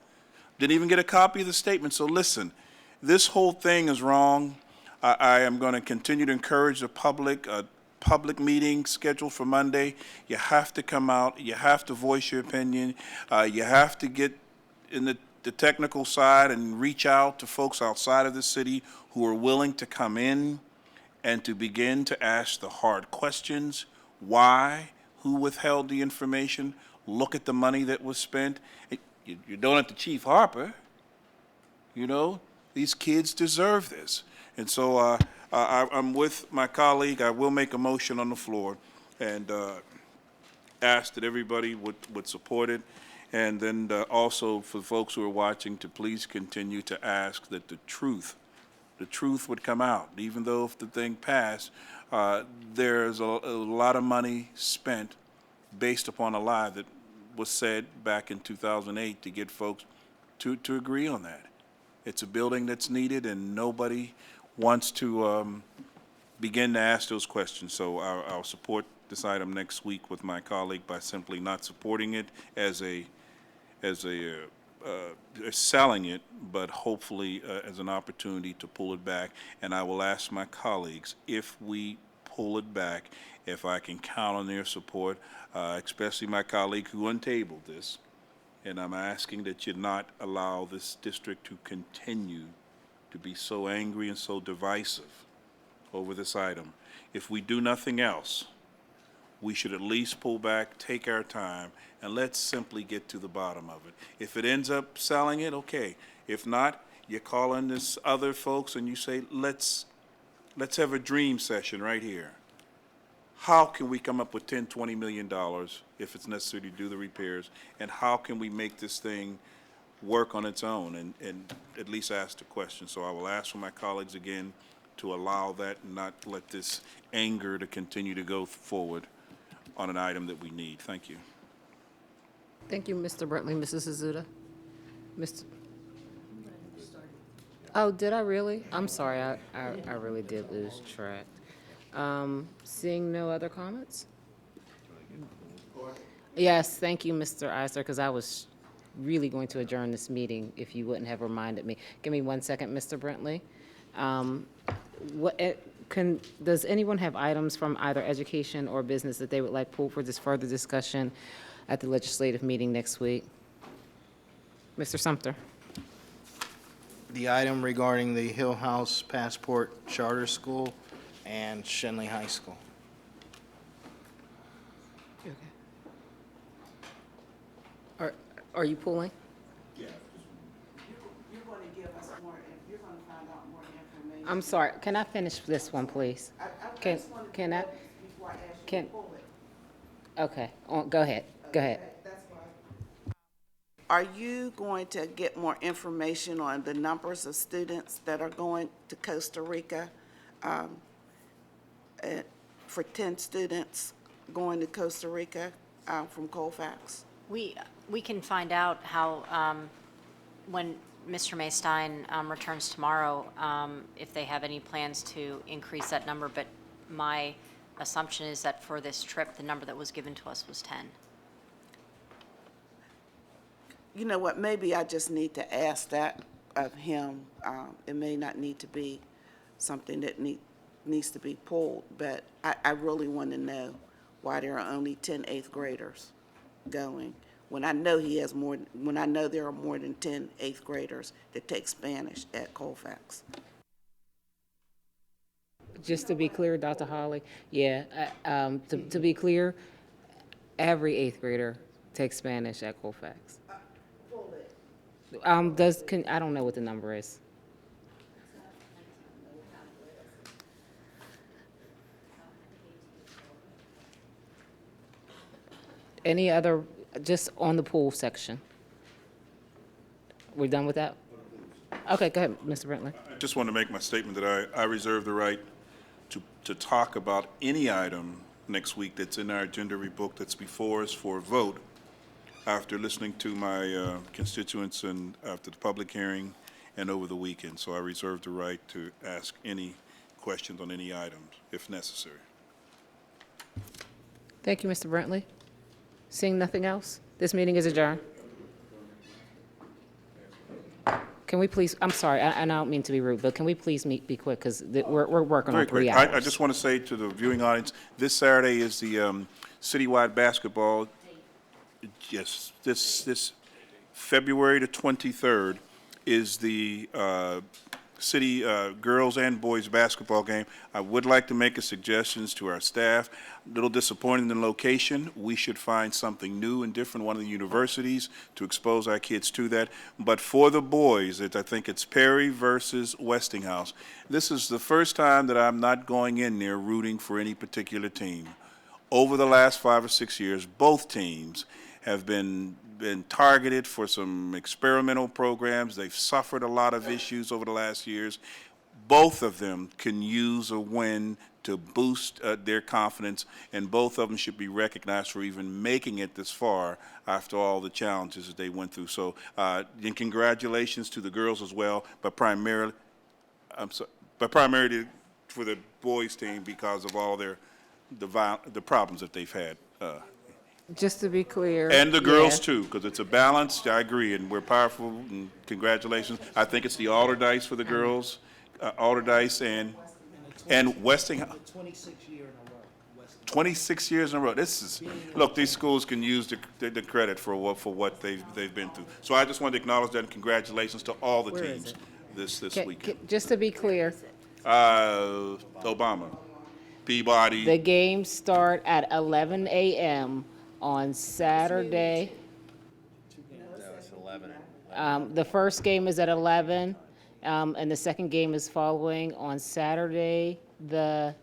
Didn't even get a copy of the statement. So listen, this whole thing is wrong. I am going to continue to encourage the public, a public meeting scheduled for Monday. You have to come out. You have to voice your opinion. You have to get in the technical side and reach out to folks outside of the city who are willing to come in and to begin to ask the hard questions. Why? Who withheld the information? Look at the money that was spent. You're doing it to Chief Harper. You know, these kids deserve this. And so I'm with my colleague. I will make a motion on the floor and ask that everybody would support it. And then also for folks who are watching to please continue to ask that the truth would come out. Even though if the thing passed, there's a lot of money spent based upon a lie that was said back in 2008 to get folks to agree on that. It's a building that's needed, and nobody wants to begin to ask those questions. So I'll support this item next week with my colleague by simply not supporting it as selling it, but hopefully as an opportunity to pull it back. And I will ask my colleagues, if we pull it back, if I can count on their support, especially my colleague who untabled this. And I'm asking that you not allow this district to continue to be so angry and so divisive over this item. If we do nothing else, we should at least pull back, take our time, and let's simply get to the bottom of it. If it ends up selling it, okay. If not, you call in this other folks and you say, let's have a dream session right here. How can we come up with $10, $20 million if it's necessary to do the repairs? And how can we make this thing work on its own and at least ask the question? So I will ask for my colleagues again to allow that and not let this anger to continue to go forward on an item that we need. Thank you. Thank you, Mr. Brentley. Mrs. Azuda? Oh, did I really? I'm sorry, I really did lose track. Seeing no other comments? Yes, thank you, Mr. Iser, because I was really going to adjourn this meeting if you wouldn't have reminded me. Give me 1 second, Mr. Brentley. Does anyone have items from either education or business that they would like pulled for this further discussion at the legislative meeting next week? Mr. Sumter? The item regarding the Hill House Passport Charter School and Shenley High School. Are you pulling? You're going to give us more, you're going to find out more information. I'm sorry, can I finish this one, please? I Can just wanted to can know I? before I ask you Can, to pull it. okay, go ahead, go ahead. That's why. Are you going to get more information on the numbers of students that are going to Costa Rica? For 10 students going to Costa Rica from Colfax? We can find out how, when Mr. Maystein returns tomorrow, if they have any plans to increase that number, but my assumption is that for this trip, the number that was given to us was 10. You know what, maybe I just need to ask that of him. It may not need to be something that needs to be pulled, but I really want to know why there are only 10 eighth graders going, when I know when I know there are more than 10 eighth graders that take Spanish at Colfax. Just to be clear, Dr. Hawley, yeah, to be clear, every eighth grader takes Spanish at Colfax. I don't know what the number is. Any other, just on the pool section? We're done with that? Okay, go ahead, Mr. Brentley. I just want to make my statement that I reserve the right to talk about any item next week that's in our agenda rebook that's before us for a vote after listening to my constituents and after the public hearing and over the weekend. So I reserve the right to ask any questions on any items if necessary. Thank you, Mr. Brentley. Seeing nothing else, this meeting is adjourned. Can we please, I'm sorry, and I don't mean to be rude, but can we please be quick, because we're working on 3 hours. I just want to say to the viewing audience, this Saturday is the citywide basketball. Yes, this February the 23rd is the city girls and boys basketball game. I would like to make a suggestions to our staff. A little disappointed in the location. We should find something new and different, one of the universities, to expose our kids to that. But for the boys, I think it's Perry versus Westinghouse. This is the first time that I'm not going in there rooting for any particular team. Over the last 5 or 6 years, both teams have been targeted for some experimental programs. They've suffered a lot of issues over the last years. Both of them can use a win to boost their confidence, and both of them should be recognized for even making it this far after all the challenges that they went through. So, and congratulations to the girls as well, but primarily for the boys team because of all the problems that they've had. Just to be clear. And the girls yeah. too, because it's a balance, I agree, and we're powerful, and congratulations. I think it's the Alderdice for the girls, Alderdice and Westinghouse. 26 years in a row. This is, look, these schools can use the credit for what they've been through. So I just wanted to acknowledge that, and congratulations to all the teams this weekend. Just to be clear, Obama, Peabody. the games start at 11 a.m. on Saturday. The first game is at 11, and the second game is following on Saturday, the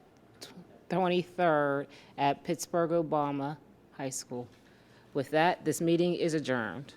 23rd, at Pittsburgh Obama High School. With that, this meeting is adjourned.